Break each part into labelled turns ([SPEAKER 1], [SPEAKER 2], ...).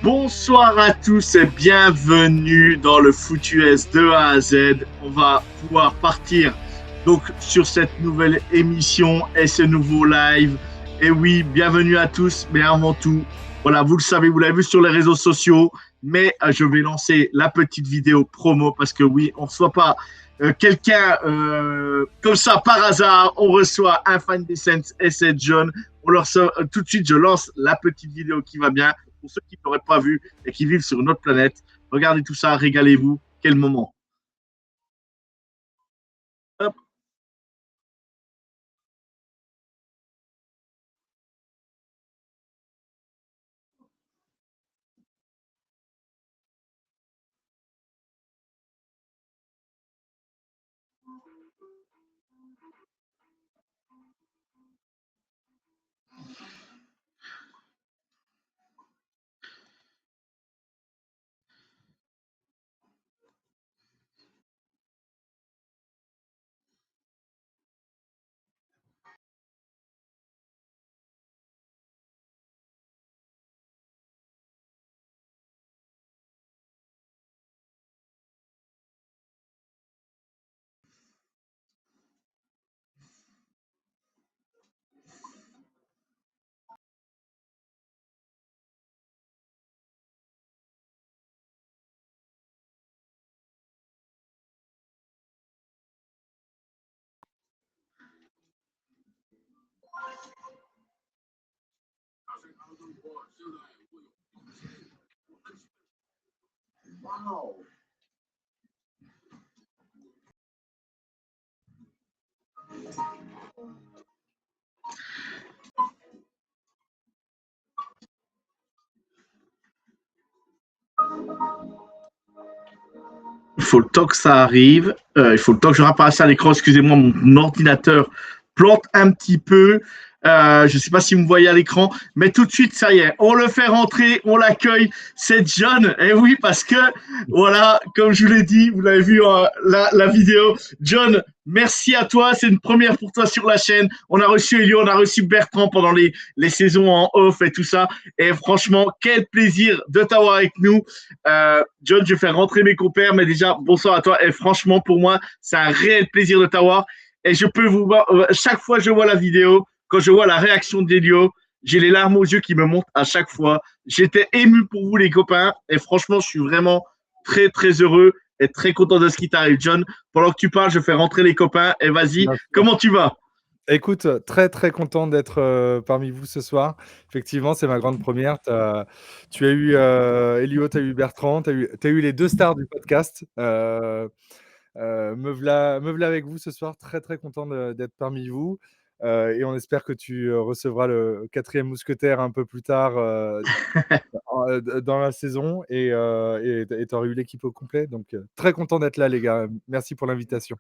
[SPEAKER 1] Bonsoir à tous et bienvenue dans le Foot US de A à Z. On va pouvoir partir donc sur cette nouvelle émission et ce nouveau live. Et oui, bienvenue à tous, mais avant tout, voilà, vous le savez, vous l'avez vu sur les réseaux sociaux, mais je vais lancer la petite vidéo promo parce que oui, on ne reçoit pas quelqu'un comme ça par hasard. On reçoit un fan des Saints et c'est John. On leur sort, tout de suite, je lance la petite vidéo qui va bien. Pour ceux qui n'auraient pas vu et qui vivent sur une autre planète, regardez tout ça, régalez-vous. Quel moment. Hop. Wow. Il faut le temps que ça arrive. Il faut le temps que je rapparaisse à l'écran. Excusez-moi, mon ordinateur plante un petit peu. Je ne sais pas si vous me voyez à l'écran, mais tout de suite, ça y est, on le fait rentrer, on l'accueille. C'est John. Et oui, parce que, voilà, comme je vous l'ai dit, vous l'avez vu la vidéo. John, merci à toi. C'est une première pour toi sur la chaîne. On a reçu Elio, on a reçu Bertrand pendant les saisons en off et tout ça. Et franchement, quel plaisir de t'avoir avec nous. John, je vais faire rentrer mes compères, mais déjà, bonsoir à toi. Et franchement, pour moi, c'est un réel plaisir de t'avoir. Et je peux vous voir, chaque fois que je vois la vidéo, quand je vois la réaction d'Elio, j'ai les larmes aux yeux qui me montent à chaque fois. J'étais ému pour vous, les copains. Et franchement, je suis vraiment très, très heureux et très content de ce qui t'arrive, John. Pendant que tu parles, je fais rentrer les copains. Et vas-y, comment tu vas?
[SPEAKER 2] Écoute, très très content d'être parmi vous ce soir. Effectivement, c'est ma grande première. Tu as eu Elio, tu as eu Bertrand, tu as eu les deux stars du podcast. Me voilà avec vous ce soir. Très très content d'être parmi vous. Et on espère que tu recevras le quatrième mousquetaire un peu plus tard dans la saison. Et tu auras eu l'équipe au complet. Donc, très content d'être là, les gars. Merci pour l'invitation.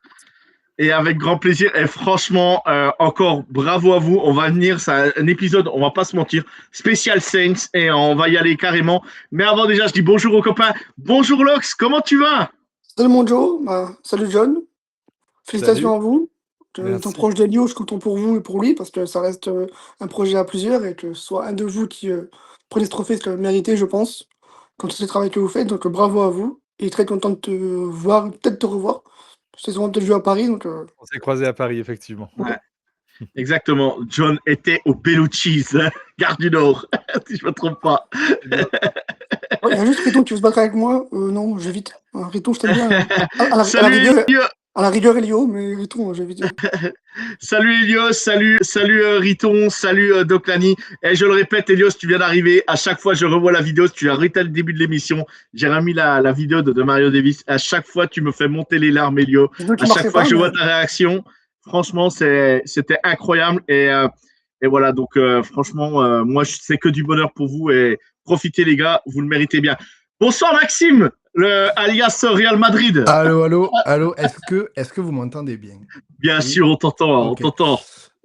[SPEAKER 1] Et avec grand plaisir. Et franchement, encore bravo à vous. On va venir, c'est un épisode, on va pas se mentir, spécial Saints et on va y aller carrément. Mais avant déjà, je dis bonjour aux copains. Bonjour Lox, comment tu vas?
[SPEAKER 3] Salut mon Joe, salut John, félicitations
[SPEAKER 2] Salut.
[SPEAKER 3] à vous.
[SPEAKER 2] Merci.
[SPEAKER 3] Étant proche d'Elio, je suis content pour vous et pour lui parce que ça reste un projet à plusieurs et que ce soit un de vous qui prenez ce trophée, c'est mérité, je pense, quand c'est le travail que vous faites. Donc bravo à vous et très content de te voir, peut-être te revoir. C'est souvent peut-être vu à Paris, donc
[SPEAKER 2] On s'est croisés à Paris, effectivement.
[SPEAKER 1] Ouais, exactement. John était au Bellucci's, Gare du Nord, si je me trompe pas.
[SPEAKER 3] ouais, il y a juste Riton qui veut se battre avec moi. Non, j'évite. Riton, je t'aime bien.
[SPEAKER 1] Salut Elio.
[SPEAKER 3] À la rigueur, Elio, mais Riton, j'évite.
[SPEAKER 1] Salut Elios, salut Riton, salut Doclani. Et je le répète, Elios, tu viens d'arriver. À chaque fois, je revois la vidéo. Tu as arrêté le début de l'émission. J'ai remis la vidéo de Mario Davis. À chaque fois, tu me fais monter les larmes, Elio. À chaque fois que je vois ta réaction, franchement, c'était incroyable. Et voilà, donc franchement, moi, c'est que du bonheur pour vous. Et profitez, les gars, vous le méritez bien. Bonsoir, Maxime, alias Real Madrid.
[SPEAKER 4] Allô, est-ce que vous m'entendez bien?
[SPEAKER 1] Bien
[SPEAKER 4] Oui.
[SPEAKER 1] sûr, on t'entend,
[SPEAKER 4] Ok.
[SPEAKER 1] on t'entend.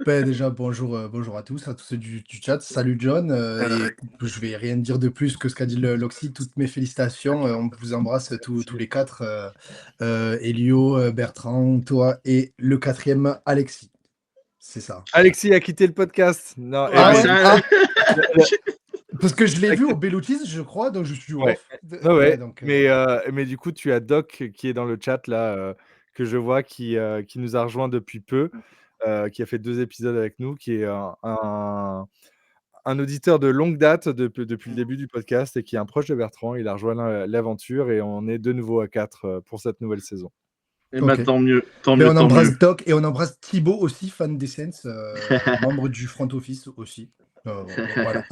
[SPEAKER 4] Ben déjà, bonjour à tous ceux du chat. Salut John. Et je vais rien dire de plus que ce qu'a dit Loxy. Toutes mes félicitations. On vous embrasse tous les quatre. Elio, Bertrand, toi et le quatrième, Alexis. C'est ça.
[SPEAKER 2] Alexis a quitté le podcast. Non,
[SPEAKER 3] Ah ouais.
[SPEAKER 4] Parce que je l'ai vu au Bellutis, je crois, donc je suis
[SPEAKER 2] Ouais.
[SPEAKER 4] off.
[SPEAKER 2] Ouais,
[SPEAKER 4] Donc,
[SPEAKER 2] mais du coup, tu as Doc qui est dans le chat là, que je vois qui nous a rejoint depuis peu, qui a fait 2 épisodes avec nous, qui est un auditeur de longue date depuis le début du podcast et qui est un proche de Bertrand. Il a rejoint l'aventure et on est de nouveau à 4 pour cette nouvelle saison.
[SPEAKER 1] Et
[SPEAKER 4] ok.
[SPEAKER 1] tant mieux, tant
[SPEAKER 4] Mais
[SPEAKER 1] mieux,
[SPEAKER 4] on
[SPEAKER 1] tant
[SPEAKER 4] embrasse
[SPEAKER 1] mieux.
[SPEAKER 4] Doc et on embrasse Thibaut aussi, fan d'Essence, membre du front office aussi. Voilà.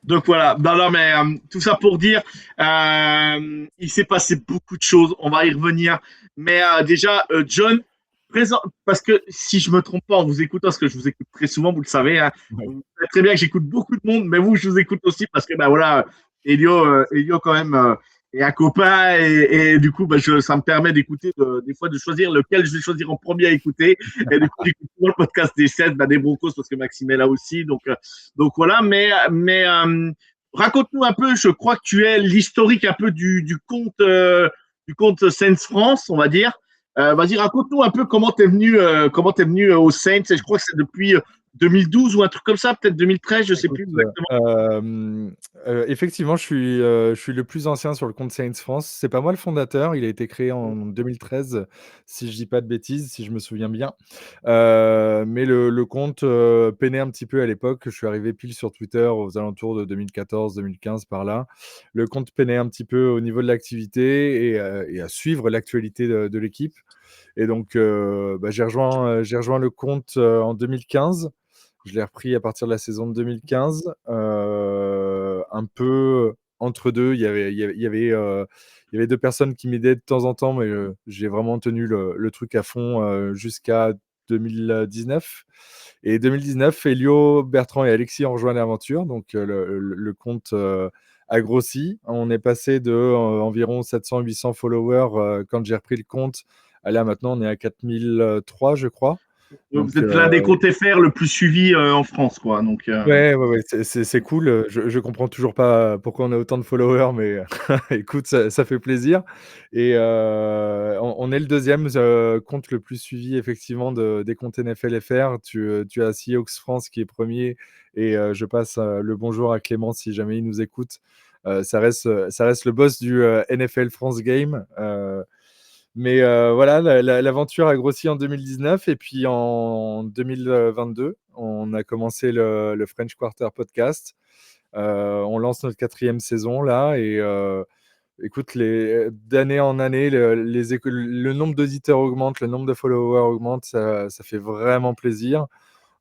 [SPEAKER 1] Donc voilà, non, mais tout ça pour dire, il s'est passé beaucoup de choses, on va y revenir. Mais déjà, John, présent, parce que si je me trompe pas en vous écoutant, parce que je vous écoute très souvent, vous le savez, hein,
[SPEAKER 2] Ouais.
[SPEAKER 1] vous savez très bien que j'écoute beaucoup de monde, mais vous, je vous écoute aussi parce que, ben voilà, Elio quand même, est un copain et du coup, ça me permet d'écouter, des fois, de choisir lequel je vais choisir en premier à écouter. Et du coup, j'écoute souvent le podcast des 7, des Broncos, parce que Maxime est là aussi. Donc voilà, mais raconte-nous un peu, je crois que tu es l'historique un peu du compte Saints France, on va dire. Vas-y, raconte-nous un peu comment t'es venu au Saints. Et je crois que c'est depuis 2012 ou un truc comme ça, peut-être 2013, je sais
[SPEAKER 2] Écoute,
[SPEAKER 1] plus exactement.
[SPEAKER 2] effectivement, je suis le plus ancien sur le compte Saints France. C'est pas moi le fondateur, il a été créé en 2013, si je dis pas de bêtises, si je me souviens bien. Mais le compte, peinait un petit peu à l'époque. Je suis arrivé pile sur Twitter aux alentours de 2014-2015 par là. Le compte peinait un petit peu au niveau de l'activité et à suivre l'actualité de l'équipe et donc j'ai rejoint le compte, en 2015. Je l'ai repris à partir de la saison de 2015, un peu entre 2. Il y avait 2 personnes qui m'aidaient de temps en temps, mais j'ai vraiment tenu le truc à fond, jusqu'à 2019 et 2019, Elio, Bertrand et Alexis ont rejoint l'aventure, donc le compte, a grossi. On est passé de, environ 700-800 followers, quand j'ai repris le compte, à là maintenant on est à 4003 je crois,
[SPEAKER 1] Vous
[SPEAKER 2] donc
[SPEAKER 1] êtes l'un des comptes FR le plus suivi en France, quoi. Donc,
[SPEAKER 2] ouais, c'est cool. Je comprends toujours pas pourquoi on a autant de followers, mais écoute, ça fait plaisir. Et on est le deuxième compte le plus suivi effectivement des comptes NFL FR. Tu as Seahawks France qui est premier, et je passe le bonjour à Clément si jamais il nous écoute. Ça reste le boss du NFL France Game. Mais voilà, l'aventure a grossi en 2019 et puis en 2022, on a commencé le French Quarter podcast. On lance notre 4e saison là et écoute, d'année en année, le nombre d'auditeurs augmente, le nombre de followers augmente, ça fait vraiment plaisir.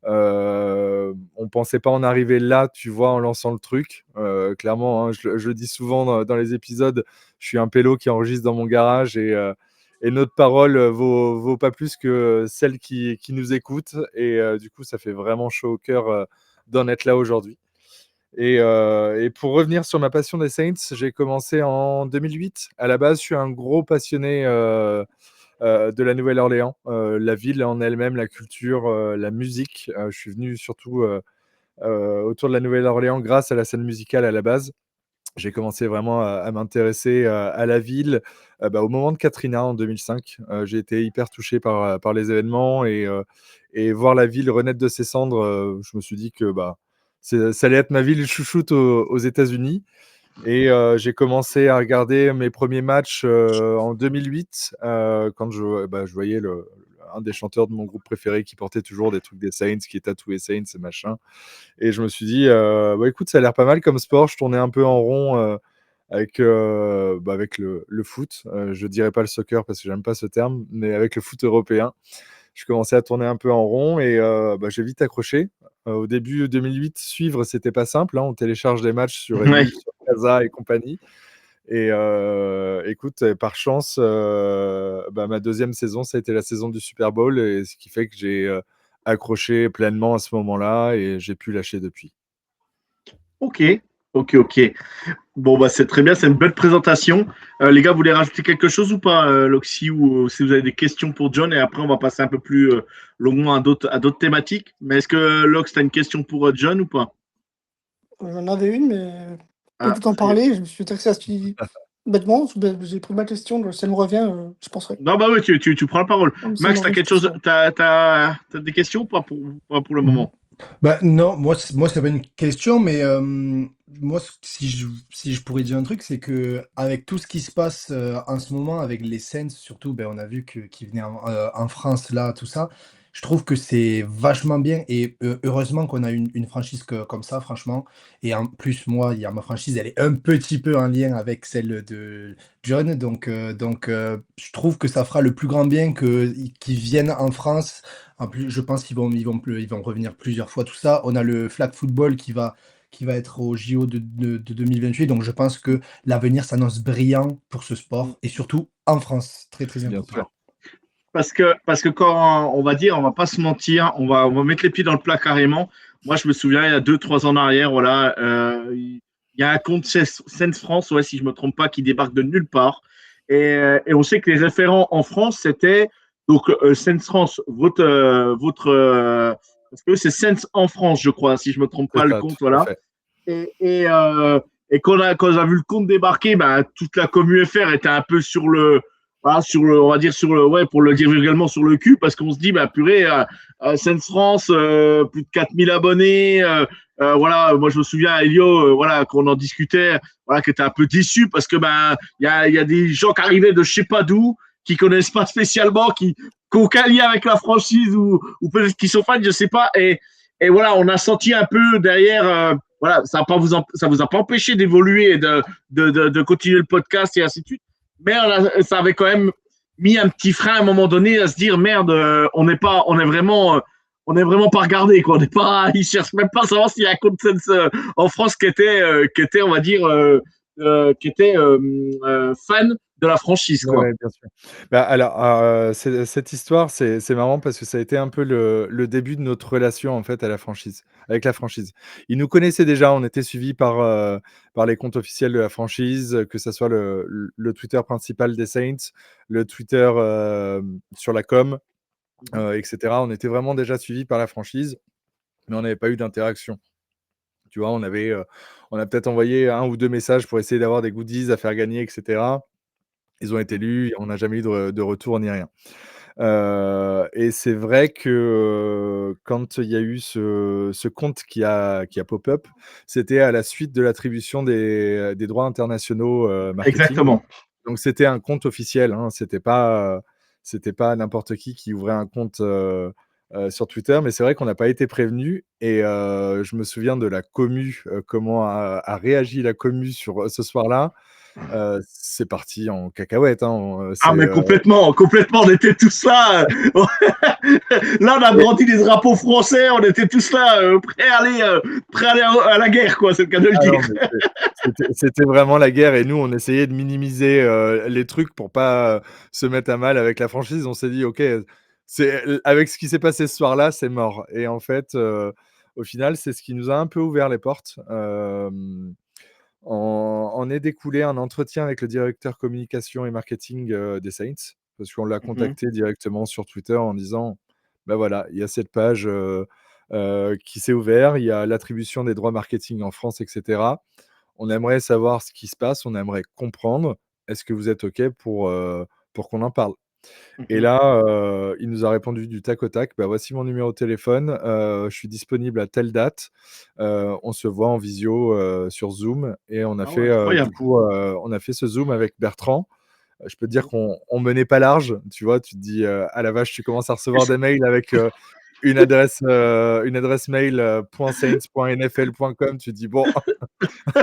[SPEAKER 2] On pensait pas en arriver là, tu vois, en lançant le truc. Clairement, hein, je le dis souvent dans les épisodes, je suis un pélo qui enregistre dans mon garage et notre parole vaut pas plus que celle qui nous écoute. Et du coup, ça fait vraiment chaud au cœur d'en être là aujourd'hui. Et pour revenir sur ma passion des Saints, j'ai commencé en 2008. À la base, je suis un gros passionné de la Nouvelle-Orléans, la ville en elle-même, la culture, la musique. Je suis venu surtout autour de la Nouvelle-Orléans grâce à la scène musicale à la base. J'ai commencé vraiment à m'intéresser à la ville au moment de Katrina en 2005. J'ai été hyper touché par les événements et voir la ville renaître de ses cendres. Je me suis dit que ça allait être ma ville chouchoute aux États-Unis. Et j'ai commencé à regarder mes premiers matchs en 2008 quand je voyais un des chanteurs de mon groupe préféré qui portait toujours des trucs des Saints, qui est tatoué Saints et machin. Et je me suis dit, écoute, ça a l'air pas mal comme sport. Je tournais un peu en rond avec le foot. Je dirais pas le soccer parce que j'aime pas ce terme, mais avec le foot européen. Je commençais à tourner un peu en rond et j'ai vite accroché. Au début 2008, suivre, c'était pas simple, hein. On télécharge les matchs sur
[SPEAKER 1] ouais.
[SPEAKER 2] Emule, sur Casa et compagnie. Et écoute, par chance, ma 2e saison, ça a été la saison du Super Bowl, et ce qui fait que j'ai accroché pleinement à ce moment-là et j'ai pu lâcher depuis.
[SPEAKER 1] Ok, ok. Bon, c'est très bien, c'est une belle présentation. Les gars, vous voulez rajouter quelque chose ou pas, Loxy, ou si vous avez des questions pour John, et après on va passer un peu plus longuement à d'autres thématiques. Mais est-ce que Lox, tu as une question pour John ou pas?
[SPEAKER 3] J'en avais une, mais
[SPEAKER 1] Ah,
[SPEAKER 3] écoutant parler, je me suis taxé à ce qui bêtement, j'ai pris ma question, donc si elle me revient, je penserai.
[SPEAKER 1] non, oui, tu prends la parole.
[SPEAKER 3] Comme ça, elle me
[SPEAKER 1] Max,
[SPEAKER 3] revient, je penserai.
[SPEAKER 1] t'as des questions ou pas pour le moment?
[SPEAKER 4] Bah, non, moi, c'est pas une question, mais moi, si je pourrais dire un truc, c'est que avec tout ce qui se passe en ce moment, avec les Saints, surtout, ben, on a vu qu'ils venaient en France, là, tout ça. Je trouve que c'est vachement bien et heureusement qu'on a une franchise comme ça, franchement. Et en plus, moi, il y a ma franchise, elle est un petit peu en lien avec celle de John. Donc, je trouve que ça fera le plus grand bien qu'ils viennent en France. En plus, je pense ils vont revenir plusieurs fois, tout ça. On a le flag football qui va être au JO de 2028. Donc, je pense que l'avenir s'annonce brillant pour ce sport et surtout en France. Très, très
[SPEAKER 2] Bien
[SPEAKER 4] important.
[SPEAKER 2] sûr.
[SPEAKER 1] Parce que quand on va dire, on va pas se mentir, on va mettre les pieds dans le plat carrément. Moi, je me souviens, il y a 2, 3 ans en arrière, voilà, il y a un compte Sense France, ouais, si je me trompe pas, qui débarque de nulle part. Et on sait que les référents en France, c'était donc Sense France, parce que c'est Sense en France, je crois, si je me trompe pas
[SPEAKER 2] C'est
[SPEAKER 1] le
[SPEAKER 2] ça, tout
[SPEAKER 1] compte,
[SPEAKER 2] à
[SPEAKER 1] voilà.
[SPEAKER 2] fait.
[SPEAKER 1] Et quand on a vu le compte débarquer, ben, toute la commu FR était un peu sur le, voilà, on va dire ouais, pour le dire vulgairement, sur le cul, parce qu'on se dit, bah, purée, Sense France, plus de 4000 abonnés, voilà, moi je me souviens, Elio, voilà, qu'on en discutait, voilà, qui était un peu déçu, parce que, ben, il y a des gens qui arrivaient de je sais pas d'où, qui connaissent pas spécialement, qui ont aucun lien avec la franchise, ou peut-être qui sont fans, je sais pas, et voilà, on a senti un peu derrière, voilà, ça vous a pas empêché d'évoluer et de continuer le podcast et ainsi de suite. Mais ça avait quand même mis un petit frein à un moment donné à se dire merde, on est vraiment pas regardé, quoi. On n'est pas, ils cherchent même pas à savoir s'il y a un consensus en France qui était, on va dire, fan de la franchise,
[SPEAKER 2] Ouais,
[SPEAKER 1] quoi.
[SPEAKER 2] ouais, bien sûr. Bah, alors, cette histoire, c'est marrant parce que ça a été un peu le début de notre relation, en fait, avec la franchise. Ils nous connaissaient déjà, on était suivis par les comptes officiels de la franchise, que ça soit le Twitter principal des Saints, le Twitter, sur la com, et cetera. On était vraiment déjà suivis par la franchise, mais on n'avait pas eu d'interaction. Tu vois? On a peut-être envoyé 1 ou 2 messages pour essayer d'avoir des goodies à faire gagner et cetera. Ils ont été lus, on n'a jamais eu de retour ni rien. Et c'est vrai que, quand il y a eu ce compte qui a pop-up, c'était à la suite de l'attribution des droits internationaux, marketing.
[SPEAKER 1] Exactement.
[SPEAKER 2] Donc c'était un compte officiel, hein, c'était pas n'importe qui ouvrait un compte, sur Twitter. Mais c'est vrai qu'on n'a pas été prévenus et je me souviens de la commu, comment a réagi la commu sur, ce soir-là. C'est parti en cacahuète, hein,
[SPEAKER 1] Ah, mais complètement, complètement, on était tous là. Là, on a
[SPEAKER 2] et
[SPEAKER 1] brandi les drapeaux français, on était tous là, prêts à aller à la guerre, quoi, c'est le cas de le
[SPEAKER 2] ah non,
[SPEAKER 1] dire.
[SPEAKER 2] mais c'était vraiment la guerre et nous, on essayait de minimiser, les trucs pour pas, se mettre à mal avec la franchise. On s'est dit: «OK, avec ce qui s'est passé ce soir-là, c'est mort» et en fait, au final, c'est ce qui nous a un peu ouvert les portes. En est découlé un entretien avec le directeur communication et marketing, des Saints, parce qu'on l'a
[SPEAKER 1] Mhm.
[SPEAKER 2] contacté directement sur Twitter en disant: «Bah, voilà, il y a cette page, qui s'est ouverte, il y a l'attribution des droits marketing en France et cetera. On aimerait savoir ce qui se passe, on aimerait comprendre. Est-ce que vous êtes OK pour qu'on en parle?» Et
[SPEAKER 1] Mhm.
[SPEAKER 2] là, il nous a répondu du tac au tac: «Bah, voici mon numéro de téléphone, je suis disponible à telle date, on se voit en visio, sur Zoom» et on a
[SPEAKER 1] Ah ouais,
[SPEAKER 2] fait, du
[SPEAKER 1] incroyable.
[SPEAKER 2] coup, on a fait ce Zoom avec Bertrand. Je peux te dire qu'on menait pas large, tu vois? Tu te dis, «Ah la vache», tu commences à recevoir des mails avec, une adresse mail, .saints.nfl.com. Tu te dis: «Bon», tu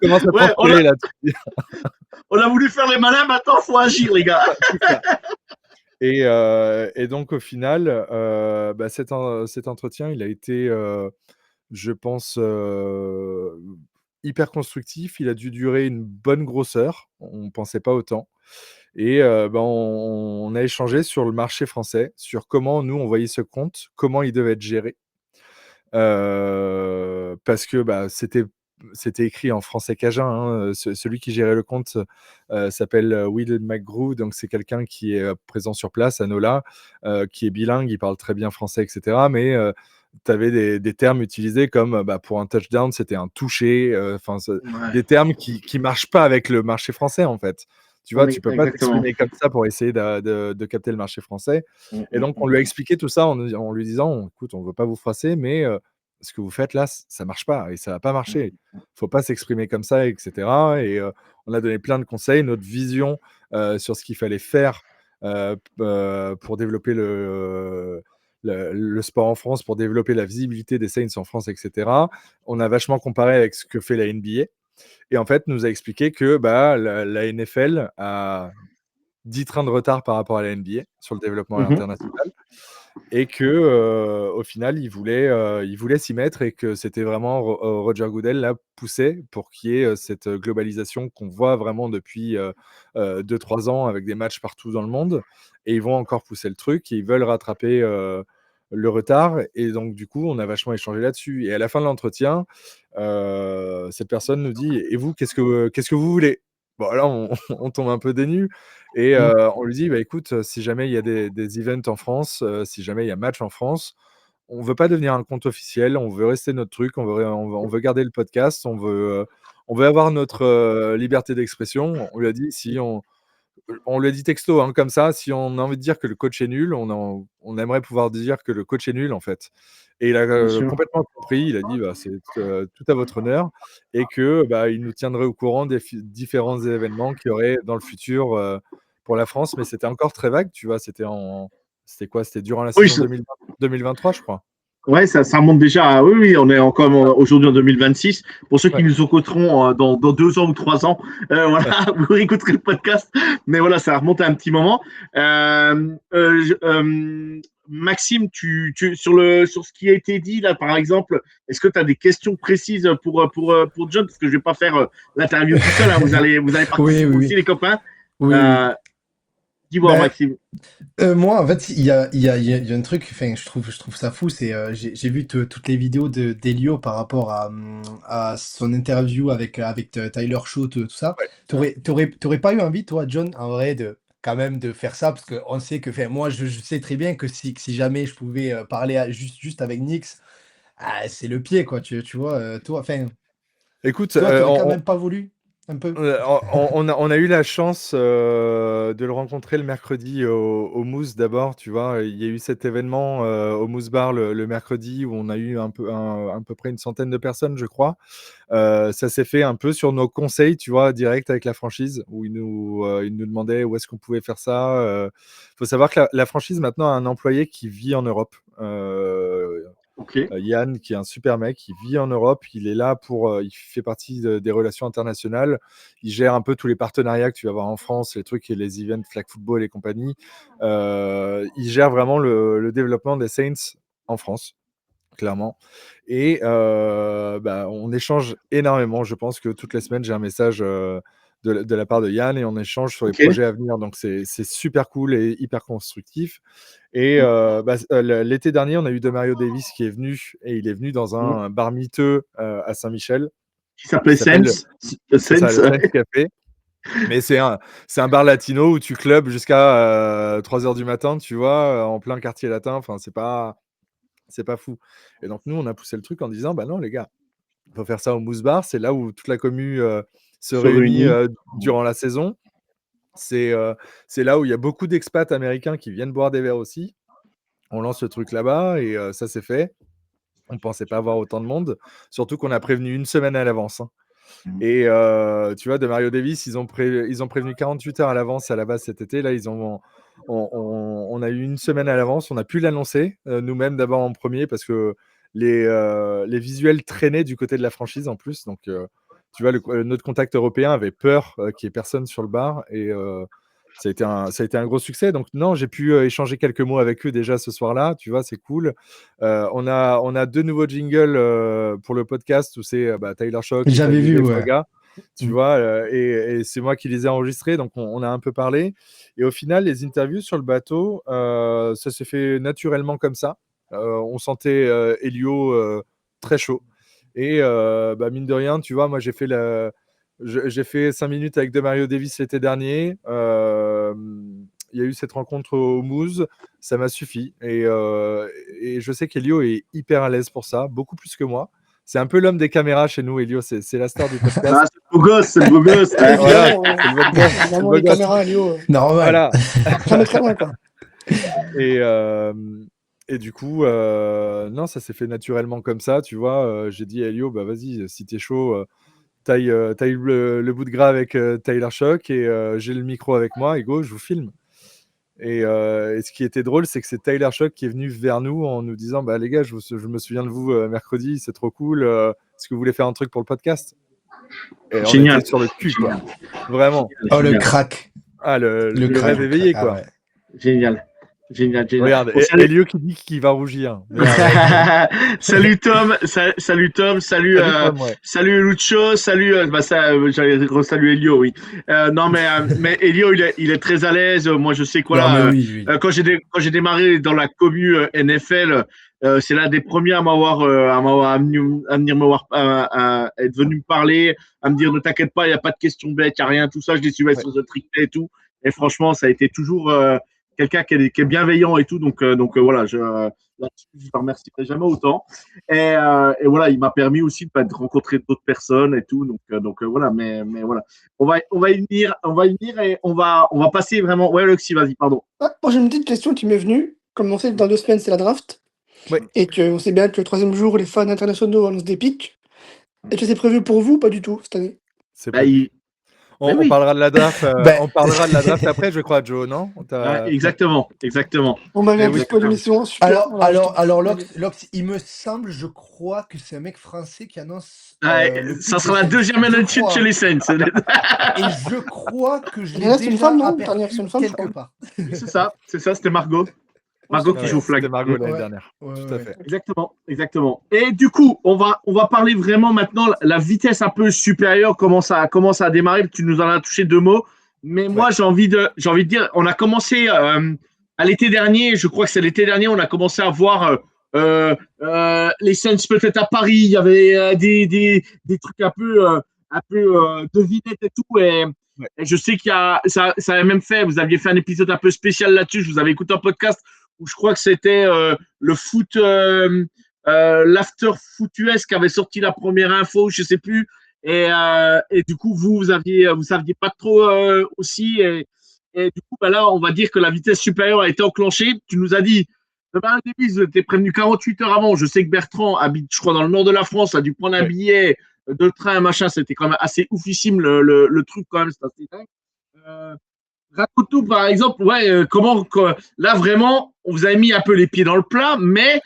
[SPEAKER 2] commences à
[SPEAKER 1] Ouais,
[SPEAKER 2] transpirer là, tu te dis
[SPEAKER 1] on a voulu faire les malins, maintenant, faut agir, les gars.
[SPEAKER 2] c'est ça. Et donc au final, bah, cet entretien, il a été, je pense, hyper constructif. Il a dû durer une bonne grosse heure. On ne pensait pas autant et bah, on a échangé sur le marché français, sur comment nous on voyait ce compte, comment il devait être géré. Parce que, bah, c'était écrit en français cajun, hein, celui qui gérait le compte, s'appelle, Will McGrew, donc c'est quelqu'un qui est, présent sur place à Nola, qui est bilingue, il parle très bien français et cetera, mais tu avais des termes utilisés comme, bah, pour un touchdown, c'était un touché, enfin ce
[SPEAKER 1] Ouais.
[SPEAKER 2] des termes qui marchent pas avec le marché français, en fait. Tu vois,
[SPEAKER 1] Oui,
[SPEAKER 2] tu peux pas
[SPEAKER 1] exactement.
[SPEAKER 2] t'exprimer comme ça pour essayer de capter le marché français. Et donc, on lui a expliqué tout ça en lui disant: «Écoute, on veut pas vous froisser, mais ce que vous faites là, ça marche pas et ça va pas marcher. Faut pas s'exprimer comme ça et cetera». Et on a donné plein de conseils, notre vision, sur ce qu'il fallait faire, pour développer le sport en France, pour développer la visibilité des Saints en France et cetera. On a vachement comparé avec ce que fait la NBA et en fait, nous a expliqué que, bah, la NFL a 10 trains de retard par rapport à la NBA sur le développement à
[SPEAKER 1] Mhm.
[SPEAKER 2] l'international et que, au final, il voulait s'y mettre et que c'était vraiment Roger Goodell là poussait pour qu'il y ait, cette globalisation qu'on voit vraiment depuis, 2-3 ans avec des matchs partout dans le monde et ils vont encore pousser le truc et ils veulent rattraper, le retard et donc du coup, on a vachement échangé là-dessus et à la fin de l'entretien, cette personne nous dit: «Et vous, qu'est-ce que vous voulez?» Bon là, on on tombe un peu des nues et on lui dit: «Bah, écoute, si jamais il y a des events en France, si jamais il y a match en France, on veut pas devenir un compte officiel, on veut rester notre truc, on veut garder le podcast, on veut avoir notre, liberté d'expression». On lui a dit: «Si on lui a dit texto, hein, comme ça: «Si on a envie de dire que le coach est nul, on aimerait pouvoir dire que le coach est nul, en fait». Et il a,
[SPEAKER 1] Bien sûr.
[SPEAKER 2] complètement compris. Il a dit: «Bah, c'est tout à votre honneur» et que, bah, il nous tiendrait au courant des différents événements qu'il y aurait dans le futur, pour la France. Mais c'était encore très vague, tu vois? C'était quoi? C'était durant la
[SPEAKER 1] Oui,
[SPEAKER 2] saison 2023, je crois.
[SPEAKER 1] ouais, ça remonte déjà à, oui, oui, on est encore aujourd'hui en 2026. Pour ceux qui
[SPEAKER 2] Ouais,
[SPEAKER 1] nous écouteront dans 2 ans ou 3 ans, voilà,
[SPEAKER 2] ouais.
[SPEAKER 1] vous réécouterez le podcast. Mais voilà, ça remonte à un petit moment. Maxime, sur ce qui a été dit là, par exemple, est-ce que tu as des questions précises pour John? Parce que je vais pas faire l'interview tout seul, hein, vous allez
[SPEAKER 4] Oui,
[SPEAKER 1] participer
[SPEAKER 4] oui,
[SPEAKER 1] aussi,
[SPEAKER 4] oui.
[SPEAKER 1] les copains.
[SPEAKER 4] Oui, oui.
[SPEAKER 1] Euh, Dis-moi,
[SPEAKER 4] Ben,
[SPEAKER 1] Maxime.
[SPEAKER 4] moi, en fait, il y a un truc, enfin, je trouve ça fou, c'est, j'ai vu toutes les vidéos d'Elio par rapport à son interview avec Tyler Shaw, tout ça.
[SPEAKER 2] Ouais.
[SPEAKER 4] T'aurais pas eu envie, toi, John, en vrai, quand même, de faire ça, parce qu'on sait que, enfin, moi, je sais très bien que si jamais je pouvais parler juste avec Nix, c'est le pied, quoi, tu vois, toi, enfin,
[SPEAKER 2] Écoute,
[SPEAKER 4] toi, t'aurais quand même pas voulu, un peu?
[SPEAKER 2] on a eu la chance, de le rencontrer le mercredi au Mousse d'abord, tu vois? Il y a eu cet événement, au Mousse Bar le mercredi où on a eu à peu près une centaine de personnes, je crois. Ça s'est fait un peu sur nos conseils, tu vois? Direct avec la franchise où ils nous demandaient où est-ce qu'on pouvait faire ça. Faut savoir que la franchise maintenant a un employé qui vit en Europe,
[SPEAKER 1] Ok.
[SPEAKER 2] Yann, qui est un super mec, il vit en Europe, il est là il fait partie des relations internationales, il gère un peu tous les partenariats que tu vas avoir en France, les trucs et les events flag football et compagnie. Il gère vraiment le développement des Saints en France, clairement. Et bah, on échange énormément. Je pense que toutes les semaines, j'ai un message de la part de Yann et on échange sur les
[SPEAKER 1] Ok.
[SPEAKER 2] projets à venir. Donc, c'est super cool et hyper constructif. Et bah, l'été dernier, on a eu Demario Davis qui est venu et il est venu dans un bar miteux à Saint-Michel
[SPEAKER 1] Qui
[SPEAKER 2] qui
[SPEAKER 1] s'appelait
[SPEAKER 2] s'appelle,
[SPEAKER 1] Sense.
[SPEAKER 2] c'est ça,
[SPEAKER 1] Sense.
[SPEAKER 2] le Saints Café. Mais c'est un bar latino où tu clubs jusqu'à 3 heures du matin, tu vois, en plein quartier latin. Enfin, c'est pas fou. Et donc, nous, on a poussé le truc en disant: bah non, les gars, il faut faire ça au Mousse Bar. C'est là où toute la commu se
[SPEAKER 1] Se
[SPEAKER 2] réunit
[SPEAKER 1] réunit.
[SPEAKER 2] durant la saison. C'est là où il y a beaucoup d'expats américains qui viennent boire des verres aussi. On lance le truc là-bas et ça s'est fait. On pensait pas avoir autant de monde, surtout qu'on a prévenu une semaine à l'avance, hein. Et tu vois, de Mario Davis, ils ont prévenu 48 heures à l'avance à la base cet été. Là, on a eu une semaine à l'avance. On a pu l'annoncer nous-mêmes d'abord en premier parce que les visuels traînaient du côté de la franchise en plus. Donc, tu vois, notre contact européen avait peur qu'il n'y ait personne sur le bar et ça a été un gros succès. Donc, non, j'ai pu échanger quelques mots avec eux déjà ce soir-là. Tu vois, c'est cool. On a 2 nouveaux jingles pour le podcast où c'est bah, Tyler Shaw qui
[SPEAKER 4] J'avais
[SPEAKER 2] interviewe
[SPEAKER 4] vu,
[SPEAKER 2] des
[SPEAKER 4] ouais.
[SPEAKER 2] gars, tu vois, et c'est moi qui les ai enregistrés, donc on a un peu parlé. Et au final, les interviews sur le bateau, ça s'est fait naturellement comme ça. On sentait Elio très chaud. Et bah, mine de rien, tu vois, moi j'ai fait 5 minutes avec Demario Davis l'été dernier. Il y a eu cette rencontre au Moose, ça m'a suffi. Et je sais qu'Elio est hyper à l'aise pour ça, beaucoup plus que moi. C'est un peu l'homme des caméras chez nous, Elio. C'est la star du
[SPEAKER 1] Bah,
[SPEAKER 2] podcast.
[SPEAKER 1] Beau gosse, c'est le beau gosse.
[SPEAKER 2] Voilà,
[SPEAKER 3] Évidemment,
[SPEAKER 2] c'est le beau gosse, c'est le
[SPEAKER 3] évidemment,
[SPEAKER 2] beau
[SPEAKER 3] les
[SPEAKER 2] gosse.
[SPEAKER 3] caméras, Elio,
[SPEAKER 4] Normal.
[SPEAKER 2] Voilà.
[SPEAKER 3] jamais très loin, quoi.
[SPEAKER 2] Et du coup, non, ça s'est fait naturellement comme ça, tu vois. J'ai dit à Elio, bah vas-y, si t'es chaud, taille le bout de gras avec Tyler Shock et j'ai le micro avec moi et go, je vous filme. Et ce qui était drôle, c'est que c'est Tyler Shock qui est venu vers nous en nous disant, bah les gars, je me souviens de vous mercredi, c'est trop cool. Est-ce que vous voulez faire un truc pour le podcast? Et on
[SPEAKER 1] Génial.
[SPEAKER 2] était sur le cul, quoi. Vraiment.
[SPEAKER 4] Oh, le
[SPEAKER 1] Génial.
[SPEAKER 4] crack.
[SPEAKER 2] Ah, le
[SPEAKER 4] Le crack.
[SPEAKER 2] rêve éveillé,
[SPEAKER 4] Ah
[SPEAKER 2] quoi.
[SPEAKER 4] ouais.
[SPEAKER 1] Génial. Génial.
[SPEAKER 2] Regarde,
[SPEAKER 1] Bon, salut.
[SPEAKER 2] Elio qui dit qu'il va rougir. Mais arrête.
[SPEAKER 1] Salut Tom, salut Tom, salut
[SPEAKER 2] Salut Tom, ouais.
[SPEAKER 1] salut Lucho, salut j'allais saluer Elio, oui. Non mais Elio il est très à l'aise. Moi je sais quoi
[SPEAKER 4] Non, mais
[SPEAKER 1] là.
[SPEAKER 4] oui.
[SPEAKER 1] Quand j'ai démarré dans la commu NFL, c'est l'un des premiers à venir me voir, à être venu me parler, à me dire ne t'inquiète pas, il y a pas de questions bêtes, il y a rien, tout ça. Je les suivais
[SPEAKER 2] Ouais.
[SPEAKER 1] sur The Trick Play et tout. Et franchement, ça a été toujours quelqu'un qui est bienveillant et tout. Donc voilà, là-dessus, je ne remercierai jamais autant. Et voilà, il m'a permis aussi de rencontrer d'autres personnes et tout. Donc voilà, mais voilà. On va y venir et on va passer vraiment. Ouais, Luxi, vas-y, pardon.
[SPEAKER 3] Ah, moi, j'ai une petite question qui m'est venue. Comme on sait que dans 2 semaines, c'est la draft.
[SPEAKER 2] Ouais.
[SPEAKER 3] Et qu'on sait bien que le 3e jour, les fans internationaux annoncent des pics. Est-ce que c'est prévu pour vous ou pas du tout cette année?
[SPEAKER 2] C'est
[SPEAKER 1] Bah,
[SPEAKER 2] prévu.
[SPEAKER 1] Mais
[SPEAKER 2] On
[SPEAKER 1] oui.
[SPEAKER 2] parlera de la draft.
[SPEAKER 4] Ben-
[SPEAKER 2] On parlera de la draft après, je crois, Joe, non?
[SPEAKER 1] Ouais, exactement.
[SPEAKER 3] On m'avait
[SPEAKER 2] Eh
[SPEAKER 3] un
[SPEAKER 2] oui,
[SPEAKER 3] petit peu d'émission. Super.
[SPEAKER 4] Alors, Lox, il me semble, je crois que c'est un mec français qui annonce. le pic
[SPEAKER 1] ça sera
[SPEAKER 4] des
[SPEAKER 1] la
[SPEAKER 4] Saints.
[SPEAKER 1] deuxième
[SPEAKER 4] Je
[SPEAKER 1] année de suite
[SPEAKER 4] crois.
[SPEAKER 1] chez les Saints.
[SPEAKER 4] Et je crois que je l'ai
[SPEAKER 3] Dernière, c'est une
[SPEAKER 4] déjà
[SPEAKER 3] femme, non
[SPEAKER 4] aperçu
[SPEAKER 3] Dernière, c'est une femme, je
[SPEAKER 4] quelque
[SPEAKER 3] crois.
[SPEAKER 4] part.
[SPEAKER 1] C'est ça, c'était Margot. Margot qui
[SPEAKER 2] Ouais,
[SPEAKER 1] joue au flag.
[SPEAKER 2] c'était Margot l'année
[SPEAKER 4] Ouais,
[SPEAKER 2] dernière.
[SPEAKER 4] ouais,
[SPEAKER 2] Tout à
[SPEAKER 4] ouais.
[SPEAKER 2] fait.
[SPEAKER 1] Exactement. Et du coup, on va parler vraiment maintenant la vitesse un peu supérieure, comment ça a démarré. Tu nous en as touché 2 mots, mais moi j'ai envie de dire, on a commencé à l'été dernier. Je crois que c'est l'été dernier, on a commencé à voir les Saints peut-être à Paris. Il y avait des trucs un peu devinettes et tout. Et je sais ça a même fait. Vous aviez fait un épisode un peu spécial là-dessus. Je vous avais écouté un podcast où je crois que c'était le foot, l'after foot US qui avait sorti la première info, je sais plus. Et du coup, vous saviez pas trop aussi. Et du coup, bah là, on va dire que la vitesse supérieure a été enclenchée. Tu nous as dit, ben, Davis, t'es prévenu 48 heures avant. Je sais que Bertrand habite, je crois, dans le nord de la France, a dû prendre un billet de train, machin. C'était quand même assez oufissime le truc, quand même. C'était assez dingue. Raconte-nous, par exemple, là vraiment, on vous a mis un peu les pieds dans le plat, mais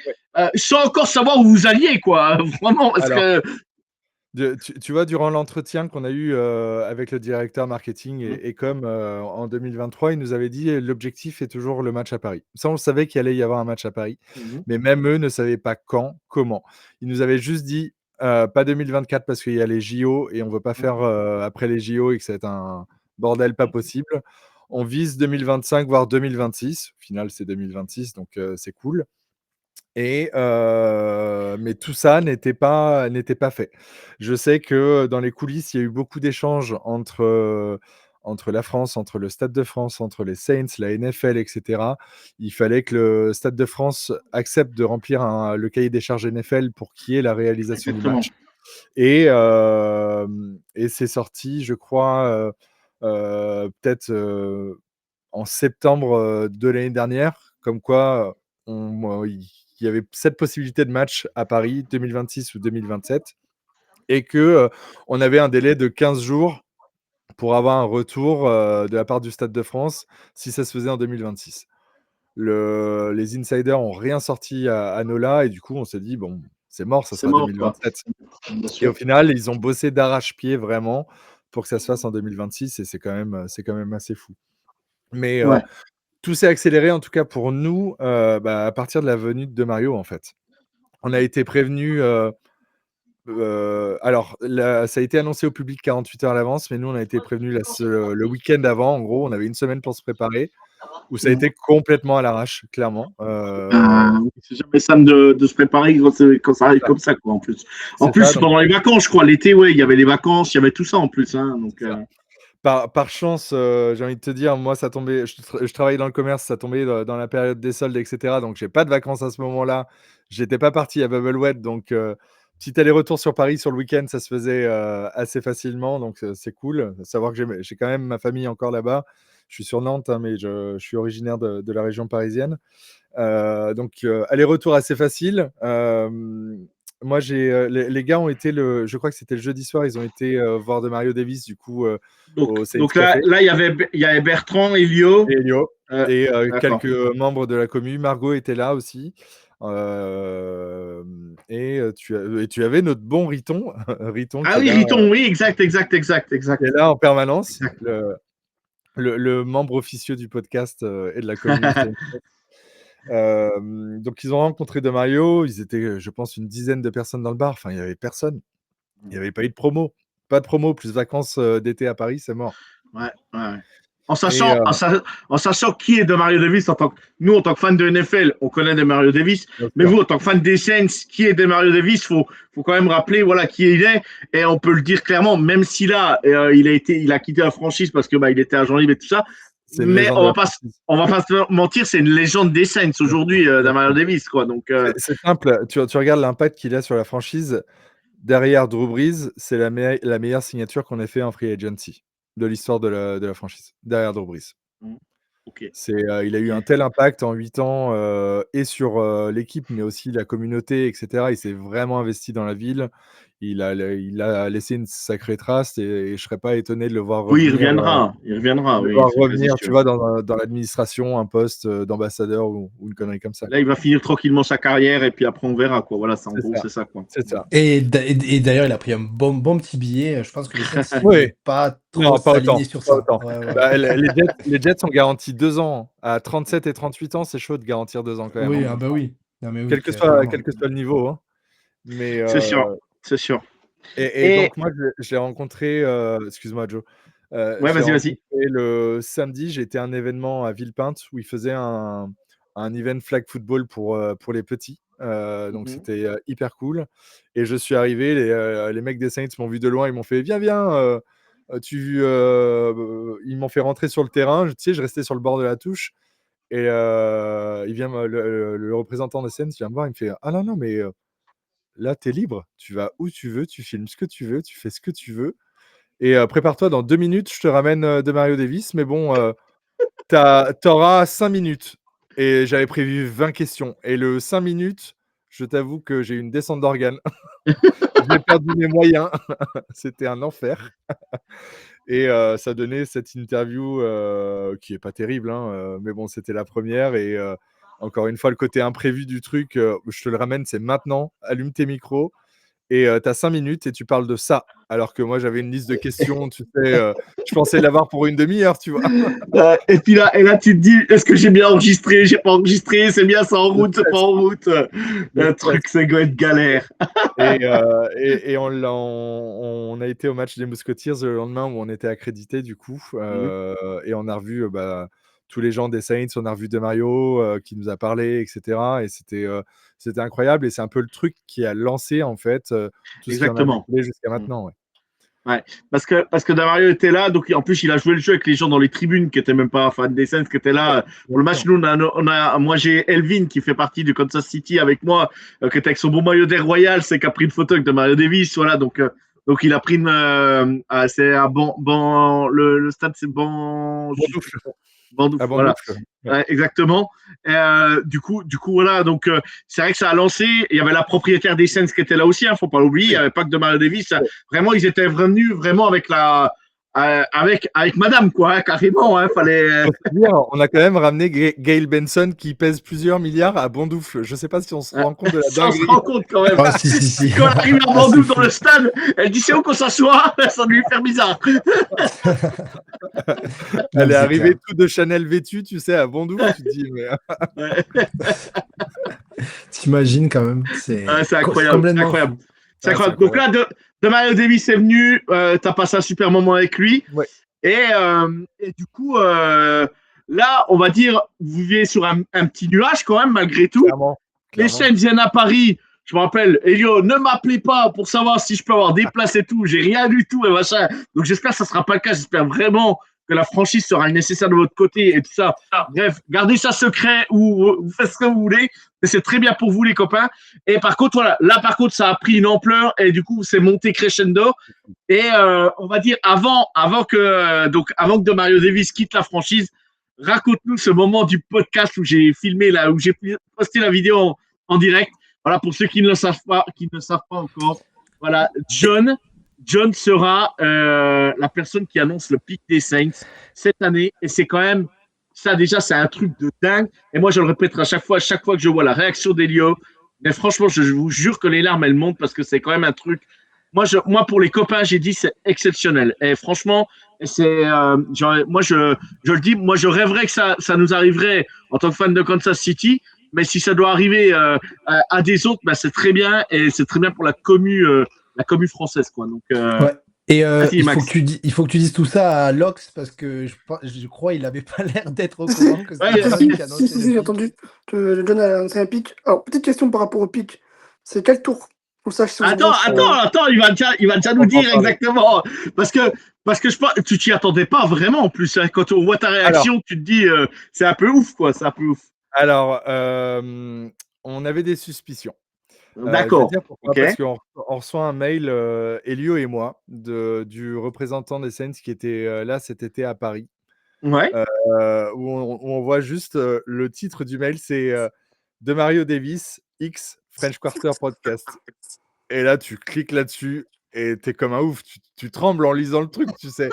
[SPEAKER 1] sans encore savoir où vous alliez, quoi. Vraiment, parce
[SPEAKER 2] Alors,
[SPEAKER 1] que
[SPEAKER 2] tu vois, durant l'entretien qu'on a eu avec le directeur marketing et com en 2023, il nous avait dit l'objectif est toujours le match à Paris. Ça, on savait qu'il allait y avoir un match à Paris, mais même eux ne savaient pas quand, comment. Ils nous avaient juste dit pas 2024 parce qu'il y a les JO et on ne veut pas faire après les JO et que c'est un bordel pas possible. On vise 2025, voire 2026. Au final, c'est 2026, donc c'est cool. Mais tout ça n'était pas fait. Je sais que dans les coulisses, il y a eu beaucoup d'échanges entre la France, entre le Stade de France, entre les Saints, la NFL, et cetera. Il fallait que le Stade de France accepte de remplir le cahier des charges NFL pour qu'il y ait la réalisation du
[SPEAKER 1] exactement.
[SPEAKER 2] match. Et c'est sorti, je crois, peut-être en septembre de l'année dernière, comme quoi il y avait cette possibilité de match à Paris 2026 ou 2027 et que on avait un délai de 15 jours pour avoir un retour de la part du Stade de France si ça se faisait en 2026. Les insiders ont rien sorti à Nola et du coup on s'est dit bon c'est mort, ça
[SPEAKER 1] C'est
[SPEAKER 2] sera
[SPEAKER 1] mort, quoi.
[SPEAKER 2] 2027.
[SPEAKER 1] Bien
[SPEAKER 2] Et
[SPEAKER 1] sûr.
[SPEAKER 2] au final ils ont bossé d'arrache-pied vraiment pour que ça se fasse en 2026 et c'est quand même assez fou. Mais
[SPEAKER 1] Ouais.
[SPEAKER 2] tout s'est accéléré en tout cas pour nous à partir de la venue de Mario en fait. On a été prévenus. Alors, ça a été annoncé au public 48 heures à l'avance, mais nous, on a été prévenus le week-end avant. En gros, on avait une semaine pour se préparer, où ça a été complètement à l'arrache, clairement.
[SPEAKER 1] C'est jamais simple de se préparer quand ça arrive comme ça, quoi, en plus. En plus, pendant les vacances, je crois, l'été, ouais, il y avait les vacances, il y avait tout ça en plus. Hein, donc,
[SPEAKER 2] Par chance, j'ai envie de te dire, moi, ça tombait. Je travaillais dans le commerce, ça tombait dans la période des soldes, etc. Donc, j'ai pas de vacances à ce moment-là. J'étais pas parti à Bubble Wet, donc petit aller-retour sur Paris sur le week-end, ça se faisait assez facilement, donc c'est cool. Savoir que j'ai quand même ma famille encore là-bas. Je suis sur Nantes, hein, mais je suis originaire de la région parisienne. Donc aller-retour assez facile. Moi, les gars ont été je crois que c'était le jeudi soir, ils ont été voir de Mario Davis du coup au Saints
[SPEAKER 1] Donc
[SPEAKER 2] Café.
[SPEAKER 1] là, il y avait Bertrand, Elio.
[SPEAKER 2] Et Elio et
[SPEAKER 1] D'accord.
[SPEAKER 2] quelques membres de la commu. Margot était là aussi. Et tu avais notre bon Riton, Riton
[SPEAKER 1] Ah
[SPEAKER 2] qui est
[SPEAKER 1] oui,
[SPEAKER 2] là,
[SPEAKER 1] Riton, oui, exact.
[SPEAKER 2] qui est là en permanence,
[SPEAKER 1] Exact.
[SPEAKER 2] le membre officieux du podcast et de la communauté. Donc ils ont rencontré de Mario, ils étaient, je pense, une dizaine de personnes dans le bar. Enfin, il y avait personne. Il n'y avait pas eu de promo. Pas de promo, plus vacances d'été à Paris, c'est mort.
[SPEAKER 1] Ouais.
[SPEAKER 2] Et
[SPEAKER 1] En sachant qui est de Mario Davis, nous, en tant que fans de NFL, on connaît de Mario Davis,
[SPEAKER 2] bien
[SPEAKER 1] mais
[SPEAKER 2] sûr.
[SPEAKER 1] vous, en tant que fan des Saints, qui est de Mario Davis, faut quand même rappeler, voilà, qui il est, et on peut le dire clairement, même si là, il a quitté la franchise parce que, il était agent libre et tout ça,
[SPEAKER 2] C'est une
[SPEAKER 1] mais
[SPEAKER 2] légende de la franchise.
[SPEAKER 1] on va pas se mentir, c'est une légende des Saints aujourd'hui, de Mario Davis, quoi, donc,
[SPEAKER 2] C'est simple, tu regardes l'impact qu'il a sur la franchise. Derrière Drew Brees, c'est la meilleure signature qu'on ait fait en free agency de l'histoire de la franchise. Derrière Drew Brees.
[SPEAKER 1] ok.
[SPEAKER 2] Il a eu un tel impact en 8 ans et sur l'équipe, mais aussi la communauté, etc. Il s'est vraiment investi dans la ville. Il a laissé une sacrée trace et je ne serais pas étonné de le voir
[SPEAKER 1] Oui,
[SPEAKER 2] revenir.
[SPEAKER 1] il reviendra, oui.
[SPEAKER 2] Revenir, tu vois, dans l'administration, un poste d'ambassadeur ou une connerie comme ça.
[SPEAKER 1] Là, il va finir tranquillement sa carrière et puis après, on verra, quoi. Voilà, en gros, c'est ça, quoi.
[SPEAKER 2] C'est ça.
[SPEAKER 4] Et d'ailleurs, il a pris un bon petit billet. Je pense que les Saints ne
[SPEAKER 2] Oui.
[SPEAKER 4] pas trop
[SPEAKER 2] Non, pas autant.
[SPEAKER 4] s'aligner sur ça. Ouais.
[SPEAKER 2] Les Jets ont garanti 2 ans. À 37 et 38 ans, c'est chaud de garantir 2 ans quand même.
[SPEAKER 4] Oui,
[SPEAKER 2] hein.
[SPEAKER 4] oui. Non, mais oui,
[SPEAKER 2] Quel que soit le niveau. Hein. Mais,
[SPEAKER 1] C'est sûr.
[SPEAKER 2] Et donc, moi, je l'ai rencontré. Excuse-moi, Joe.
[SPEAKER 1] Ouais,
[SPEAKER 2] je l'ai
[SPEAKER 1] vas-y.
[SPEAKER 2] rencontré le samedi. J'étais à un événement à Villepinte où ils faisaient un event flag football pour les petits. Donc, c'était hyper cool. Et je suis arrivé. Les mecs des Saints m'ont vu de loin. Ils m'ont fait viens. Ils m'ont fait rentrer sur le terrain. Tu sais, je restais sur le bord de la touche. Et il vient le représentant des Saints vient me voir. Il me fait ah non, mais. Là, tu es libre. Tu vas où tu veux, tu filmes ce que tu veux, tu fais ce que tu veux. Et prépare-toi, dans 2 minutes, je te ramène de Mario Davis. Mais bon, t'auras 5 minutes. Et j'avais prévu 20 questions. Et le 5 minutes, je t'avoue que j'ai eu une descente d'organes. J'ai perdu mes moyens. C'était un enfer. Et ça donnait cette interview qui n'est pas terrible. Hein, mais bon, c'était la première. Et encore une fois, le côté imprévu du truc, je te le ramène, c'est maintenant. Allume tes micros et tu as 5 minutes et tu parles de ça. Alors que moi, j'avais une liste de questions, tu sais, je pensais l'avoir pour une demi-heure, tu vois.
[SPEAKER 1] Et puis là, tu te dis, est-ce que j'ai bien enregistré, j'ai pas enregistré, c'est bien, c'est en route, c'est pas en route. Le truc, c'est doit être galère.
[SPEAKER 2] Et on a été au match des Musketeers le lendemain où on était accrédité du coup. Et on a revu tous les gens des Saints, on a revu De Mario qui nous a parlé, etc. Et c'était incroyable et c'est un peu le truc qui a lancé en fait tout ce qui en a découlé jusqu'à maintenant.
[SPEAKER 1] Ouais, parce que Damario était là, donc en plus il a joué le jeu avec les gens dans les tribunes qui étaient même pas fans des Saints, qui étaient là pour le match. Nous, moi j'ai Elvin qui fait partie du Kansas City avec moi, qui était avec son beau maillot d'Air Royal, c'est qui a pris une photo avec Damario Davis, voilà, donc il a pris c'est à le stade c'est
[SPEAKER 2] Bandoufle.
[SPEAKER 1] Voilà. Ouais, exactement. Du coup, voilà. Donc, c'est vrai que ça a lancé. Il y avait la propriétaire des Saints qui était là aussi. Faut pas l'oublier. Il n'y avait pas que de Mario Davis. Vraiment, ils étaient venus vraiment avec avec Madame, quoi. Carrément. Fallait.
[SPEAKER 2] On a quand même ramené Gail Benson qui pèse plusieurs milliards à Bondoufle. Je sais pas si on se rend compte de la dinguerie.
[SPEAKER 1] On se rend compte quand même.
[SPEAKER 4] Si.
[SPEAKER 1] Quand elle arrive à Bondoufle dans le stade, elle dit c'est où qu'on s'assoit. Ça lui fait bizarre.
[SPEAKER 2] Elle est arrivée tout de Chanel vêtue, tu sais, à Bondoufle. Tu te dis, mais.
[SPEAKER 4] T'imagines quand même. C'est
[SPEAKER 1] incroyable. C'est incroyable. Donc là, de Mario Davis est venu. T'as passé un super moment avec lui.
[SPEAKER 2] Ouais.
[SPEAKER 1] Et du coup, là, on va dire, vous vivez sur un petit nuage quand même, malgré tout.
[SPEAKER 2] Clairement.
[SPEAKER 1] Les Saints viennent à Paris. Je me rappelle, Elio, ne m'appelez pas pour savoir si je peux avoir des places et tout. J'ai rien du tout et machin. Donc j'espère que ça ne sera pas le cas. J'espère vraiment que la franchise sera nécessaire de votre côté et tout ça. Bref, gardez ça secret ou vous faites ce que vous voulez. Mais c'est très bien pour vous, les copains. Et par contre, voilà, là, par contre, ça a pris une ampleur et du coup, c'est monté crescendo. Et on va dire, avant que De Mario Davis quitte la franchise, raconte-nous ce moment du podcast où j'ai filmé, là, où j'ai posté la vidéo en direct. Voilà, pour ceux qui ne le savent pas, encore. Voilà, John sera la personne qui annonce le pic des Saints cette année. Et c'est quand même, ça déjà, c'est un truc de dingue. Et moi, je le répéterai à chaque fois que je vois la réaction d'Elio. Mais franchement, je vous jure que les larmes, elles montent parce que c'est quand même un truc. Moi, pour les copains, j'ai dit c'est exceptionnel. Et franchement, c'est, moi, je le dis, moi, je rêverais que ça nous arriverait en tant que fan de Kansas City. Mais si ça doit arriver à des autres, bah, c'est très bien. Et c'est très bien pour la commu française, quoi. Donc,
[SPEAKER 4] Ouais. Et
[SPEAKER 1] vas-y,
[SPEAKER 4] il
[SPEAKER 1] Max.
[SPEAKER 4] faut que tu dises tout ça à Lox parce que je crois il avait pas l'air d'être au
[SPEAKER 3] Si,
[SPEAKER 4] courant que
[SPEAKER 1] Ouais,
[SPEAKER 4] c'était John qui annonçait
[SPEAKER 3] si,
[SPEAKER 4] le
[SPEAKER 3] j'ai
[SPEAKER 4] pic.
[SPEAKER 3] entendu que John a lancé un pic. Alors, petite question par rapport au pic. C'est quel tour? Qu'on sache si on se branche.
[SPEAKER 1] Attends, il va déjà nous
[SPEAKER 2] On va en
[SPEAKER 1] dire
[SPEAKER 2] parler.
[SPEAKER 1] exactement. Parce que je pense, tu t'y attendais pas vraiment en plus. Hein. Quand on voit ta réaction, tu te dis, c'est un peu ouf, quoi. C'est un peu ouf.
[SPEAKER 2] Alors, on avait des suspicions. Je vais te
[SPEAKER 1] D'accord.
[SPEAKER 2] dire pourquoi.
[SPEAKER 1] Ok.
[SPEAKER 2] Parce qu'on reçoit un mail, Elio et moi, du représentant des Saints qui était là cet été à Paris,
[SPEAKER 1] Ouais.
[SPEAKER 2] où on voit juste le titre du mail, c'est de Mario Davis, X French Quarter Podcast. Et là, tu cliques là-dessus et t'es comme un ouf. Tu trembles en lisant le truc, tu sais.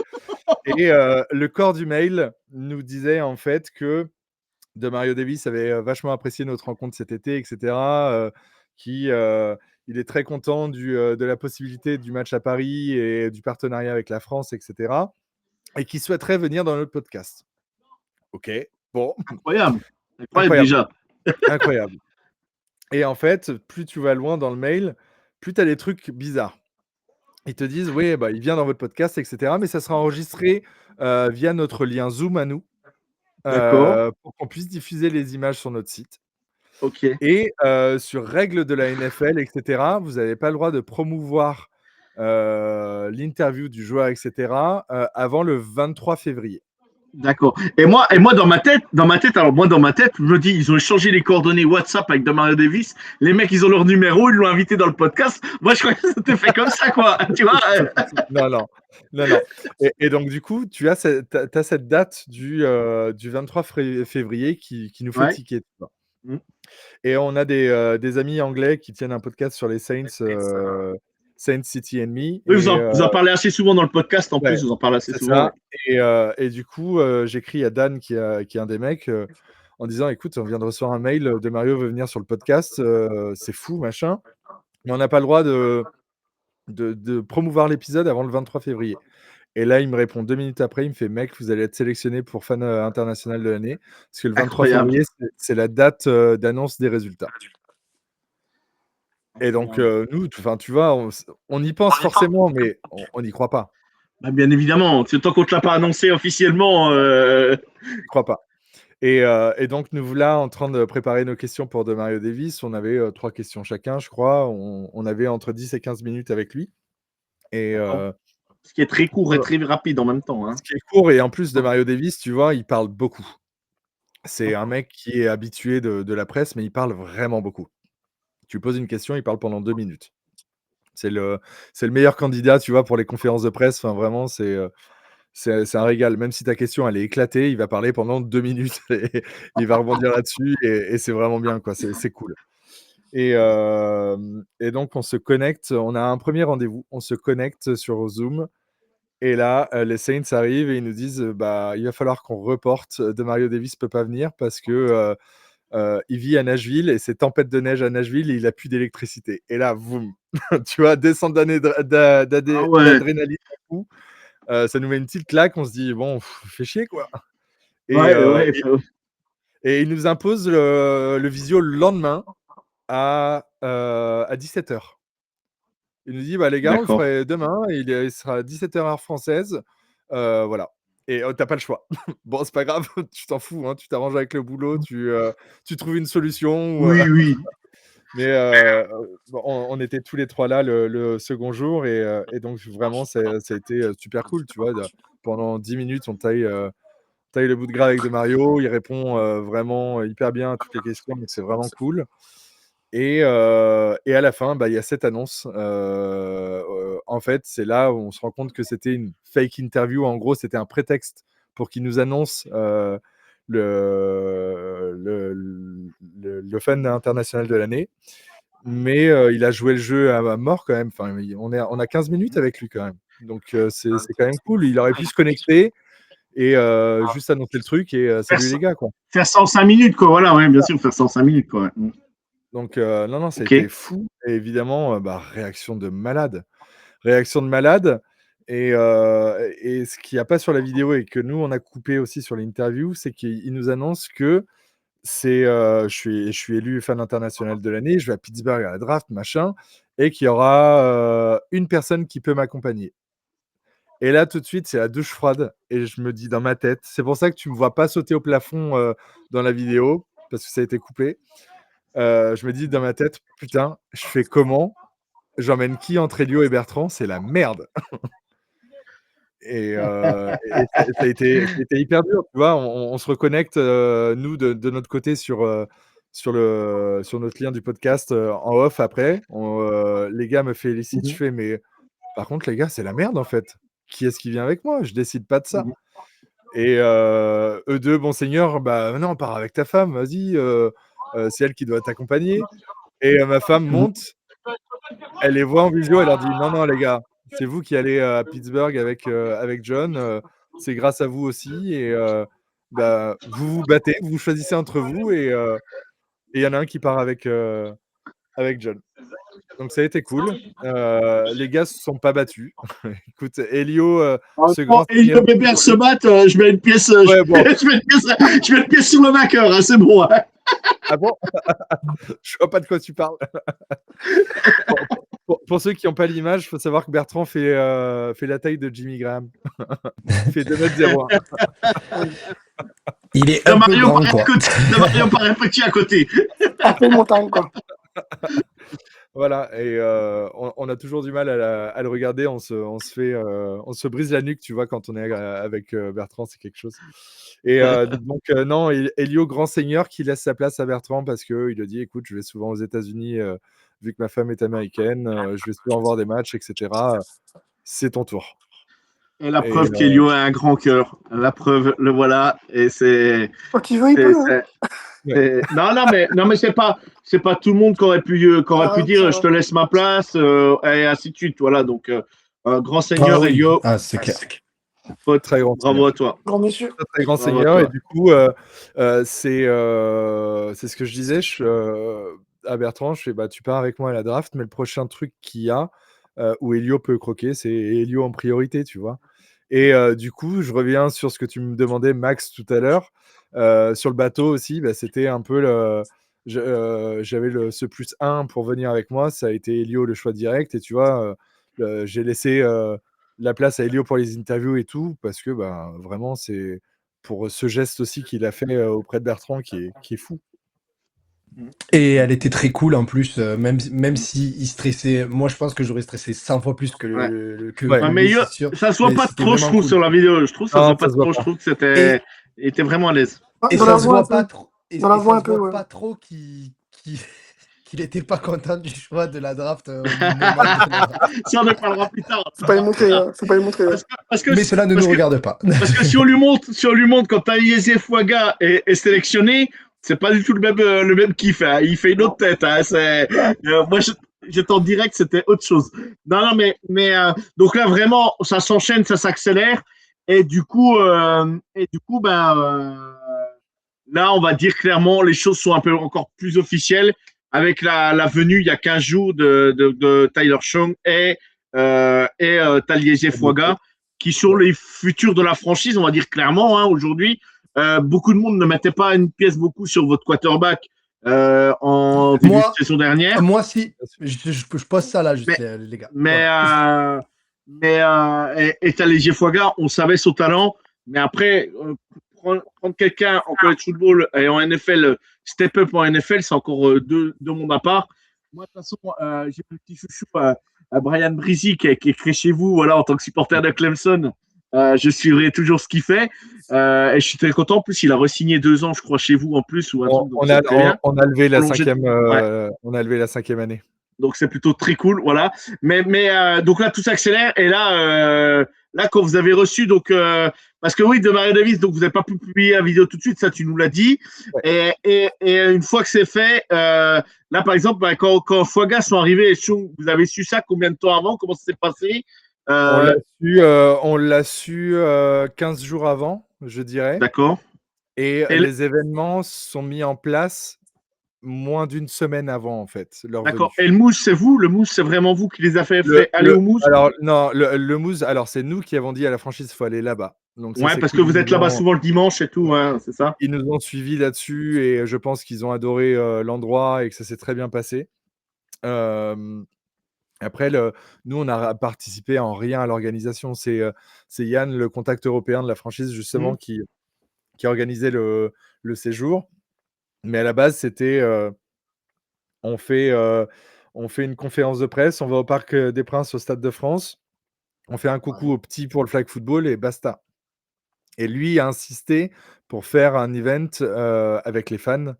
[SPEAKER 2] Et le corps du mail nous disait en fait que de Mario Davis avait vachement apprécié notre rencontre cet été, etc. Il est très content de la possibilité du match à Paris et du partenariat avec la France, etc. Et qui souhaiterait venir dans notre podcast. Ok, bon,
[SPEAKER 1] Incroyable. Incroyable
[SPEAKER 2] incroyable,
[SPEAKER 1] déjà.
[SPEAKER 2] incroyable. Et en fait, plus tu vas loin dans le mail, plus tu as des trucs bizarres. Ils te disent, oui, bah, il vient dans votre podcast, etc. Mais ça sera enregistré via notre lien Zoom à nous,
[SPEAKER 1] D'accord.
[SPEAKER 2] pour qu'on puisse diffuser les images sur notre site.
[SPEAKER 1] Ok.
[SPEAKER 2] Et sur règles de la NFL, etc., vous n'avez pas le droit de promouvoir l'interview du joueur, etc., avant le 23 février.
[SPEAKER 1] D'accord. Et moi, dans ma tête, je me dis, ils ont échangé les coordonnées WhatsApp avec Demario Davis. Les mecs, ils ont leur numéro, ils l'ont invité dans le podcast. Moi, je crois que c'était fait comme ça, quoi. Tu vois?
[SPEAKER 2] Non. Et donc, du coup, t'as cette date du 23 février qui nous fait
[SPEAKER 1] Ouais.
[SPEAKER 2] tiquer. Tu vois.
[SPEAKER 1] Mm.
[SPEAKER 2] Et on a des amis anglais qui tiennent un podcast sur les Saints, Saints City and Me.
[SPEAKER 1] Oui, vous en parlez assez souvent dans le podcast, en
[SPEAKER 2] Ouais,
[SPEAKER 1] plus, vous en parlez assez
[SPEAKER 2] c'est
[SPEAKER 1] souvent.
[SPEAKER 2] ça. Et du coup, j'écris à Dan, qui est un des mecs, en disant, écoute, on vient de recevoir un mail de Mario veut venir sur le podcast, c'est fou, machin. Mais on n'a pas le droit de promouvoir l'épisode avant le 23 février. Et là, il me répond 2 minutes après, il me fait, mec, vous allez être sélectionné pour fan international de l'année. Parce que le 23
[SPEAKER 1] Incroyable.
[SPEAKER 2] février, c'est la date d'annonce des résultats. Et donc, nous, tu vois, on y pense forcément, mais on n'y croit pas.
[SPEAKER 1] Bah, bien évidemment, tant qu'on ne te l'a pas annoncé officiellement.
[SPEAKER 2] On n'y croit pas. Et donc, nous voilà en train de préparer nos questions pour de Mario Davis. On avait 3 questions chacun, je crois. On avait entre 10 et 15 minutes avec lui. Et
[SPEAKER 1] Ce qui est très court et très rapide en même temps. Hein.
[SPEAKER 2] ce qui est court, et en plus de Mario Davis, tu vois, il parle beaucoup. C'est un mec qui est habitué de la presse, mais il parle vraiment beaucoup. Tu lui poses une question, il parle pendant 2 minutes. C'est le meilleur candidat, tu vois, pour les conférences de presse. Enfin, vraiment, c'est un régal. Même si ta question, elle est éclatée, il va parler pendant 2 minutes et il va rebondir là-dessus, et c'est vraiment bien, quoi. C'est cool. Et donc, on se connecte. On a un premier rendez-vous. On se connecte sur Zoom. Et là, les Saints arrivent et ils nous disent, bah, il va falloir qu'on reporte. De Mario Davis peut pas venir parce que il vit à Nashville et c'est tempête de neige à Nashville et il a plus d'électricité. Et là, boum, tu vois, descente
[SPEAKER 1] Ah ouais.
[SPEAKER 2] d'adrénaline d'un coup. Ça nous met une petite claque. On se dit, bon, fait chier, quoi. Et,
[SPEAKER 1] Ouais.
[SPEAKER 2] il nous impose le visio le lendemain à 17h. Il nous dit, bah, les gars, on le
[SPEAKER 1] D'accord.
[SPEAKER 2] ferait demain. Il sera 17h heure française. Voilà. Et t'as pas le choix. Bon, c'est pas grave, tu t'en fous, hein, tu t'arranges avec le boulot, tu trouves une solution.
[SPEAKER 1] Oui.
[SPEAKER 2] Mais on était tous les 3 là le second jour, et donc vraiment, ça a été super cool, tu vois, pendant 10 minutes, on taille le bout de gras avec de Mario. Il répond vraiment hyper bien à toutes les questions, donc c'est vraiment cool. Et à la fin, il y a cette annonce. En fait, c'est là où on se rend compte que c'était une fake interview. En gros, c'était un prétexte pour qu'il nous annonce le fan international de l'année. Mais il a joué le jeu à mort quand même. Enfin, on a 15 minutes avec lui quand même. Donc c'est quand même cool. Il aurait pu se connecter et juste annoncer le truc et salut les gars, quoi.
[SPEAKER 1] Faire ça en 5 minutes, quoi. Voilà, ouais, bien sûr, faire ça en 5 minutes, quoi.
[SPEAKER 2] Donc non, ça a été fou. Et évidemment, réaction de malade. Réaction de malade. Et ce qu'il n'y a pas sur la vidéo et que nous, on a coupé aussi sur l'interview, c'est qu'il nous annonce que je suis élu fan international de l'année, je vais à Pittsburgh à la draft, machin, et qu'il y aura une personne qui peut m'accompagner. Et là, tout de suite, c'est la douche froide. Et je me dis dans ma tête, c'est pour ça que tu ne me vois pas sauter au plafond dans la vidéo, parce que ça a été coupé. Je me dis dans ma tête, putain, je fais comment? J'emmène qui entre Elio et Bertrand? C'est la merde. Et ça a été hyper dur, tu vois. On se reconnecte, nous, de notre côté sur notre lien du podcast en off après. Les gars me félicitent, je fais, mais par contre, les gars, c'est la merde en fait. Qui est-ce qui vient avec moi? Je décide pas de ça. Et eux deux, bon seigneur, non, pars avec ta femme, vas-y, c'est elle qui doit t'accompagner. Et ma femme monte, elle les voit en visio, elle leur dit non, les gars, c'est vous qui allez à Pittsburgh avec John, c'est grâce à vous aussi. Et vous vous battez, vous choisissez entre vous, et il y en a un qui part avec John. Donc ça a été cool. Les gars se sont pas battus. Écoute, Elio, ce grand
[SPEAKER 1] Elio Bébert se battent, je mets une pièce,
[SPEAKER 2] ouais, bon.
[SPEAKER 1] je mets une pièce sur le vainqueur, hein, c'est bon. Hein.
[SPEAKER 2] Ah bon? Je vois pas de quoi tu parles. Pour ceux qui n'ont pas l'image, il faut savoir que Bertrand fait la taille de Jimmy Graham. Il fait 2,01 m.
[SPEAKER 4] Il est un peu grand, quoi.
[SPEAKER 1] De Mario paraît petit à côté.
[SPEAKER 3] Un peu montagne, quoi.
[SPEAKER 2] Voilà, et on a toujours du mal à le regarder. On se brise la nuque, tu vois, quand on est avec Bertrand, c'est quelque chose. Et donc, non, Elio, grand seigneur, qui laisse sa place à Bertrand parce qu'il lui dit, écoute, je vais souvent aux États-Unis, vu que ma femme est américaine, je vais souvent voir des matchs, etc. C'est ton tour.
[SPEAKER 1] Et la preuve qu'Elio a un grand cœur. La preuve, le voilà. Et c'est.
[SPEAKER 3] Quand il veut, il peut. Hein.
[SPEAKER 1] Ouais. Non, mais c'est pas tout le monde qui aurait pu dire je te laisse ma place et ainsi de suite. Voilà, donc grand seigneur Elio.
[SPEAKER 4] Ah, c'est clair.
[SPEAKER 2] Très grand
[SPEAKER 1] Bravo à toi.
[SPEAKER 3] Grand monsieur.
[SPEAKER 2] Très grand seigneur. Et du coup, c'est ce que je disais à Bertrand. Je fais, tu pars avec moi à la draft, mais le prochain truc qu'il y a où Elio peut croquer, c'est Elio en priorité, tu vois. Et du coup, je reviens sur ce que tu me demandais, Max, tout à l'heure. Sur le bateau aussi, c'était un peu j'avais ce +1 pour venir avec moi. Ça a été Elio le choix direct. Et tu vois, j'ai laissé la place à Elio pour les interviews et tout, parce que vraiment, c'est pour ce geste aussi qu'il a fait auprès de Bertrand qui est fou.
[SPEAKER 4] Et elle était très cool en plus, même si il stressait. Moi, je pense que j'aurais stressé 100 fois plus que
[SPEAKER 1] mais
[SPEAKER 4] lui, c'est sûr.
[SPEAKER 1] ça se voit pas trop, je trouve, sur la vidéo. Je trouve ça se voit pas trop. Je trouve que il était vraiment à l'aise.
[SPEAKER 4] Et ça se voit pas trop. Et ça se voit pas trop qu'il n'était pas content du choix de la draft.
[SPEAKER 1] Ça, on en parlera plus tard.
[SPEAKER 3] Faut pas le montrer.
[SPEAKER 4] Mais cela ne nous regarde pas.
[SPEAKER 1] Parce que si on lui montre quand Taliesin Fouaga est sélectionné, c'est pas du tout le même kiff. Hein. Il fait une autre tête. Hein. Moi, j'étais en direct, c'était autre chose. Non, mais donc là, vraiment, ça s'enchaîne, ça s'accélère. Et du coup, là, on va dire clairement, les choses sont un peu encore plus officielles avec la venue il y a 15 jours de Tyler Chong et Taliesin Fouaga, qui sont les futurs de la franchise, on va dire clairement, hein, aujourd'hui. Beaucoup de monde ne mettait pas une pièce beaucoup sur votre quarterback en début de saison dernière.
[SPEAKER 4] Moi, si. Je pose ça là, juste, les gars.
[SPEAKER 1] Et Taliesin Fouaga, on savait son talent, mais après, prendre quelqu'un en college football et en NFL, step up en NFL, c'est encore deux mondes à part. Moi, de toute façon, j'ai un petit chouchou, Brian Brizzi, qui est créé chez vous, voilà, en tant que supporter de Clemson. Je suivrai toujours ce qu'il fait. Et je suis très content. En plus, il a re-signé 2 ans, je crois, chez vous en plus ou un truc. Donc c'est très bien.
[SPEAKER 2] On a levé la
[SPEAKER 1] Prolongé. Ouais.
[SPEAKER 2] on a levé la 5e année.
[SPEAKER 1] Donc c'est plutôt très cool, voilà. Mais donc là tout s'accélère et là quand vous avez reçu parce que oui, de Mario Davis, donc vous n'avez pas pu publier la vidéo tout de suite, ça tu nous l'as dit.
[SPEAKER 2] Ouais.
[SPEAKER 1] Et une fois que c'est fait, là par exemple quand Fuaga sont arrivés, vous avez su ça combien de temps avant? Comment ça s'est passé?
[SPEAKER 2] On l'a su 15 jours avant, je dirais.
[SPEAKER 1] D'accord.
[SPEAKER 2] Et
[SPEAKER 1] Et
[SPEAKER 2] les événements sont mis en place moins d'une semaine avant, en fait, leur venue.
[SPEAKER 1] d'accord. Et le mousse, c'est vous? Le mousse, c'est vraiment vous qui les a fait aller au mousse?
[SPEAKER 2] Alors, non, le mousse, alors c'est nous qui avons dit à la franchise qu'il faut aller là-bas. Donc, ça,
[SPEAKER 1] Ouais,
[SPEAKER 2] c'est
[SPEAKER 1] parce que
[SPEAKER 2] cool.
[SPEAKER 1] vous êtes là-bas souvent le dimanche et tout, hein, c'est ça?
[SPEAKER 2] Ils nous ont suivis là-dessus et je pense qu'ils ont adoré l'endroit et que ça s'est très bien passé. Après, nous, on n'a participé en rien à l'organisation. C'est Yann, le contact européen de la franchise, justement, qui organisait le séjour. Mais à la base, c'était on fait une conférence de presse, on va au Parc des Princes, au Stade de France, on fait un coucou aux petits pour le flag football et basta. Et lui a insisté pour faire un event avec les fans.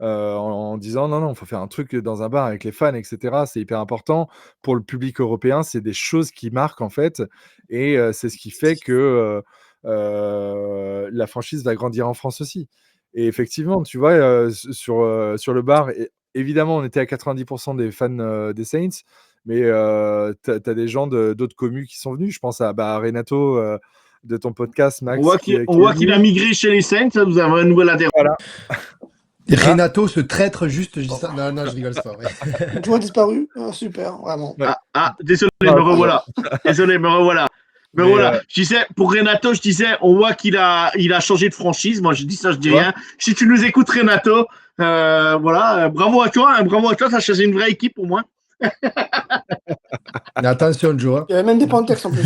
[SPEAKER 2] En disant non, il faut faire un truc dans un bar avec les fans, etc. C'est hyper important pour le public européen. C'est des choses qui marquent en fait, et c'est ce qui fait que la franchise va grandir en France aussi. Et effectivement, tu vois, sur le bar, évidemment, on était à 90% des fans des Saints, mais tu as des gens d'autres communes qui sont venus. Je pense à Renato de ton podcast, Max.
[SPEAKER 1] On voit qu'il a migré chez les Saints, vous avez un nouvel adhérent.
[SPEAKER 2] Voilà.
[SPEAKER 4] Et Renato, ce traître, juste, je dis ça. Non, je rigole, c'est pas vrai.
[SPEAKER 3] Tu vois disparu? Super, vraiment.
[SPEAKER 2] Ouais.
[SPEAKER 1] Désolé, me revoilà. Désolé, me revoilà. Mais voilà, je disais, pour Renato, on voit qu'il a changé de franchise. Moi, je dis ça, je dis rien. Si tu nous écoutes, Renato, voilà, bravo à toi, tu as choisi une vraie équipe pour moi.
[SPEAKER 4] Mais attention, Joe. Hein.
[SPEAKER 3] Il y avait même des Panthers en plus.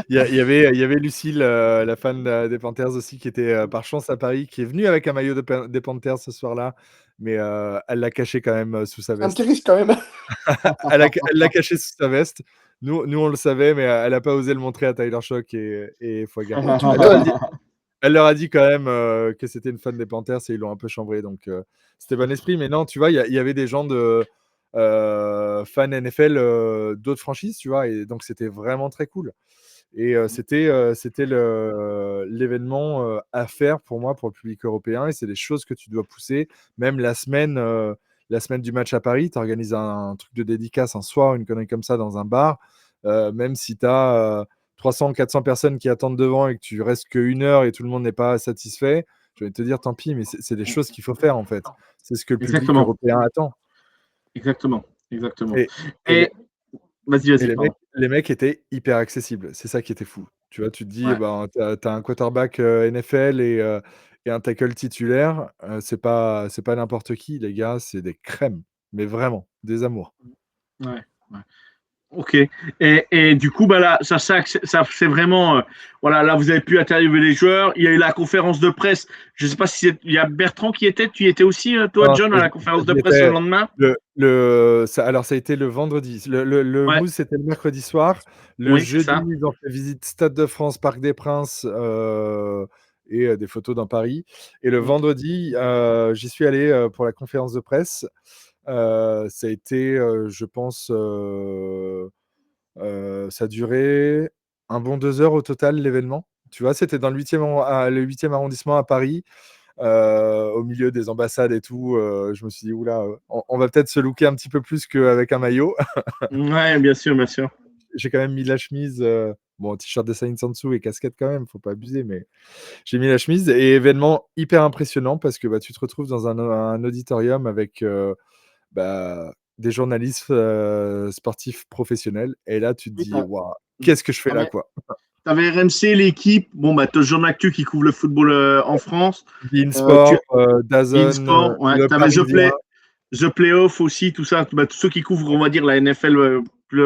[SPEAKER 2] Il y avait Lucille, la fan des Panthers aussi, qui était par chance à Paris, qui est venue avec un maillot des Panthers ce soir-là, mais elle l'a caché quand même sous sa
[SPEAKER 3] Un
[SPEAKER 2] veste.
[SPEAKER 3] petit risque quand même.
[SPEAKER 2] Elle l'a caché sous sa veste. Nous, on le savait, mais elle n'a pas osé le montrer à Tyler Shock et Fuaga. Elle leur a dit quand même que c'était une fan des Panthers et ils l'ont un peu chambré, donc c'était bon esprit. Mais non, tu vois, il y avait des gens de fans NFL d'autres franchises, tu vois, et donc c'était vraiment très cool. Et c'était l'événement à faire pour moi, pour le public européen, et c'est des choses que tu dois pousser. Même la semaine du match à Paris, tu organises un truc de dédicace un soir, une connerie comme ça dans un bar, même si tu as 300, 400 personnes qui attendent devant et que tu restes qu'une heure et tout le monde n'est pas satisfait, je vais te dire tant pis, mais c'est des choses qu'il faut faire en fait. C'est ce que le public européen attend.
[SPEAKER 1] Exactement.
[SPEAKER 2] Et
[SPEAKER 1] vas-y.
[SPEAKER 2] Les mecs étaient hyper accessibles. C'est ça qui était fou. Tu vois, tu te dis, tu as un quarterback NFL et un tackle titulaire. C'est pas n'importe qui, les gars. C'est des crèmes. Mais vraiment, des amours.
[SPEAKER 1] Ouais. Ok. Et du coup, là, ça c'est vraiment. Voilà, là, vous avez pu interviewer les joueurs. Il y a eu la conférence de presse. Je ne sais pas si il y a Bertrand qui était. Tu y étais aussi, toi, John, à la conférence de presse le lendemain?
[SPEAKER 2] Alors, ça a été le vendredi. Le mousse, c'était le mercredi soir. Le jeudi, ils ont fait visite Stade de France, Parc des Princes et des photos dans Paris. Et le vendredi, j'y suis allé pour la conférence de presse. Ça a été, je pense, ça a duré un bon 2 heures au total, l'événement. Tu vois, c'était dans le 8e arrondissement à Paris, au milieu des ambassades et tout. Je me suis dit, oula, on va peut-être se looker un petit peu plus qu'avec un maillot.
[SPEAKER 1] Ouais, bien sûr.
[SPEAKER 2] J'ai quand même mis la chemise, t-shirt de Saints en dessous et casquette quand même, faut pas abuser, mais j'ai mis la chemise. Et événement hyper impressionnant parce que tu te retrouves dans un auditorium avec des journalistes sportifs professionnels, et là tu te dis waouh, qu'est-ce que je fais là, quoi.
[SPEAKER 1] T'avais RMC, l'équipe, t'as Jean Actu qui couvre le football en France,
[SPEAKER 2] Beansport, DAZN,
[SPEAKER 1] t'avais The Playoff aussi, tout ça, tous ceux qui couvrent, on va dire, la NFL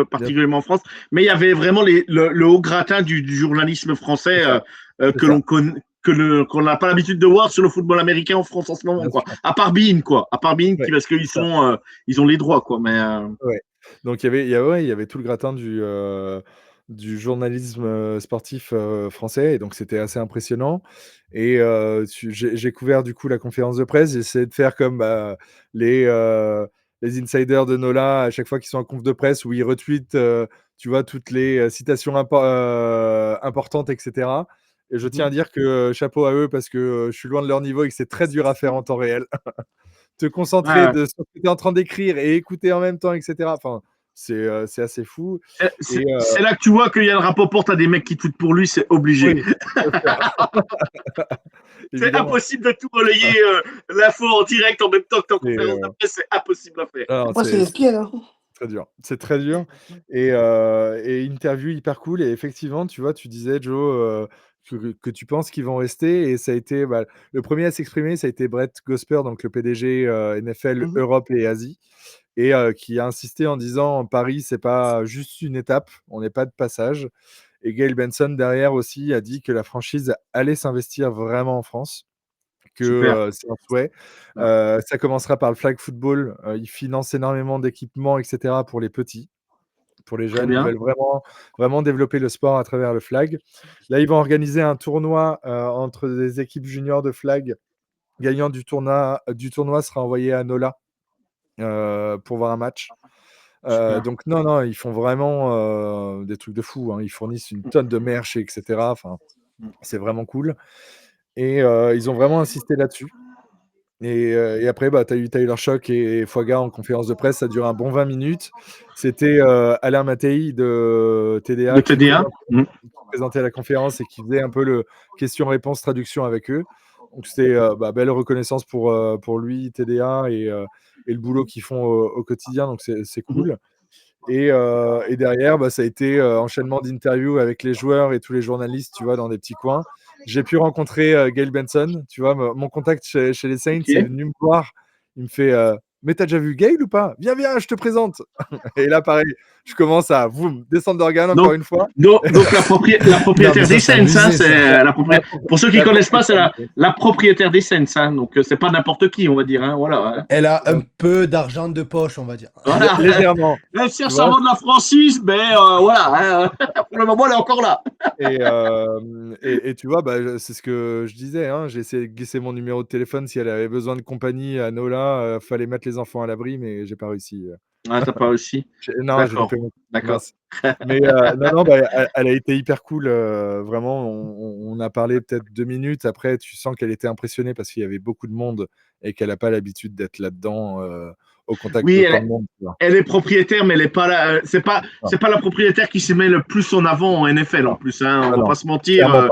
[SPEAKER 1] particulièrement en France, mais il y avait vraiment le haut gratin du journalisme français qu'on n'a pas l'habitude de voir sur le football américain en France en ce moment, quoi. À part Bein, parce qu'ils ils ont les droits, quoi. Mais
[SPEAKER 2] ouais. Donc il y avait tout le gratin du journalisme sportif français, et donc c'était assez impressionnant. Et j'ai couvert du coup la conférence de presse, j'ai essayé de faire comme les insiders de Nola à chaque fois qu'ils sont en conf de presse où ils retweetent, tu vois, toutes les citations importantes, etc. Et je tiens à dire que chapeau à eux parce que je suis loin de leur niveau et que c'est très dur à faire en temps réel. Te concentrer
[SPEAKER 1] Ouais.
[SPEAKER 2] sur ce que tu es en train d'écrire et écouter en même temps, etc. Enfin, c'est assez fou. Et
[SPEAKER 1] C'est là que tu vois qu'il y a le Rapoport, t'as des mecs qui tweetent pour lui, c'est obligé.
[SPEAKER 2] oui, bien sûr.
[SPEAKER 1] C'est
[SPEAKER 2] Évidemment.
[SPEAKER 1] impossible de tout relayer l'info en direct en même temps que t'es en
[SPEAKER 2] Et,
[SPEAKER 1] conférence de presse, c'est impossible à faire.
[SPEAKER 2] non,
[SPEAKER 3] Moi, c'est ESPN. Hein.
[SPEAKER 2] très dur. C'est très dur. Et interview hyper cool. Et effectivement, tu vois, tu disais, Joe, que tu penses qu'ils vont rester. Et ça a été le premier à s'exprimer, ça a été Brett Gosper, donc le PDG NFL
[SPEAKER 3] Mhm.
[SPEAKER 2] Europe et Asie, et qui a insisté en disant Paris, c'est pas juste une étape, on n'est pas de passage. Et Gail Benson, derrière aussi, a dit que la franchise allait s'investir vraiment en France, que
[SPEAKER 1] Super.
[SPEAKER 2] c'est un souhait. Ça commencera par le flag football. Ils financent énormément d'équipements, etc. pour les petits. Pour les
[SPEAKER 1] Très
[SPEAKER 2] jeunes, ils
[SPEAKER 1] bien.
[SPEAKER 2] veulent vraiment, vraiment développer le sport à travers le flag. Là, ils vont organiser un tournoi entre des équipes juniors de flag. Gagnant du tournoi sera envoyé à Nola pour voir un match.
[SPEAKER 1] Super.
[SPEAKER 2] Donc non, ils font vraiment des trucs de fou. Hein. Ils fournissent une tonne de merch, etc. Enfin, c'est vraiment cool. Et ils ont vraiment insisté là-dessus. Et après, tu as eu Taylor Shock et Foga en conférence de presse. Ça dure un bon 20 minutes. C'était Alain Mattei de
[SPEAKER 1] De
[SPEAKER 2] TDA
[SPEAKER 1] TDA.
[SPEAKER 2] qui présentait la conférence et qui faisait un peu le question-réponse traduction avec eux. Donc c'était belle reconnaissance pour lui, TDA, et le boulot qu'ils font au quotidien. Donc c'est cool. Et derrière, ça a été enchaînement d'interviews avec les joueurs et tous les journalistes, tu vois, dans des petits coins. J'ai pu rencontrer Gail Benson, tu vois, mon contact chez les Saints,
[SPEAKER 1] Ok.
[SPEAKER 2] il est venu me voir. Il me fait mais t'as déjà vu Gail ou pas? Viens, je te présente. Et là, pareil, je commence à descendre d'organes encore
[SPEAKER 1] Donc,
[SPEAKER 2] une fois.
[SPEAKER 1] donc la
[SPEAKER 4] Non, mais
[SPEAKER 1] propriétaire
[SPEAKER 4] ça,
[SPEAKER 1] des
[SPEAKER 4] c'est
[SPEAKER 1] Saints, hein,
[SPEAKER 4] abusé,
[SPEAKER 1] c'est
[SPEAKER 4] ça.
[SPEAKER 1] pour ceux qui
[SPEAKER 2] La
[SPEAKER 1] connaissent pas, c'est
[SPEAKER 2] propriétaire.
[SPEAKER 1] la propriétaire des Saints, hein, donc c'est pas n'importe qui, on va dire, hein, voilà. Hein.
[SPEAKER 4] Elle a un peu d'argent de poche, on va dire.
[SPEAKER 1] Voilà.
[SPEAKER 2] Légèrement,
[SPEAKER 1] Elle
[SPEAKER 2] tu
[SPEAKER 1] cherche à
[SPEAKER 2] vois.
[SPEAKER 1] vendre la franchise, mais voilà, hein, pour le moment, elle est encore là.
[SPEAKER 2] Et tu vois, c'est ce que je disais. Hein, j'ai essayé de glisser mon numéro de téléphone si elle avait besoin de compagnie à Nola. Fallait mettre les enfants à l'abri, mais j'ai pas réussi.
[SPEAKER 1] Ah, t'as pas réussi.
[SPEAKER 2] Non, j'ai
[SPEAKER 1] D'accord,
[SPEAKER 2] loupé mon
[SPEAKER 1] d'accord.
[SPEAKER 2] mince. Mais non, elle a été hyper cool. Vraiment, on a parlé peut-être 2 minutes. Après, tu sens qu'elle était impressionnée parce qu'il y avait beaucoup de monde et qu'elle n'a pas l'habitude d'être là-dedans au contact
[SPEAKER 1] Oui,
[SPEAKER 2] d'autant de monde. Tu vois.
[SPEAKER 1] elle est propriétaire, mais elle est pas là.
[SPEAKER 2] Non,
[SPEAKER 1] C'est pas la propriétaire qui se met le plus en avant en NFL en
[SPEAKER 2] non,
[SPEAKER 1] plus. Hein, on va
[SPEAKER 2] non,
[SPEAKER 1] pas se mentir.
[SPEAKER 2] clairement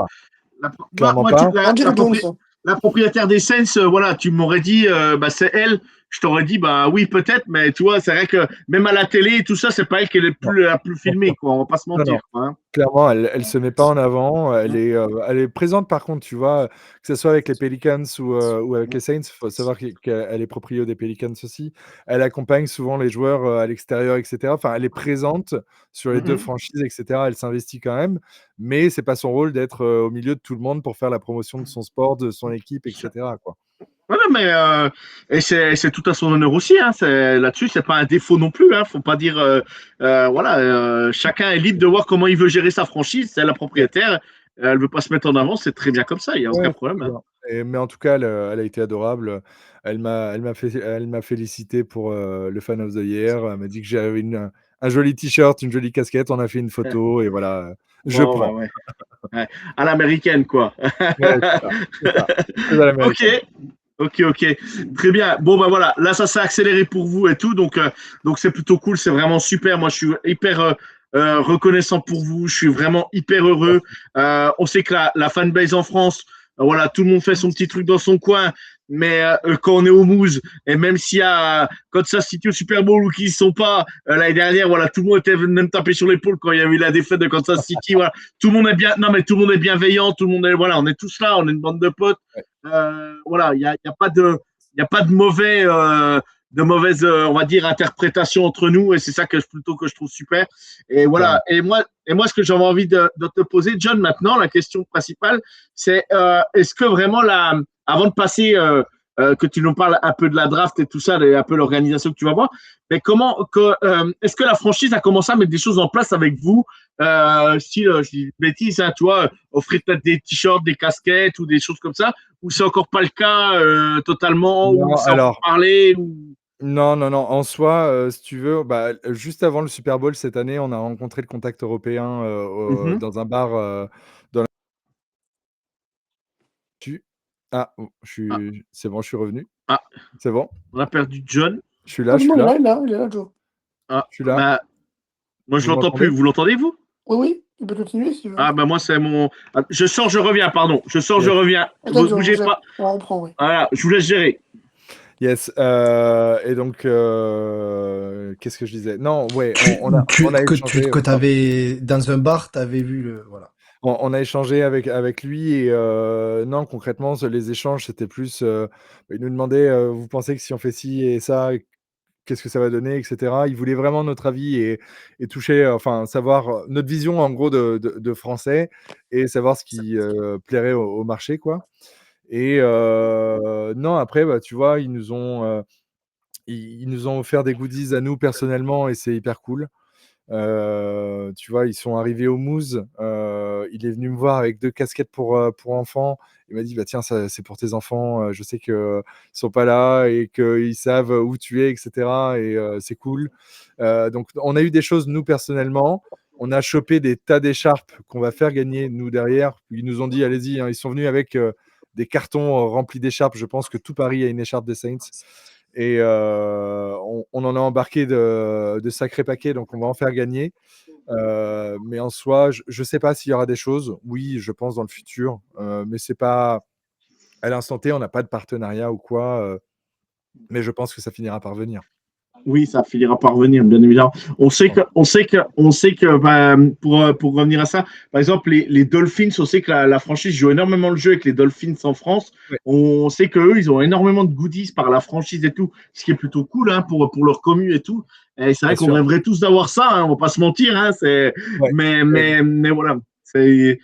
[SPEAKER 2] pas. Clairement
[SPEAKER 1] Moi,
[SPEAKER 2] pas.
[SPEAKER 3] On dirait Jones.
[SPEAKER 1] la propriétaire des Saints, voilà, tu m'aurais dit, c'est elle. Je t'aurais dit, oui, peut-être, mais tu vois, c'est vrai que même à la télé et tout ça, c'est pas elle qui est
[SPEAKER 2] Non,
[SPEAKER 1] la plus filmée, quoi. On va pas se
[SPEAKER 2] non, non.
[SPEAKER 1] mentir, quoi. Hein.
[SPEAKER 2] Clairement, elle se met pas en avant. Elle est présente par contre, tu vois, que ce soit avec les Pelicans ou avec les Saints. Il faut savoir qu'elle est proprio des Pelicans aussi. Elle accompagne souvent les joueurs à l'extérieur, etc. Enfin, elle est présente sur les deux
[SPEAKER 1] Mhm.
[SPEAKER 2] franchises, etc. Elle s'investit quand même, mais c'est pas son rôle d'être au milieu de tout le monde pour faire la promotion de son sport, de son équipe, etc. Quoi.
[SPEAKER 1] Voilà, mais et c'est tout à son honneur aussi. Hein, là-dessus, c'est pas un défaut non plus. Hein, faut pas dire, voilà, chacun est libre de voir comment il veut gérer sa franchise. C'est la
[SPEAKER 2] Ouais.
[SPEAKER 1] propriétaire. Elle veut pas se mettre en avant, c'est très bien comme ça. Il y a aucun
[SPEAKER 2] Ouais,
[SPEAKER 1] problème.
[SPEAKER 2] c'est
[SPEAKER 1] Hein.
[SPEAKER 2] bien. Mais en tout cas, elle a été adorable. Elle m'a félicité pour le Fan of the Year. Elle m'a dit que j'avais un joli t-shirt, une jolie casquette. On a fait une
[SPEAKER 1] Ouais.
[SPEAKER 2] photo et voilà, je
[SPEAKER 1] Bon,
[SPEAKER 2] prends.
[SPEAKER 1] ouais. Ouais. À l'américaine, quoi.
[SPEAKER 2] Ouais, c'est ça. C'est ça. Très à
[SPEAKER 1] Ok,
[SPEAKER 2] l'américaine.
[SPEAKER 1] ok. Très bien. Bon, voilà. Là, ça s'est accéléré pour vous et tout. Donc c'est plutôt cool. C'est vraiment super. Moi, je suis hyper reconnaissant pour vous. Je suis vraiment hyper heureux. On sait que la fanbase en France, voilà, tout le monde fait son petit truc dans son coin. Mais quand on est au Mousse, et même s'il y a Kansas City au Super Bowl ou qu'ils ne sont pas, l'année dernière, voilà, tout le monde était venu me taper sur l'épaule quand il y a eu la défaite de Kansas City. Voilà. Tout le monde est bien, non, mais tout le monde est bienveillant. Tout le monde est, voilà, on est tous là. On est une bande de potes.
[SPEAKER 2] Ouais.
[SPEAKER 1] Voilà, il y a pas de mauvais, de mauvaise, on va dire, interprétation entre nous, et c'est ça que je trouve super. Et voilà.
[SPEAKER 2] Clairement.
[SPEAKER 1] Et moi, ce que j'avais envie de te poser, John, maintenant, la question principale, c'est est-ce que vraiment avant de passer que tu nous parles un peu de la draft et tout ça, un peu l'organisation que tu vas voir. Mais est-ce que la franchise a commencé à mettre des choses en place avec vous? Si je dis une bêtise, hein, tu vois, offrir peut-être des t-shirts, des casquettes ou des choses comme ça, ou c'est encore pas le cas totalement, ou
[SPEAKER 2] Non,
[SPEAKER 1] c'est encore
[SPEAKER 2] alors,
[SPEAKER 1] parlé, ou...
[SPEAKER 2] non, non, non. En soi, si tu veux, juste avant le Super Bowl cette année, on a rencontré le contact européen
[SPEAKER 1] Mhm.
[SPEAKER 2] dans un bar dans la... Tu- Ah, oh,
[SPEAKER 1] Ah,
[SPEAKER 2] c'est bon, je suis revenu.
[SPEAKER 1] ah,
[SPEAKER 2] C'est bon,
[SPEAKER 1] on a perdu John.
[SPEAKER 2] je suis
[SPEAKER 3] Ah,
[SPEAKER 2] là, je
[SPEAKER 3] c'est bon,
[SPEAKER 2] suis là,
[SPEAKER 3] il est là, Joe.
[SPEAKER 1] Ah,
[SPEAKER 2] je suis là.
[SPEAKER 1] bah, moi je
[SPEAKER 2] Vous
[SPEAKER 1] l'entends plus.
[SPEAKER 2] m'entendez?
[SPEAKER 1] Vous l'entendez, vous?
[SPEAKER 3] Oui, oui, il peut continuer si tu veux.
[SPEAKER 1] Ah, bah moi c'est mon. Ah, je sors, je reviens, pardon. Je sors, je
[SPEAKER 2] Yes.
[SPEAKER 1] reviens.
[SPEAKER 3] Attends,
[SPEAKER 1] Vous
[SPEAKER 3] Joe,
[SPEAKER 1] bougez pas.
[SPEAKER 3] on reprend, oui.
[SPEAKER 1] Voilà, je vous laisse gérer.
[SPEAKER 2] Yes. Et donc, qu'est-ce que je disais? Non, ouais, on a échangé.
[SPEAKER 4] Que t'avais dans un bar, t'avais vu le. Voilà.
[SPEAKER 2] On a échangé avec lui et non, concrètement, les échanges, c'était plus. Il nous demandait, vous pensez que si on fait ci et ça, qu'est-ce que ça va donner, etc. Il voulait vraiment notre avis et toucher, enfin, savoir notre vision en gros de français et savoir ce qui plairait au marché, quoi. Et non, après, tu vois, ils nous ont offert des goodies à nous personnellement et c'est hyper cool. Tu vois, ils sont arrivés au Mousse. Il est venu me voir avec 2 casquettes pour enfants. Il m'a dit: «Bah, tiens, ça, c'est pour tes enfants. Je sais qu'ils sont pas là et qu'ils savent où tu es, et cetera et c'est cool». Donc on a eu des choses, nous, personnellement. On a chopé des tas d'écharpes qu'on va faire gagner, nous, derrière. Ils nous ont dit: «Allez-y», hein. Ils sont venus avec des cartons remplis d'écharpes. Je pense que tout Paris a une écharpe des Saints. Et on en a embarqué de sacrés paquets, donc on va en faire gagner. Mais en soi, je ne sais pas s'il y aura des choses. Oui, je pense dans le futur, mais c'est pas à l'instant T, on n'a pas de partenariat ou quoi, mais je pense que ça finira par venir.
[SPEAKER 1] Oui, ça finira par revenir, bien évidemment. On sait que bah, pour revenir à ça, par exemple, les Dolphins, on sait que la franchise joue énormément le jeu avec les Dolphins en France.
[SPEAKER 2] Ouais.
[SPEAKER 1] On sait qu'eux, ils ont énormément de goodies par la franchise et tout, ce qui est plutôt cool hein, pour leur commu et tout. Et c'est vrai
[SPEAKER 2] Bien
[SPEAKER 1] qu'on
[SPEAKER 2] sûr.
[SPEAKER 1] rêverait tous d'avoir ça, hein, on va pas se mentir. Hein,
[SPEAKER 2] Ouais.
[SPEAKER 1] mais voilà, c'est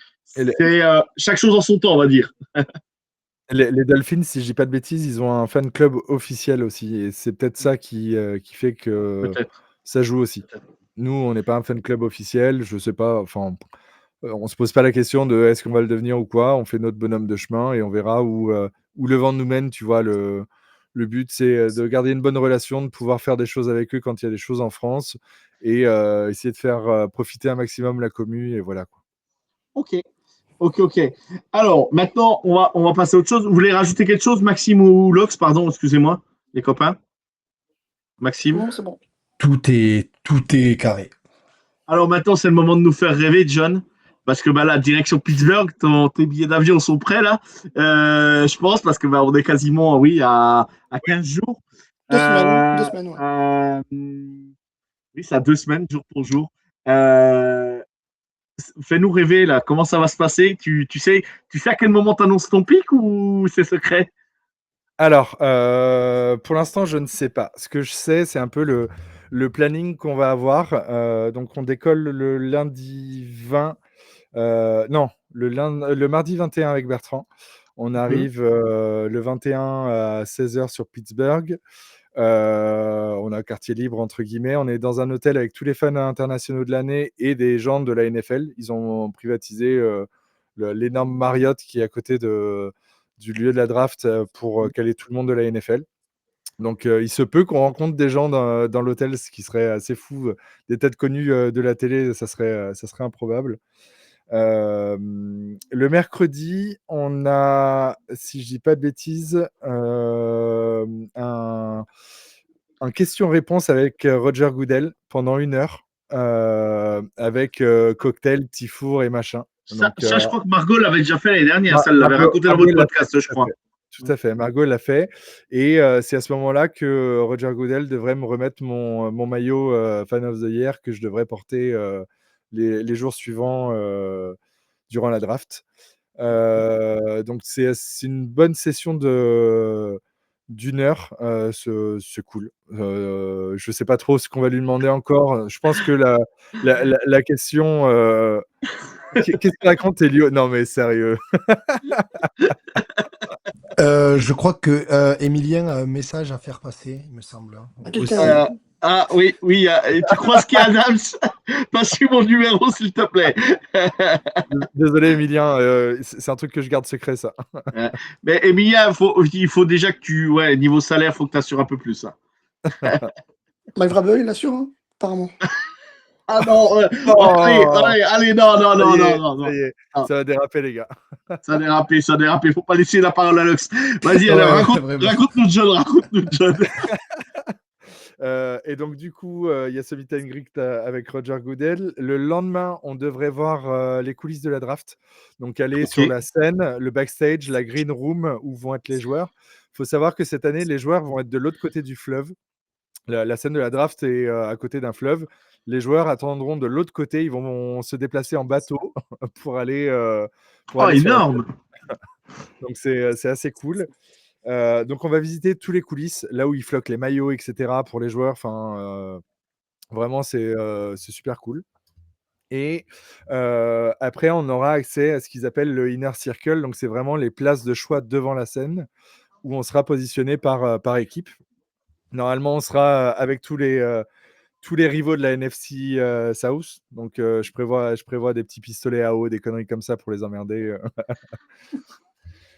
[SPEAKER 1] chaque chose en son temps, on va dire.
[SPEAKER 2] Les Dolphins, si je dis pas de bêtises, ils ont un fan club officiel aussi et c'est peut-être ça qui fait que
[SPEAKER 1] Peut-être.
[SPEAKER 2] ça joue aussi. Nous, on n'est pas un fan club officiel, je sais pas, enfin, on se pose pas la question de est-ce qu'on va le devenir ou quoi. On fait notre bonhomme de chemin et on verra où le vent nous mène, tu vois? Le but, c'est, de garder une bonne relation, de pouvoir faire des choses avec eux quand il y a des choses en France et essayer de faire, profiter un maximum la commu et voilà, quoi.
[SPEAKER 1] Ok. Ok. Alors, maintenant, on va passer à autre chose. Vous voulez rajouter quelque chose, Maxime ou Lox, pardon, excusez-moi, les copains? Maxime?
[SPEAKER 3] Non, c'est bon.
[SPEAKER 4] Tout est carré.
[SPEAKER 1] Alors maintenant, c'est le moment de nous faire rêver, John. Parce que bah, la direction Pittsburgh, tes billets d'avion sont prêts là, je pense, parce que bah, on est quasiment, oui, à 15 jours.
[SPEAKER 3] 2 semaines, ouais.
[SPEAKER 1] Oui, c'est à 2 semaines, jour pour jour. Euh, Fais-nous rêver là, comment ça va se passer? Tu sais à quel moment t'annonces ton pic ou c'est secret?
[SPEAKER 2] Alors, pour l'instant, je ne sais pas. Ce que je sais, c'est un peu le planning qu'on va avoir. Donc on décolle le lundi 20, non, le mardi 21 avec Bertrand. On
[SPEAKER 1] Mhm.
[SPEAKER 2] arrive, le 21 à 16h sur Pittsburgh. On a quartier libre entre guillemets. On est dans un hôtel avec tous les fans internationaux de l'année et des gens de la NFL. Ils ont privatisé, l'énorme Marriott qui est à côté du lieu de la draft, pour, caler tout le monde de la NFL. Donc, il se peut qu'on rencontre des gens dans l'hôtel, ce qui serait assez fou, des têtes connues, de la télé, ça serait improbable. Le mercredi, on a, si je dis pas de bêtises, un question-réponse avec Roger Goodell pendant 1 heure, avec cocktail, petit four et machin. Donc,
[SPEAKER 1] Je crois que Margot l'avait déjà fait l'année dernière. Ça, elle l'avait
[SPEAKER 2] Margot,
[SPEAKER 1] raconté dans
[SPEAKER 2] Margot
[SPEAKER 1] votre
[SPEAKER 2] l'a fait,
[SPEAKER 1] podcast, je
[SPEAKER 2] tout à
[SPEAKER 1] crois.
[SPEAKER 2] fait. Tout à fait. Margot l'a fait. Et c'est à ce moment-là que Roger Goodell devrait me remettre mon maillot Fan of the Year que je devrais porter les jours suivants durant la draft. Donc c'est une bonne session d'1 heure. C'est cool. Je sais pas trop ce qu'on va lui demander encore. Je pense que la question qu'est-ce que raconte Elio? Non mais sérieux.
[SPEAKER 4] Je crois que Emilien a un message à faire passer, il me semble. Hein.
[SPEAKER 3] À
[SPEAKER 4] Aussi.
[SPEAKER 3] quelqu'un.
[SPEAKER 1] Oui, et tu crois ce qu'il y a, Adams? Passe-lui mon numéro, s'il te plaît.
[SPEAKER 2] Désolé, Emilien, c'est un truc que je garde secret, ça.
[SPEAKER 1] Mais Emilia, il faut déjà que niveau salaire, il faut que tu assures un peu plus. Hein.
[SPEAKER 3] Mike Vrabel, il assure, hein, apparemment.
[SPEAKER 1] Ah non, allez, non,
[SPEAKER 2] Ça y est, ça va déraper, les gars.
[SPEAKER 1] Ça a dérapé. Faut pas laisser la parole à Lux. Vas-y,
[SPEAKER 4] Ouais,
[SPEAKER 1] alors,
[SPEAKER 4] vraiment.
[SPEAKER 1] raconte-nous, John.
[SPEAKER 2] Et donc, du coup, il y a ce meet and greet avec Roger Goodell. Le lendemain, on devrait voir les coulisses de la draft. Donc, aller sur la scène, le backstage, la green room où vont être les joueurs. Il faut savoir que cette année, les joueurs vont être de l'autre côté du fleuve. La scène de la draft est à côté d'un fleuve. Les joueurs attendront de l'autre côté. Ils vont se déplacer en bateau pour aller, aller sur la
[SPEAKER 1] Énorme.
[SPEAKER 2] scène. Donc, c'est assez cool. Donc, on va visiter tous les coulisses, là où ils floquent les maillots, etc. pour les joueurs. Enfin, vraiment, c'est super cool. Et après, on aura accès à ce qu'ils appellent le Inner Circle. Donc, c'est vraiment les places de choix devant la scène où on sera positionné par équipe. Normalement, on sera avec tous les rivaux de la NFC South. Donc, je prévois des petits pistolets à eau, des conneries comme ça pour les emmerder.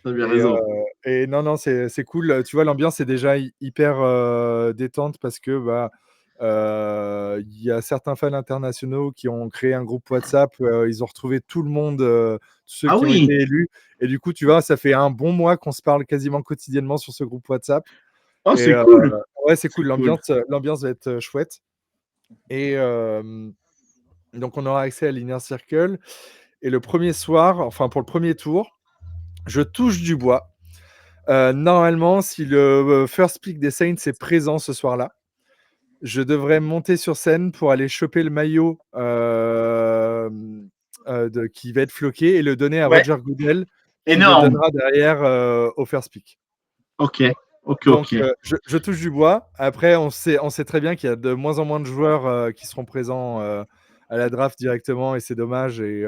[SPEAKER 1] T'as bien raison.
[SPEAKER 2] Et non, c'est cool. Tu vois, l'ambiance est déjà hyper détente parce que il y a certains fans internationaux qui ont créé un groupe WhatsApp. Ils ont retrouvé tout le monde, tous ceux qui ont été élus. Et du coup, tu vois, ça fait un bon mois qu'on se parle quasiment quotidiennement sur ce groupe WhatsApp.
[SPEAKER 1] Oh,
[SPEAKER 2] Et,
[SPEAKER 1] c'est cool.
[SPEAKER 2] Ouais, c'est cool. L'ambiance va être chouette. Et donc, on aura accès à l'Inner Circle. Et le premier soir, enfin pour le premier tour, je touche du bois. Normalement, si le first pick des Saints est présent ce soir-là, je devrais monter sur scène pour aller choper le maillot qui va être floqué et le donner à Roger Goodell, qui le
[SPEAKER 1] Énorme.
[SPEAKER 2] donnera derrière au first pick.
[SPEAKER 1] Ok.
[SPEAKER 2] Donc, je touche du bois. Après, on sait très bien qu'il y a de moins en moins de joueurs qui seront présents à la draft directement et c'est dommage. Et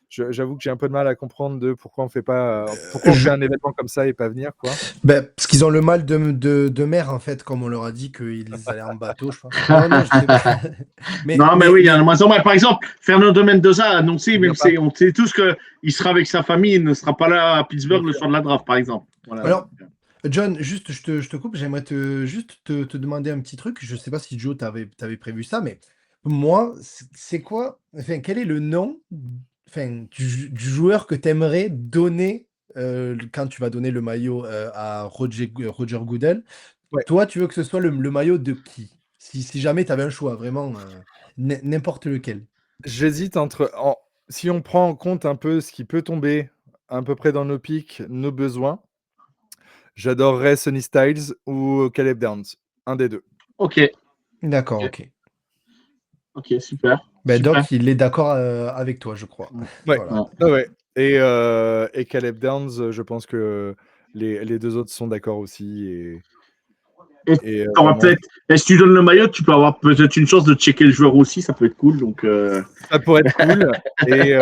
[SPEAKER 2] j'avoue que j'ai un peu de mal à comprendre pourquoi on fait un événement comme ça et pas venir, quoi.
[SPEAKER 4] Parce qu'ils ont le mal de mer, en fait, comme on leur a dit qu'ils allaient en bateau, je pense. Non, je sais pas.
[SPEAKER 1] mais oui, il y a de moins en moins. Par exemple, Fernando Mendoza a annoncé, on sait tous qu'il sera avec sa famille, il ne sera pas là à Pittsburgh le soir de la draft, par exemple. Voilà.
[SPEAKER 4] Alors, John, juste, je te coupe, j'aimerais te demander un petit truc. Je ne sais pas si Joe t'avais prévu ça, mais moi, c'est quoi, enfin, quel est le nom du joueur que tu aimerais donner quand tu vas donner le maillot à Roger Goodell?
[SPEAKER 2] Ouais.
[SPEAKER 4] Toi, tu veux que ce soit le maillot de qui? Si jamais tu avais un choix, vraiment, n'importe lequel.
[SPEAKER 2] J'hésite si on prend en compte un peu ce qui peut tomber à peu près dans nos pics, nos besoins, j'adorerais Sonny Styles ou Caleb Downs, un des deux.
[SPEAKER 1] Ok.
[SPEAKER 4] D'accord, ok.
[SPEAKER 1] Ok, super.
[SPEAKER 4] Donc, il est d'accord avec toi, je crois.
[SPEAKER 2] Ouais.
[SPEAKER 4] Voilà.
[SPEAKER 2] Ouais. Et Caleb Downs, je pense que les deux autres sont d'accord aussi.
[SPEAKER 1] Si tu donnes le maillot, tu peux avoir peut-être une chance de checker le joueur aussi, ça peut être cool. Donc,
[SPEAKER 2] ça pourrait être cool. et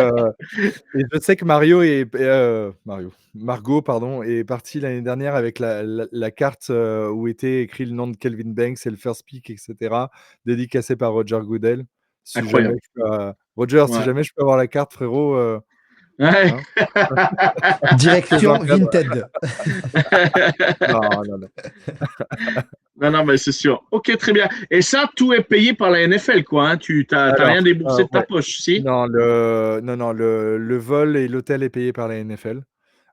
[SPEAKER 2] je sais que Margot, pardon, est partie l'année dernière avec la carte où était écrit le nom de Kelvin Banks et le first pick, etc., dédicacé par Roger Goodell.
[SPEAKER 1] Incroyable.
[SPEAKER 2] Roger, si jamais je peux avoir la carte, frérot.
[SPEAKER 1] Ouais.
[SPEAKER 4] Direction Vinted.
[SPEAKER 1] Non, mais c'est sûr. Ok, très bien. Et ça, tout est payé par la NFL, quoi. Hein. Tu n'as rien déboursé de ta poche, si?
[SPEAKER 2] Non, le vol et l'hôtel est payé par la NFL.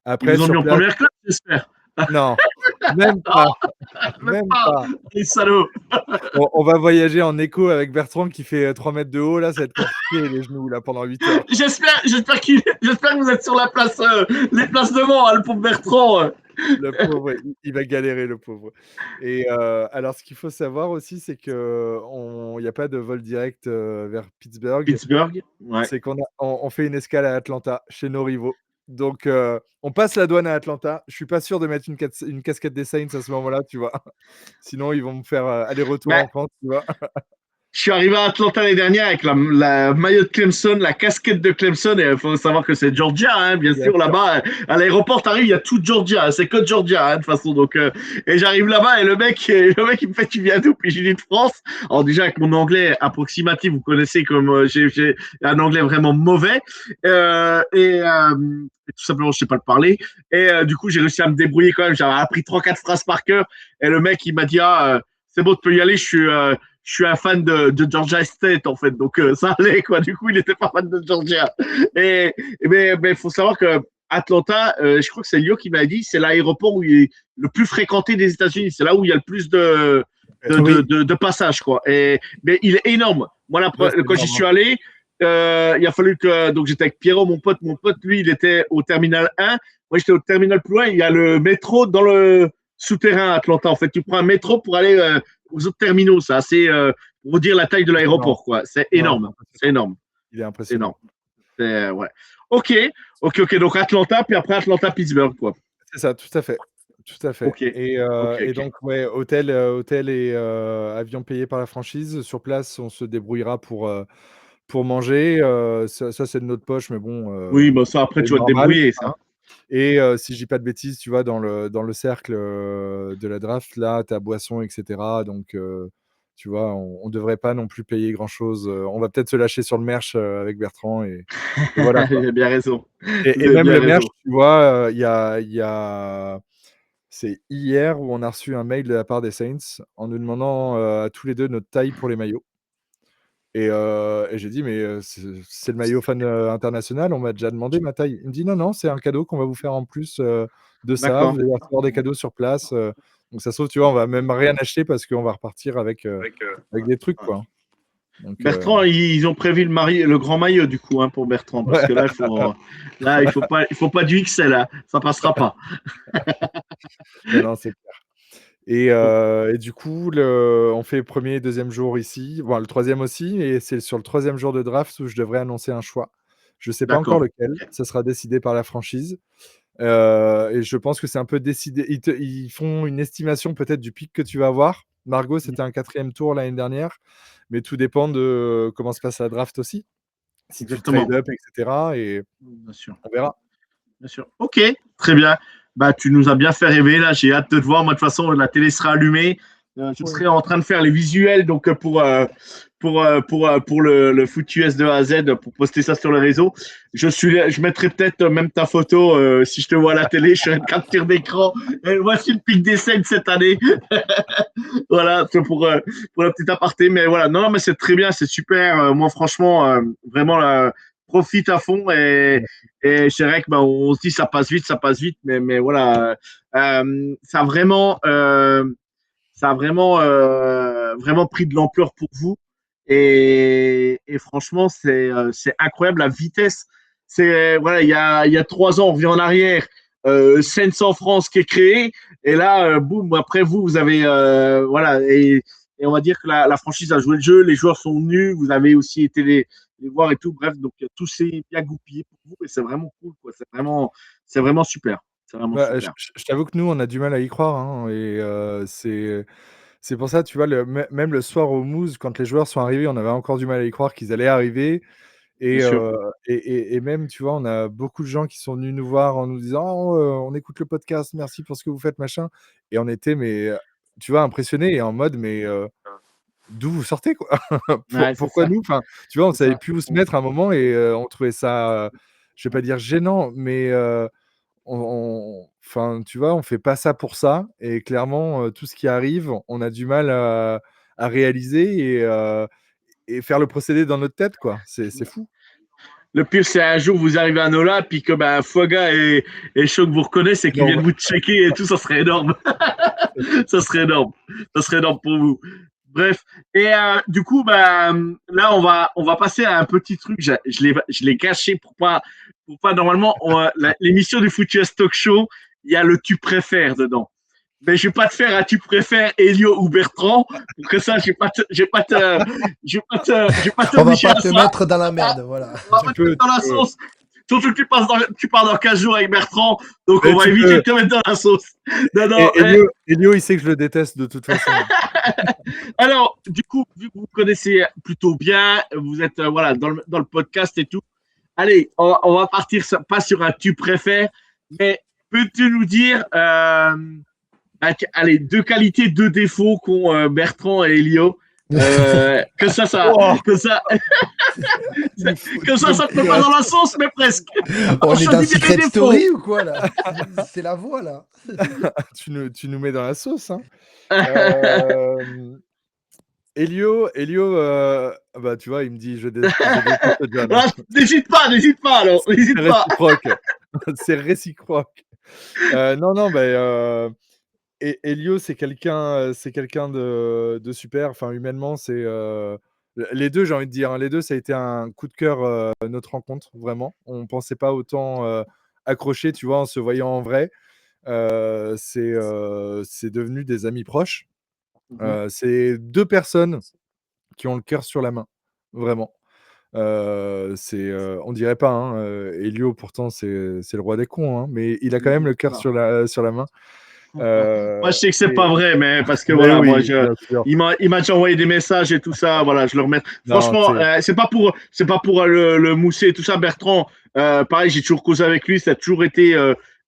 [SPEAKER 2] Après,
[SPEAKER 1] ils nous ont mis en première classe, j'espère.
[SPEAKER 2] Non, même pas. Même pas.
[SPEAKER 1] Les salauds.
[SPEAKER 2] On va voyager en écho avec Bertrand qui fait 3 mètres de haut. Là, ça va être compliqué les genoux là, pendant 8 heures.
[SPEAKER 1] J'espère que vous êtes sur la place, les places devant, hein, le pauvre Bertrand.
[SPEAKER 2] Le pauvre, il va galérer, le pauvre. Et alors, ce qu'il faut savoir aussi, c'est qu'il n'y a pas de vol direct vers Pittsburgh.
[SPEAKER 1] Ouais.
[SPEAKER 2] C'est qu'on fait une escale à Atlanta, chez nos rivaux. Donc, on passe la douane à Atlanta. Je suis pas sûr de mettre une casquette des Saints à ce moment-là, tu vois. Sinon, ils vont me faire aller-retour en France, tu vois.
[SPEAKER 1] Je suis arrivé à Atlanta l'année dernière avec la maillot de Clemson, la casquette de Clemson. Et il faut savoir que c'est Georgia, hein, bien sûr. Là-bas, à l'aéroport, t'arrives, il y a tout Georgia. C'est que Georgia, hein, de toute façon. Donc, et j'arrive là-bas et le mec, il me fait, tu viens d'où? Puis j'ai dit de France. Alors déjà, avec mon anglais approximatif, vous connaissez comme j'ai un anglais vraiment mauvais. Tout simplement, je sais pas le parler. Et du coup, j'ai réussi à me débrouiller quand même. J'avais appris 3-4 phrases par cœur. Et le mec, il m'a dit, c'est bon, tu peux y aller. Je suis un fan de Georgia State, en fait. Donc, ça allait, quoi. Du coup, il n'était pas fan de Georgia. Mais faut savoir que Atlanta, je crois que c'est Lio qui m'a dit, c'est l'aéroport où il est le plus fréquenté des États-Unis. C'est là où il y a le plus de passages, quoi. Mais il est énorme. Moi, quand j'y suis allé, il a fallu que. Donc, j'étais avec Pierrot, mon pote. Mon pote, lui, il était au terminal 1. Moi, j'étais au terminal plus loin. Il y a le métro dans le souterrain à Atlanta. En fait, tu prends un métro pour aller aux autres terminaux. C'est assez, pour vous dire la taille de l'aéroport, quoi. C'est énorme. C'est énorme.
[SPEAKER 2] Il est impressionnant.
[SPEAKER 1] C'est énorme. Ouais. Ok. Donc Atlanta, puis après Atlanta-Pittsburgh, quoi.
[SPEAKER 2] C'est ça, tout à fait. Tout à fait.
[SPEAKER 1] Okay.
[SPEAKER 2] Et donc, ouais, hôtel et avion payé par la franchise. Sur place, on se débrouillera pour manger. Ça c'est de notre poche, mais bon.
[SPEAKER 1] Oui, bah ça, après, tu vas te débrouiller, ça.
[SPEAKER 2] Hein. Et si je dis pas de bêtises, tu vois, dans le cercle de la draft, là, tu as boisson, etc. Donc, tu vois, on ne devrait pas non plus payer grand-chose. On va peut-être se lâcher sur le merch avec Bertrand. Et voilà.
[SPEAKER 1] Il a bien raison.
[SPEAKER 2] Et même le merch, tu vois, il y a... C'est hier où on a reçu un mail de la part des Saints en nous demandant à tous les deux notre taille pour les maillots. Et j'ai dit, mais c'est le maillot fan international, on m'a déjà demandé ma taille. Il me dit, non, c'est un cadeau qu'on va vous faire en plus de ça. Vous allez recevoir des cadeaux sur place. Donc, ça se trouve, tu vois, on va même rien acheter parce qu'on va repartir avec des trucs, quoi. Donc,
[SPEAKER 1] Bertrand, ils ont prévu le grand maillot, du coup, hein, pour Bertrand. Parce que là, il faut pas du XL, hein, ça passera pas.
[SPEAKER 2] Non, c'est clair. Et du coup, on fait le premier et deuxième jour ici, bon, le troisième aussi, et c'est sur le troisième jour de draft où je devrais annoncer un choix. Je ne sais pas encore lequel, ça sera décidé par la franchise. Et je pense que c'est un peu décidé. Ils font une estimation peut-être du pic que tu vas avoir. Margot, c'était un 4e tour l'année dernière, mais tout dépend de comment se passe la draft aussi. Si tu trade up, etc. Et
[SPEAKER 1] bien sûr.
[SPEAKER 2] On verra.
[SPEAKER 1] Bien sûr. Ok, très bien. Bah, tu nous as bien fait rêver là. J'ai hâte de te voir. Moi, de toute façon, la télé sera allumée. Je serai en train de faire les visuels donc pour le foot US de A à Z pour poster ça sur le réseau. Je mettrai peut-être même ta photo si je te vois à la télé. Je ferai une capture d'écran. Voici le pic des Saints cette année. Voilà, c'est pour la petite aparté. Mais voilà, non, mais c'est très bien, c'est super. Moi, franchement, vraiment, profite à fond et c'est vrai que on se dit ça passe vite, mais voilà, ça a vraiment vraiment pris de l'ampleur pour vous et franchement c'est incroyable la vitesse. C'est voilà, il y a 3 ans on revient en arrière, Saints en France qui est créé et là boum, après vous avez voilà et on va dire que la franchise a joué le jeu, les joueurs sont venus, vous avez aussi été les voir et tout, bref, donc tout s'est bien goupillé pour vous et c'est vraiment cool, quoi. C'est vraiment super.
[SPEAKER 2] Bah, je t'avoue que nous, on a du mal à y croire, hein, et c'est pour ça, tu vois, même le soir au Mousse, quand les joueurs sont arrivés, on avait encore du mal à y croire qu'ils allaient arriver. Et même, tu vois, on a beaucoup de gens qui sont venus nous voir en nous disant oh, on écoute le podcast, merci pour ce que vous faites, machin. Et on était, mais tu vois, impressionnés et en mode, mais d'où vous sortez, quoi? Pourquoi nous? Enfin, tu vois, on ne savait plus où se mettre à un moment et on trouvait ça, je ne vais pas dire gênant, mais enfin, tu vois, on fait pas ça pour ça. Et clairement, tout ce qui arrive, on a du mal à réaliser et faire le procédé dans notre tête, quoi. C'est fou.
[SPEAKER 1] Le pire, c'est un jour vous arrivez à Nola, puis que Fuaga et Choc vous reconnaissent et qu'ils viennent vous checker et tout, ça serait énorme. Ça serait énorme. Ça serait énorme pour vous. Bref. Et du coup, là, on va passer à un petit truc. Je l'ai caché pour pas normalement, l'émission du Foot US Talk Show, il y a le tu préfères dedans. Mais je vais pas te faire un tu préfères Elio ou Bertrand. Pour que ça, je vais pas te
[SPEAKER 4] on va pas te mettre dans la merde, voilà.
[SPEAKER 1] On va pas te mettre dans la sauce. Surtout que tu pars dans 15 jours avec Bertrand, donc on va éviter de te mettre dans la sauce.
[SPEAKER 2] Elio, il sait que je le déteste de toute façon.
[SPEAKER 1] Alors, du coup, vu que vous connaissez plutôt bien, vous êtes voilà, dans le podcast et tout, allez, on va partir pas sur un tu préfères, mais peux-tu nous dire, allez, deux qualités, deux défauts qu'ont Bertrand et Elio que ça,
[SPEAKER 2] Oh,
[SPEAKER 1] que ça, ça te met pas dans la sauce, mais presque.
[SPEAKER 4] On est dans
[SPEAKER 1] Choisis bien les
[SPEAKER 4] Secret
[SPEAKER 1] défauts.
[SPEAKER 4] Story ou quoi là? C'est la voix là.
[SPEAKER 2] tu nous mets dans la sauce. Hein. Elio, bah, tu vois, il me dit je déteste John.
[SPEAKER 1] Ah, n'hésite pas, alors,
[SPEAKER 2] C'est
[SPEAKER 1] n'hésite pas.
[SPEAKER 2] réciproque. C'est réciproque. Non, Elio, c'est quelqu'un de super. Enfin, humainement, c'est les deux, j'ai envie de dire. Hein, les deux, ça a été un coup de cœur, notre rencontre, vraiment. On pensait pas autant accrocher, tu vois, en se voyant en vrai. C'est devenu des amis proches. C'est deux personnes qui ont le cœur sur la main, vraiment. On dirait pas, hein, Elio, pourtant, c'est le roi des cons, hein, mais il a quand même le cœur sur la main.
[SPEAKER 1] Moi, je sais que c'est
[SPEAKER 2] Et-
[SPEAKER 1] pas vrai, mais parce que
[SPEAKER 2] mais
[SPEAKER 1] voilà,
[SPEAKER 2] oui,
[SPEAKER 1] moi,
[SPEAKER 2] bien sûr.
[SPEAKER 1] il m'a déjà envoyé des messages et tout ça. Voilà, je le remets.
[SPEAKER 2] Non,
[SPEAKER 1] Franchement, c'est pas pour le mousser et tout ça. Bertrand, pareil, j'ai toujours causé avec lui. Ça a toujours été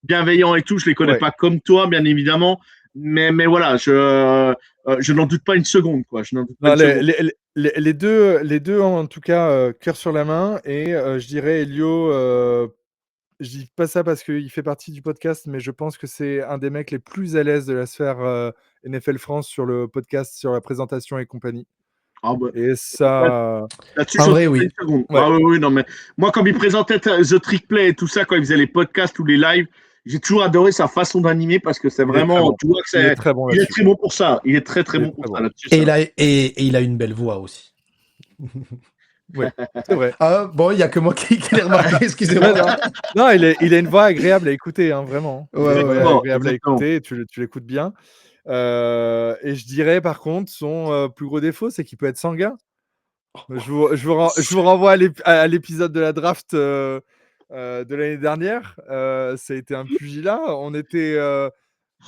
[SPEAKER 1] bienveillant et tout. Je les connais
[SPEAKER 2] Ouais.
[SPEAKER 1] pas comme toi, bien évidemment, mais voilà, je n'en doute pas une seconde, quoi. Je n'en doute pas
[SPEAKER 2] Non,
[SPEAKER 1] une seconde.
[SPEAKER 2] les deux, en tout cas, cœur sur la main. Et je dirais Elio, je dis pas ça parce qu'il fait partie du podcast, mais je pense que c'est un des mecs les plus à l'aise de la sphère NFL France sur le podcast, sur la présentation et compagnie.
[SPEAKER 1] Ah, bah,
[SPEAKER 2] Et ça,
[SPEAKER 1] là-dessus,
[SPEAKER 4] En
[SPEAKER 1] j'en
[SPEAKER 4] vrai,
[SPEAKER 1] doute pas
[SPEAKER 4] oui.
[SPEAKER 1] une seconde.
[SPEAKER 2] ouais,
[SPEAKER 1] Ah oui, oui, non, mais moi, quand il présentait The Trick Play et tout ça, quand il faisait les podcasts ou les lives, j'ai toujours adoré sa façon d'animer parce que c'est
[SPEAKER 2] il est très
[SPEAKER 1] vraiment,
[SPEAKER 2] bon.
[SPEAKER 1] tu vois que
[SPEAKER 2] Il est très bon
[SPEAKER 1] il est
[SPEAKER 2] là-dessus.
[SPEAKER 1] très bon pour ça. Il est très, très
[SPEAKER 2] Il est
[SPEAKER 1] bon pour
[SPEAKER 2] très
[SPEAKER 1] ça
[SPEAKER 2] bon.
[SPEAKER 1] là-dessus.
[SPEAKER 4] Et
[SPEAKER 1] Ça.
[SPEAKER 4] il a une belle voix aussi.
[SPEAKER 2] Oui, c'est vrai.
[SPEAKER 4] Ah bon, il y a que moi qui l'ai remarqué,
[SPEAKER 2] Ouais,
[SPEAKER 4] excusez-moi.
[SPEAKER 2] non, il a une voix agréable à écouter, hein, vraiment. Il a
[SPEAKER 4] Ouais,
[SPEAKER 2] une voix
[SPEAKER 4] ouais, ouais.
[SPEAKER 2] agréable à
[SPEAKER 1] Exactement.
[SPEAKER 2] écouter, tu l'écoutes bien. Et je dirais, par contre, son plus gros défaut, c'est qu'il peut être sanguin. Je vous renvoie à l'épisode de la draft de l'année dernière. Ça a été un pugilat. On était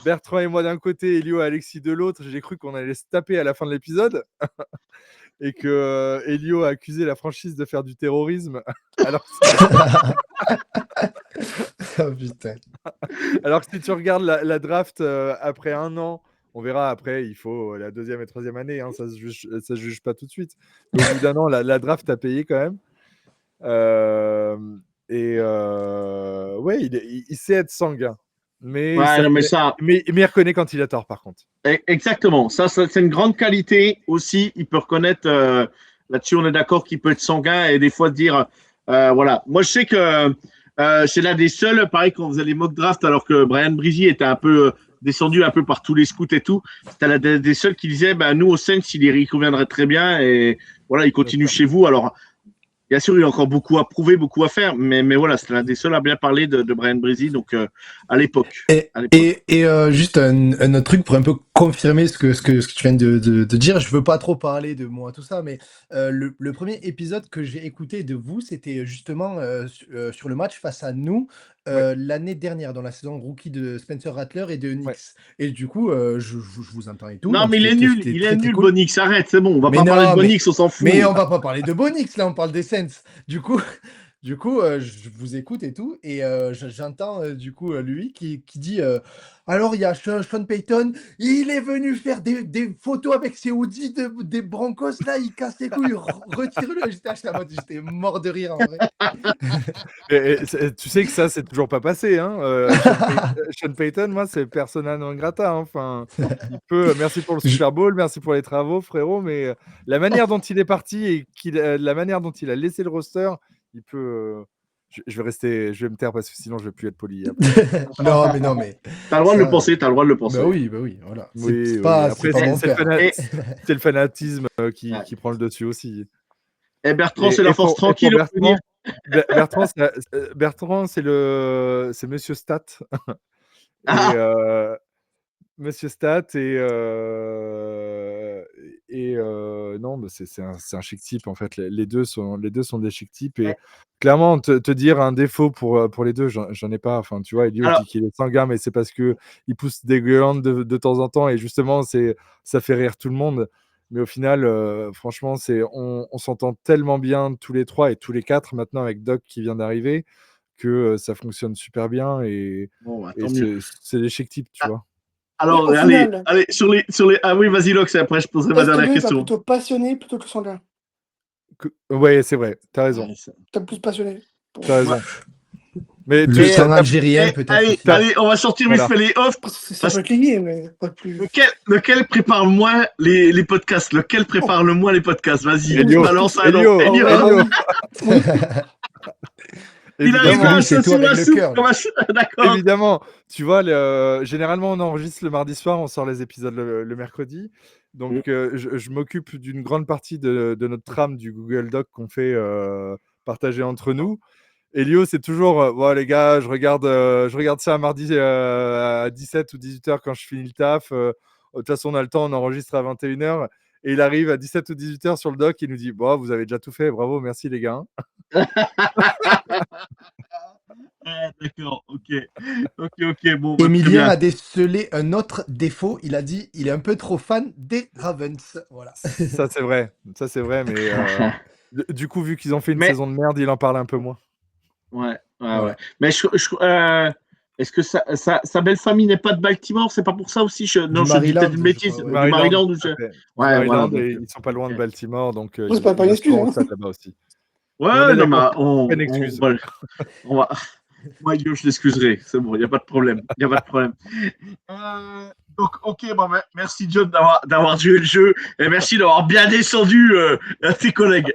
[SPEAKER 2] Bertrand et moi d'un côté, Elio et Alexis de l'autre. J'ai cru qu'on allait se taper à la fin de l'épisode et que Elio a accusé la franchise de faire du terrorisme. Alors,
[SPEAKER 4] Oh, putain.
[SPEAKER 2] alors que si tu regardes la draft après un an, on verra après, il faut la deuxième et troisième année, hein, ça se juge pas tout de suite. Mais au bout d'un an, la draft a payé quand même. Ouais, il sait être sanguin. Mais,
[SPEAKER 1] Ouais, non, mais ça,
[SPEAKER 2] mais il reconnaît quand il a tort, par contre.
[SPEAKER 1] exactement. Ça, c'est une grande qualité aussi. Il peut reconnaître, là-dessus, on est d'accord qu'il peut être sanguin et des fois dire, voilà. Moi, je sais que c'est l'un des seuls, pareil, quand on faisait les mock drafts, alors que Brian Brizy était un peu descendu un peu par tous les scouts et tout, c'était l'un des seuls qui disait, bah, nous, au Saints, il y conviendrait très bien et voilà, il continue chez vous. Alors, bien sûr, il y a encore beaucoup à prouver, beaucoup à faire, mais voilà, c'était l'un des seuls à bien parler de Brian Brizy, donc à l'époque.
[SPEAKER 4] Juste un autre truc pour un peu confirmer ce que tu viens de dire. Je veux pas trop parler de moi, tout ça, mais le premier épisode que j'ai écouté de vous, c'était justement sur le match face à nous
[SPEAKER 2] Ouais.
[SPEAKER 4] l'année dernière, dans la saison rookie de Spencer Rattler et de Knicks.
[SPEAKER 2] Ouais.
[SPEAKER 4] Et du coup, je vous entends et tout.
[SPEAKER 1] Non,
[SPEAKER 4] Donc
[SPEAKER 1] mais il est
[SPEAKER 4] c'était
[SPEAKER 1] nul,
[SPEAKER 4] très, très cool.
[SPEAKER 1] Bonix, arrête, c'est bon, on va
[SPEAKER 4] Mais
[SPEAKER 1] pas parler de
[SPEAKER 4] non,
[SPEAKER 1] Bonix, on s'en fout.
[SPEAKER 4] mais on va pas parler de Bonix, là, on parle des Saints. Du coup, je vous écoute et tout, et j'entends du coup lui qui dit alors il y a Sean Payton, il est venu faire des photos avec ses hoodies des Broncos, là, il casse les couilles, retire-le. J'étais mort de rire en vrai.
[SPEAKER 2] Tu sais que ça, c'est toujours pas passé. Hein. Sean Payton, moi, c'est persona non grata. Hein. Enfin, il peut. Merci pour le Super Bowl, merci pour les travaux, frérot. Mais la manière dont il est parti et la manière dont il a laissé le roster, il peut. Je vais me taire parce que sinon je vais plus être poli.
[SPEAKER 4] Non, mais
[SPEAKER 1] T'as le droit de le
[SPEAKER 4] ça,
[SPEAKER 1] penser, t'as le droit de le penser.
[SPEAKER 4] bah oui, voilà.
[SPEAKER 2] Oui,
[SPEAKER 4] C'est
[SPEAKER 2] oui.
[SPEAKER 4] pas
[SPEAKER 2] Après,
[SPEAKER 4] mon
[SPEAKER 2] c'est
[SPEAKER 4] père.
[SPEAKER 2] le fanatisme qui
[SPEAKER 1] Ouais.
[SPEAKER 2] prend le dessus aussi.
[SPEAKER 1] Et Bertrand, c'est la force
[SPEAKER 2] Pour
[SPEAKER 1] tranquille, on peut dire.
[SPEAKER 2] Bertrand, c'est Monsieur Stat. Et
[SPEAKER 1] Ah,
[SPEAKER 2] Monsieur Stat non, mais c'est un chic type en fait. Les deux sont des chic types et clairement te dire un défaut pour les deux, j'en ai pas. Enfin, tu vois, Elio, je
[SPEAKER 1] Alors,
[SPEAKER 2] dis qu'il est sanguin, mais c'est parce que il pousse des gueulantes de temps en temps et justement ça fait rire tout le monde. Mais au final, franchement, on s'entend tellement bien tous les trois et tous les quatre maintenant avec Doc qui vient d'arriver que ça fonctionne super bien
[SPEAKER 1] bon, bah,
[SPEAKER 2] et
[SPEAKER 1] tant mieux.
[SPEAKER 2] c'est des chic types, tu
[SPEAKER 1] Ah,
[SPEAKER 2] vois.
[SPEAKER 3] Mais
[SPEAKER 1] alors,
[SPEAKER 3] au final,
[SPEAKER 1] allez, sur les. Ah oui, vas-y, Lox, et après je poserai ma
[SPEAKER 3] est-ce que
[SPEAKER 1] dernière
[SPEAKER 3] lui va
[SPEAKER 1] question.
[SPEAKER 3] plutôt passionné plutôt que sanguin?
[SPEAKER 2] Ouais, c'est vrai, t'as raison.
[SPEAKER 1] Ouais,
[SPEAKER 3] T'as plus passionné.
[SPEAKER 2] T'as
[SPEAKER 1] ouais.
[SPEAKER 2] raison. Mais
[SPEAKER 4] Le
[SPEAKER 1] Et,
[SPEAKER 4] sang algérien, peut-être aussi.
[SPEAKER 1] allez, on va sortir vite
[SPEAKER 2] Voilà.
[SPEAKER 1] fait les off.
[SPEAKER 3] Après, ça
[SPEAKER 1] Parce
[SPEAKER 3] peut être lié, mais pas plus.
[SPEAKER 1] lequel prépare le moins les podcasts? Lequel prépare le moins les podcasts? Vas-y,
[SPEAKER 2] Elio,
[SPEAKER 1] balance un nom.
[SPEAKER 2] Elio,
[SPEAKER 3] En vrai,
[SPEAKER 2] Elio,
[SPEAKER 3] oui.
[SPEAKER 1] Il arrive
[SPEAKER 2] évidemment,
[SPEAKER 1] à
[SPEAKER 4] lui,
[SPEAKER 1] un
[SPEAKER 4] c'est
[SPEAKER 1] chaud
[SPEAKER 4] tout
[SPEAKER 1] sur
[SPEAKER 4] avec
[SPEAKER 1] la
[SPEAKER 4] le
[SPEAKER 1] soupe
[SPEAKER 4] cœur,
[SPEAKER 1] comme un d'accord.
[SPEAKER 2] évidemment. Tu vois, généralement, on enregistre le mardi soir, on sort les épisodes le mercredi. Donc, je m'occupe d'une grande partie de notre trame du Google Doc qu'on fait partager entre nous. Elio, c'est toujours ouais, les gars, je regarde ça un mardi à 17 ou 18h quand je finis le taf. De toute façon, on a le temps, on enregistre à 21h. Et il arrive à 17 ou 18h sur le doc, il nous dit bon, vous avez déjà tout fait, bravo, merci les gars.
[SPEAKER 1] Ah, d'accord, ok, bon, bah, très
[SPEAKER 4] Emilien
[SPEAKER 1] bien.
[SPEAKER 4] a décelé un autre défaut. Il a dit il est un peu trop fan des Ravens. Voilà.
[SPEAKER 2] Ça, c'est vrai. Ça, c'est vrai, mais du coup, vu qu'ils ont fait une
[SPEAKER 1] Mais,
[SPEAKER 2] saison de merde, il en parle un peu moins.
[SPEAKER 1] ouais.
[SPEAKER 4] Voilà.
[SPEAKER 1] Mais est-ce que sa belle famille n'est pas de Baltimore? C'est pas pour ça aussi?
[SPEAKER 4] Du
[SPEAKER 1] Non, je dis
[SPEAKER 4] Maryland,
[SPEAKER 1] peut-être une
[SPEAKER 4] je
[SPEAKER 1] bêtise.
[SPEAKER 4] crois.
[SPEAKER 2] Du
[SPEAKER 4] Ouais.
[SPEAKER 1] Du
[SPEAKER 2] Maryland,
[SPEAKER 1] Maryland.
[SPEAKER 2] tout à fait. Du
[SPEAKER 1] Ouais, voilà.
[SPEAKER 2] Maryland,
[SPEAKER 1] Donc,
[SPEAKER 2] et ils sont pas loin de
[SPEAKER 1] ok.
[SPEAKER 2] Baltimore, donc
[SPEAKER 3] Ouais, c'est pas
[SPEAKER 2] il
[SPEAKER 3] une
[SPEAKER 2] a
[SPEAKER 3] excuse,
[SPEAKER 2] sûrement
[SPEAKER 3] hein.
[SPEAKER 2] ça là-bas aussi. Mais on
[SPEAKER 1] Ouais,
[SPEAKER 2] est
[SPEAKER 1] non, mais
[SPEAKER 2] d'accord, c'est pas une excuse.
[SPEAKER 1] on va, moi, Guillaume, je l'excuserai. C'est bon, il n'y a pas de problème. Il n'y a pas de problème. Donc, ok, bon, merci John d'avoir joué le jeu et merci d'avoir bien descendu à tes collègues.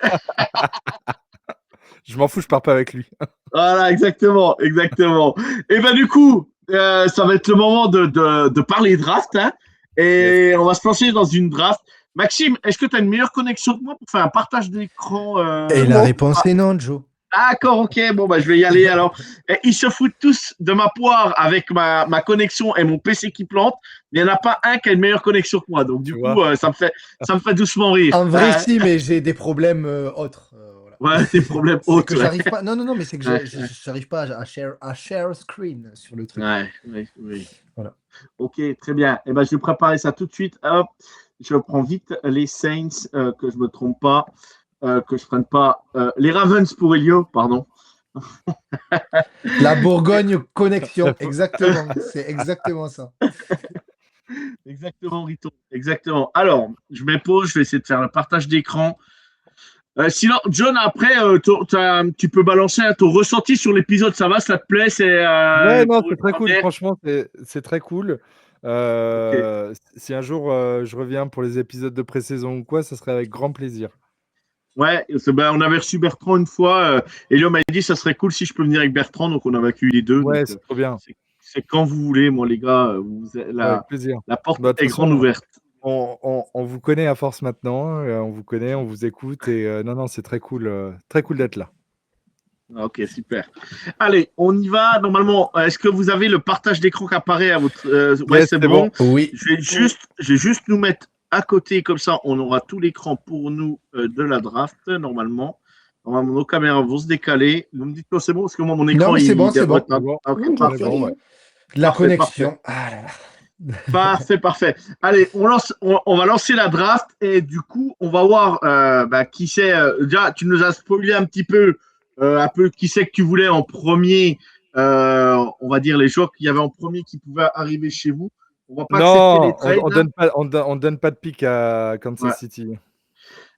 [SPEAKER 2] Je m'en fous, je pars pas avec lui.
[SPEAKER 1] Voilà, exactement. Et ben du coup, ça va être le moment de parler draft, hein,
[SPEAKER 2] Yes.
[SPEAKER 1] et on va se pencher dans une draft. Maxime, est-ce que tu as une meilleure connexion que moi pour faire un partage d'écran
[SPEAKER 4] Et la réponse est non, Joe.
[SPEAKER 1] D'accord, ok, bon, bah, je vais y aller alors. Et ils se foutent tous de ma poire avec ma connexion et mon PC qui plante. Il n'y en a pas un qui a une meilleure connexion que moi. Donc, du
[SPEAKER 2] Tu
[SPEAKER 1] coup,
[SPEAKER 2] vois.
[SPEAKER 1] ça me fait doucement rire.
[SPEAKER 4] En vrai, si, mais j'ai des problèmes autres. Voilà.
[SPEAKER 1] Ouais, des problèmes
[SPEAKER 4] C'est que
[SPEAKER 1] autres.
[SPEAKER 4] j'arrive pas. Non, mais c'est que
[SPEAKER 1] Ouais,
[SPEAKER 4] j'arrive pas à share screen sur le truc.
[SPEAKER 1] oui.
[SPEAKER 4] Voilà.
[SPEAKER 1] Ok, très bien. Eh ben, je vais préparer ça tout de suite. Hop, je prends vite les Saints, que je me trompe pas, que je prenne pas les Ravens pour Elio, pardon.
[SPEAKER 4] La Bourgogne connexion, exactement. C'est exactement ça.
[SPEAKER 1] Exactement, Riton. Exactement. Alors, je m'impose, je vais essayer de faire le partage d'écran. Sinon, John, après, tu peux balancer ton ressenti sur l'épisode, ça va, ça te plaît?
[SPEAKER 2] Ouais, non,
[SPEAKER 1] Pour
[SPEAKER 2] c'est
[SPEAKER 1] une
[SPEAKER 2] très cool.
[SPEAKER 1] première.
[SPEAKER 2] Franchement, c'est très cool.
[SPEAKER 1] Ok.
[SPEAKER 2] Si un jour je reviens pour les épisodes de pré-saison ou quoi, ça serait avec grand plaisir.
[SPEAKER 1] Ouais, on avait reçu Bertrand une fois. Elio m'a dit ça serait cool si je peux venir avec Bertrand, donc on avait accueilli les deux.
[SPEAKER 2] Ouais,
[SPEAKER 1] Donc,
[SPEAKER 2] c'est trop bien.
[SPEAKER 1] c'est quand vous voulez, moi, les gars.
[SPEAKER 2] Avec plaisir.
[SPEAKER 1] La porte
[SPEAKER 2] Bah, de toute
[SPEAKER 1] est grande
[SPEAKER 2] façon,
[SPEAKER 1] ouverte.
[SPEAKER 2] on vous connaît à force maintenant. On vous connaît, on vous écoute. Et non, c'est très cool d'être là.
[SPEAKER 1] Ok, super. Allez, on y va. Normalement, est-ce que vous avez le partage d'écran qui apparaît à votre. Ouais,
[SPEAKER 2] Yes,
[SPEAKER 1] c'est
[SPEAKER 2] c'est
[SPEAKER 1] bon.
[SPEAKER 4] Oui.
[SPEAKER 1] Je vais juste nous mettre à côté, comme ça, on aura tout l'écran pour nous de la draft, normalement. Normalement, nos caméras vont se décaler. Vous me dites que c'est bon, parce que moi, mon écran,
[SPEAKER 4] Non, mais c'est bon,
[SPEAKER 1] il
[SPEAKER 4] c'est bon.
[SPEAKER 2] C'est bon.
[SPEAKER 1] Ok,
[SPEAKER 3] Mmh,
[SPEAKER 1] parfait.
[SPEAKER 2] Bon, ouais.
[SPEAKER 4] La
[SPEAKER 1] Parfait,
[SPEAKER 4] connexion. Ah là là.
[SPEAKER 1] Parfait. Allez, on va lancer la draft et du coup, on va voir qui c'est. Déjà, tu nous as spoilé un peu qui c'est que tu voulais en premier. On va dire les joueurs qu'il y avait en premier qui pouvaient arriver chez vous. On va pas accepter les
[SPEAKER 2] Non,
[SPEAKER 1] trades.
[SPEAKER 2] on
[SPEAKER 1] Là.
[SPEAKER 2] on donne pas de pick à Kansas
[SPEAKER 1] Ouais.
[SPEAKER 2] City.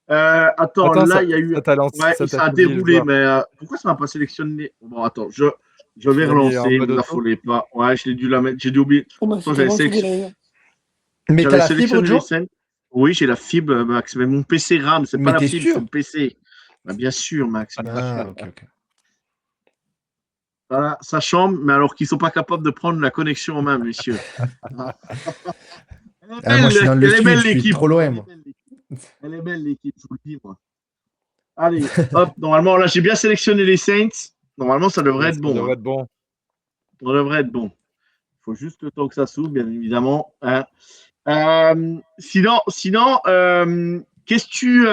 [SPEAKER 1] Attends,
[SPEAKER 2] Attends,
[SPEAKER 1] là, il y a eu.
[SPEAKER 2] ça t'a lancé,
[SPEAKER 1] Ouais,
[SPEAKER 2] ça t'a
[SPEAKER 1] ça a
[SPEAKER 2] choisi le
[SPEAKER 1] déroulé,
[SPEAKER 2] joueur.
[SPEAKER 1] mais pourquoi ça m'a pas sélectionné? Bon, attends, je
[SPEAKER 2] Tu
[SPEAKER 1] vais
[SPEAKER 2] l'as mis en
[SPEAKER 1] relancer, ne
[SPEAKER 2] mode
[SPEAKER 1] vous
[SPEAKER 2] auto.
[SPEAKER 1] affolez pas. Ouais, je l'ai dû la mettre. J'ai dû oublier.
[SPEAKER 3] Oh, bah,
[SPEAKER 1] Pourtant,
[SPEAKER 3] c'était vraiment tout là.
[SPEAKER 4] Mais t'as
[SPEAKER 1] j'avais
[SPEAKER 4] la fibre,
[SPEAKER 1] sélectionné les
[SPEAKER 4] Joe?
[SPEAKER 1] scènes. Oui, j'ai la fibre, Max, mais mon PC RAM, c'est pas
[SPEAKER 4] Mais
[SPEAKER 1] la
[SPEAKER 4] t'es
[SPEAKER 1] fibre, c'est
[SPEAKER 4] sûr?
[SPEAKER 1] le PC. Bah, bien sûr, Max, bien
[SPEAKER 4] Ah,
[SPEAKER 1] sûr.
[SPEAKER 4] ok.
[SPEAKER 1] Voilà, ça chambre, mais alors qu'ils sont pas capables de prendre la connexion en main, messieurs.
[SPEAKER 4] Ah, moi, je suis dans le
[SPEAKER 1] Elle est
[SPEAKER 4] sud,
[SPEAKER 1] belle
[SPEAKER 4] je suis
[SPEAKER 1] l'équipe.
[SPEAKER 4] trop loin, moi.
[SPEAKER 1] Elle est belle l'équipe, je vous le dis, moi. Allez, hop, normalement, là, j'ai bien sélectionné les Saints. Normalement, ça devrait
[SPEAKER 2] Yes,
[SPEAKER 1] être
[SPEAKER 2] ça
[SPEAKER 1] bon.
[SPEAKER 2] devrait
[SPEAKER 1] Hein.
[SPEAKER 2] être bon.
[SPEAKER 1] Ça devrait être bon. Il faut juste le temps que ça s'ouvre, bien évidemment. Hein. Sinon, qu'est-ce que tu.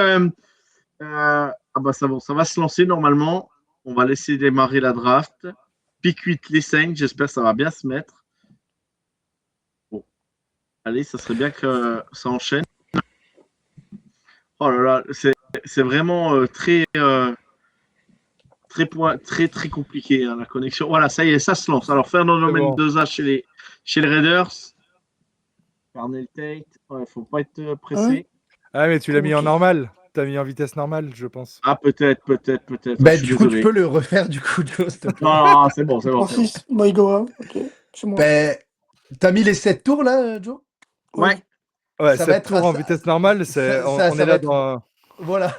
[SPEAKER 1] Ah bah ça va se lancer normalement. On va laisser démarrer la draft. Pick 8, les Saints. J'espère que ça va bien se mettre. Bon, allez, ça serait bien que ça enchaîne. Oh là là, c'est vraiment très compliqué la connexion. Voilà, ça y est, ça se lance. Alors, phénomène
[SPEAKER 2] bon.
[SPEAKER 1] 2A chez les Raiders. Carnell Tate, ouais, faut pas être pressé.
[SPEAKER 2] Ah, mais tu l'as mis en
[SPEAKER 3] Ok.
[SPEAKER 2] normal. Tu as mis en vitesse normale, je pense.
[SPEAKER 1] Ah, peut-être.
[SPEAKER 4] Bah,
[SPEAKER 1] Je suis
[SPEAKER 4] du coup, tu
[SPEAKER 1] désolé.
[SPEAKER 4] peux le refaire, du coup, Joe, s'il te plaît.
[SPEAKER 1] Non, c'est bon.
[SPEAKER 3] Francis Maïgoa, ok, c'est moi.
[SPEAKER 4] Ben, t'as mis les 7 tours, là, Joe?
[SPEAKER 1] Ouais.
[SPEAKER 2] Ouais,
[SPEAKER 4] Ça va
[SPEAKER 2] 7
[SPEAKER 4] être
[SPEAKER 2] tours
[SPEAKER 4] à
[SPEAKER 2] en
[SPEAKER 4] ça-
[SPEAKER 2] vitesse normale, c'est, on
[SPEAKER 4] ça
[SPEAKER 2] est
[SPEAKER 4] va
[SPEAKER 2] là
[SPEAKER 4] être- Voilà.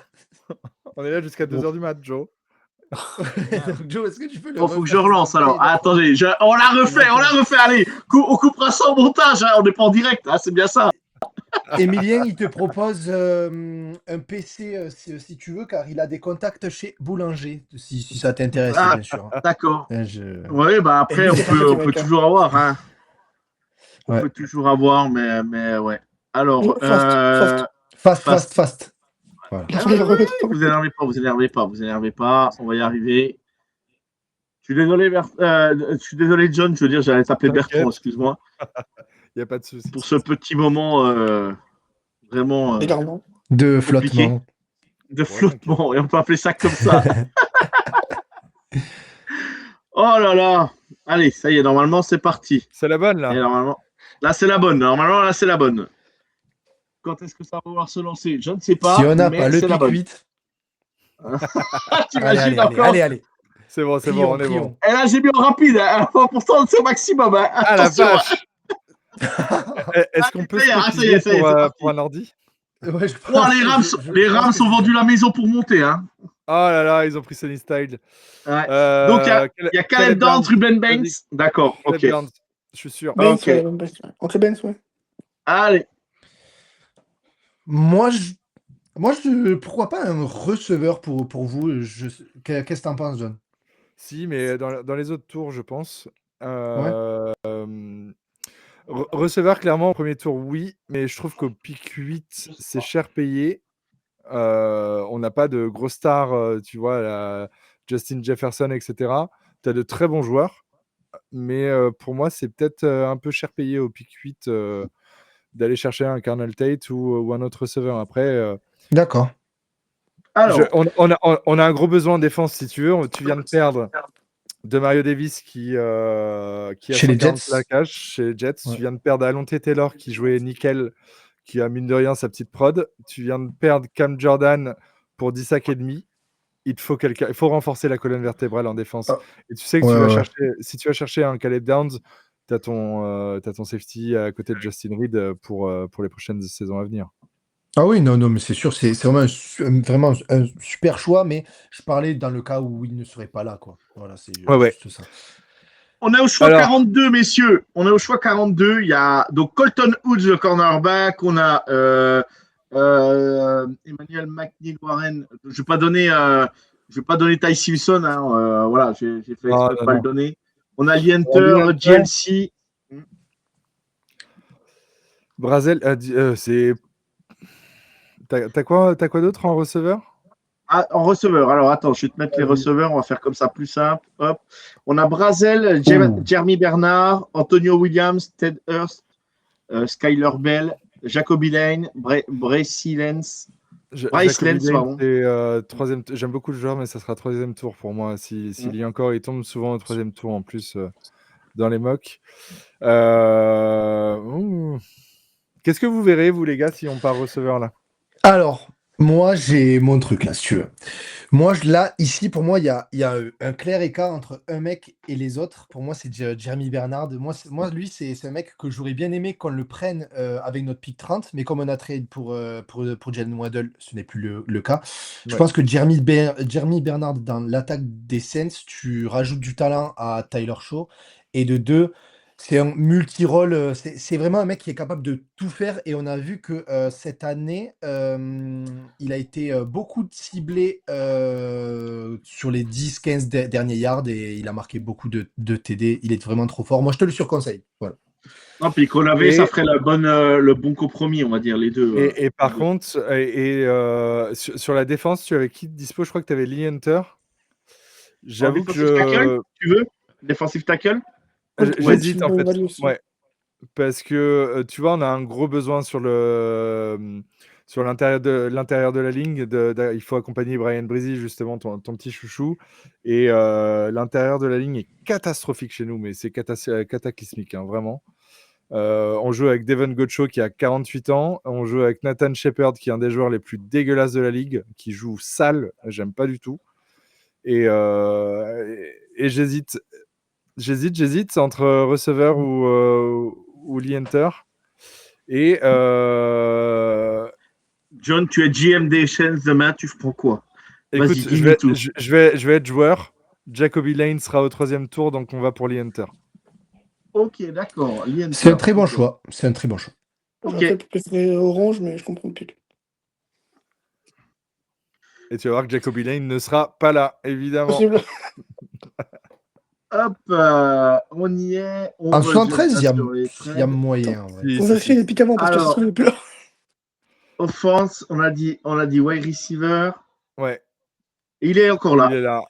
[SPEAKER 2] on est là jusqu'à 2h du mat, Joe.
[SPEAKER 4] Donc, Joe, est-ce que tu peux le
[SPEAKER 1] Bon, faut que je
[SPEAKER 4] refaire, s'il te
[SPEAKER 1] relance
[SPEAKER 4] plaît,
[SPEAKER 1] alors.
[SPEAKER 4] et mettre-
[SPEAKER 1] Attendez, on la refait. Allez, on coupera ça au montage. Hein, on n'est pas en direct. Hein, c'est bien ça.
[SPEAKER 4] Emilien, il te propose un PC si tu veux, car il a des contacts chez Boulanger, si ça t'intéresse,
[SPEAKER 1] Ah,
[SPEAKER 4] bien sûr.
[SPEAKER 1] d'accord.
[SPEAKER 4] Je-
[SPEAKER 1] Oui, bah après, on peut
[SPEAKER 3] mec, hein.
[SPEAKER 1] toujours avoir. Hein. On
[SPEAKER 4] Ouais.
[SPEAKER 1] peut toujours avoir, mais ouais. Alors,
[SPEAKER 3] Fast.
[SPEAKER 4] Fast. Voilà.
[SPEAKER 1] Ah oui, vous énervez pas. On va y arriver. Je suis désolé, John. Je veux dire, j'allais t'appeler
[SPEAKER 2] T'inquiète.
[SPEAKER 1] Bertrand. Excuse-moi
[SPEAKER 2] Il n'y a pas de souci.
[SPEAKER 1] pour ce petit moment vraiment
[SPEAKER 3] Également.
[SPEAKER 4] De
[SPEAKER 1] compliqué.
[SPEAKER 4] flottement.
[SPEAKER 1] De flottement. Et on peut appeler ça comme ça. Oh là là. Allez, ça y est. Normalement, c'est parti.
[SPEAKER 2] C'est la bonne,
[SPEAKER 1] Et
[SPEAKER 2] là.
[SPEAKER 1] normalement, là, c'est la bonne. Normalement, là, c'est la bonne. Quand est-ce que ça va pouvoir se lancer? Je ne sais pas.
[SPEAKER 4] Si on n'a
[SPEAKER 1] mais
[SPEAKER 4] pas le
[SPEAKER 1] c'est la
[SPEAKER 4] pic
[SPEAKER 1] bonne.
[SPEAKER 4] 8.
[SPEAKER 1] T'imagines encore?
[SPEAKER 4] Allez.
[SPEAKER 2] C'est bon, on est bon.
[SPEAKER 1] Et là, j'ai mis en rapide. Hein. Pourtant, c'est au maximum. Hein.
[SPEAKER 2] Ah, la
[SPEAKER 1] Attention,
[SPEAKER 2] vache. Est-ce qu'on peut se
[SPEAKER 1] ça y est,
[SPEAKER 2] cotiser
[SPEAKER 1] c'est parti.
[SPEAKER 2] pour un ordi?
[SPEAKER 4] Ouais, je
[SPEAKER 1] Oh,
[SPEAKER 4] pense
[SPEAKER 1] les
[SPEAKER 4] je
[SPEAKER 1] Rams
[SPEAKER 4] pense que
[SPEAKER 1] ont vendu la maison pour monter. Hein.
[SPEAKER 2] Oh là là, ils ont pris Sunny Style.
[SPEAKER 1] Ouais. Donc, il y a Caleb Downs, Ruben Banks. D'accord, ok.
[SPEAKER 2] Caleb Downs, je suis sûr.
[SPEAKER 3] Benz,
[SPEAKER 1] Ok.
[SPEAKER 3] ouais, Oncle Benz, ouais.
[SPEAKER 1] Allez.
[SPEAKER 4] Moi, pourquoi pas un receveur pour vous? Qu'est-ce que t'en penses, John?
[SPEAKER 2] Si, mais dans les autres tours, je pense. Receveur, clairement, au premier tour, oui, mais je trouve qu'au pick 8, c'est cher payé. On n'a pas de gros stars, tu vois, Justin Jefferson, etc. Tu as de très bons joueurs, mais pour moi, c'est peut-être un peu cher payé au pick 8 d'aller chercher un Carnell Tate ou un autre receveur. Après,
[SPEAKER 4] D'accord.
[SPEAKER 1] Alors,
[SPEAKER 2] on a un gros besoin en défense, si tu veux. Tu viens de perdre de Mario Davis qui a
[SPEAKER 4] Chez les
[SPEAKER 2] 140
[SPEAKER 4] Jets.
[SPEAKER 2] plaquages chez les Jets.
[SPEAKER 4] Ouais.
[SPEAKER 2] Tu viens de perdre Alontae Taylor qui jouait nickel, qui a mine de rien sa petite prod. Tu viens de perdre Cam Jordan pour 10 sacs et demi. Il faut renforcer la colonne vertébrale en défense.
[SPEAKER 4] Ah.
[SPEAKER 2] Et tu sais que si tu vas chercher un Caleb Downs, tu as ton safety à côté de Justin Reed pour les prochaines saisons à venir.
[SPEAKER 4] Ah oui, non, mais c'est sûr, c'est vraiment un super choix, mais je parlais dans le cas où il ne serait pas là, quoi. Voilà, c'est juste ça.
[SPEAKER 1] On est au choix 42, messieurs. On est au choix 42. Il y a donc Colton Woods, le cornerback. On a Emmanuel McNeil-Warren. Je ne vais pas donner Ty Simpson. Hein. Voilà, j'ai fait exprès de pas le donner. On a Lee Hunter, GLC.
[SPEAKER 2] Brazel, c'est. T'as quoi d'autre en receveur?
[SPEAKER 1] Ah, en receveur. Alors, attends, je vais te mettre les receveurs. On va faire comme ça plus simple. Hop. On a Brazel, Jeremy Bernard, Antonio Williams, Ted Hurst, Skyler Bell, Jacoby Lane, Bryce Lance.
[SPEAKER 2] Troisième. J'aime beaucoup le joueur, mais ça sera troisième tour pour moi. S'il y a encore, il tombe souvent au troisième tour en plus dans les mocks. Qu'est-ce que vous verrez, vous les gars, si on part receveur là?
[SPEAKER 4] Alors, moi, j'ai mon truc là, si tu veux. Moi, là, ici, pour moi, il y a un clair écart entre un mec et les autres. Pour moi, c'est Jeremy Bernard. Moi, lui, c'est un mec que j'aurais bien aimé qu'on le prenne avec notre pick 30, mais comme on a trade pour Jalen Waddle, ce n'est plus le cas. Je pense que Jeremy Bernard, dans l'attaque des Saints, tu rajoutes du talent à Tyler Shaw. Et de deux, c'est un multi-rôle. C'est vraiment un mec qui est capable de tout faire. Et on a vu que cette année, il a été beaucoup ciblé sur les 10-15 derniers yards et il a marqué beaucoup de TD. Il est vraiment trop fort. Moi, je te le surconseille. Voilà.
[SPEAKER 1] Non, puis qu'on avait, ça ferait le bon compromis, on va dire, les deux.
[SPEAKER 2] Et par contre, sur la défense, tu avais qui de dispo? Je crois que tu avais Lee Hunter. J'avoue que
[SPEAKER 1] tackle, tu veux? Defensive tackle?
[SPEAKER 2] j'hésite en fait.
[SPEAKER 3] Aussi.
[SPEAKER 2] Ouais. Parce que tu vois, on a un gros besoin sur l'intérieur de la ligne. Il faut accompagner Brian Breezy, justement, ton petit chouchou. Et l'intérieur de la ligne est catastrophique chez nous, mais c'est cataclysmique, hein, vraiment. On joue avec Devon Gottschall qui a 48 ans. On joue avec Nathan Shepard qui est un des joueurs les plus dégueulasses de la ligue, qui joue sale. J'aime pas du tout. Et j'hésite entre receveur ou Lee Hunter. Et
[SPEAKER 1] John, tu es GM des Saints demain, tu prends quoi?
[SPEAKER 2] écoute,
[SPEAKER 1] Vas-y,
[SPEAKER 2] je
[SPEAKER 1] dis-nous tout.
[SPEAKER 2] vais être joueur. Jacoby Lane sera au 3e tour, donc on va pour Lee Hunter.
[SPEAKER 1] Ok, d'accord.
[SPEAKER 4] C'est un très bon choix. C'est un très bon choix.
[SPEAKER 3] J'aurais peut-être préféré orange, mais je comprends le pic.
[SPEAKER 2] Et tu vas voir que Jacoby Lane ne sera pas là, évidemment.
[SPEAKER 3] Possible.
[SPEAKER 1] Hop, on y est. On
[SPEAKER 4] En
[SPEAKER 1] revient
[SPEAKER 4] 73, il y
[SPEAKER 1] sur les
[SPEAKER 4] a
[SPEAKER 1] trades.
[SPEAKER 4] moyen. Ouais.
[SPEAKER 2] Si,
[SPEAKER 3] On
[SPEAKER 2] si,
[SPEAKER 3] vérifie
[SPEAKER 2] si.
[SPEAKER 3] les pics avant parce que ça
[SPEAKER 1] Alors.
[SPEAKER 3] se trouve plus là.
[SPEAKER 1] Offense, on a dit wide receiver.
[SPEAKER 2] Ouais,
[SPEAKER 1] Il est encore là.
[SPEAKER 2] il est là.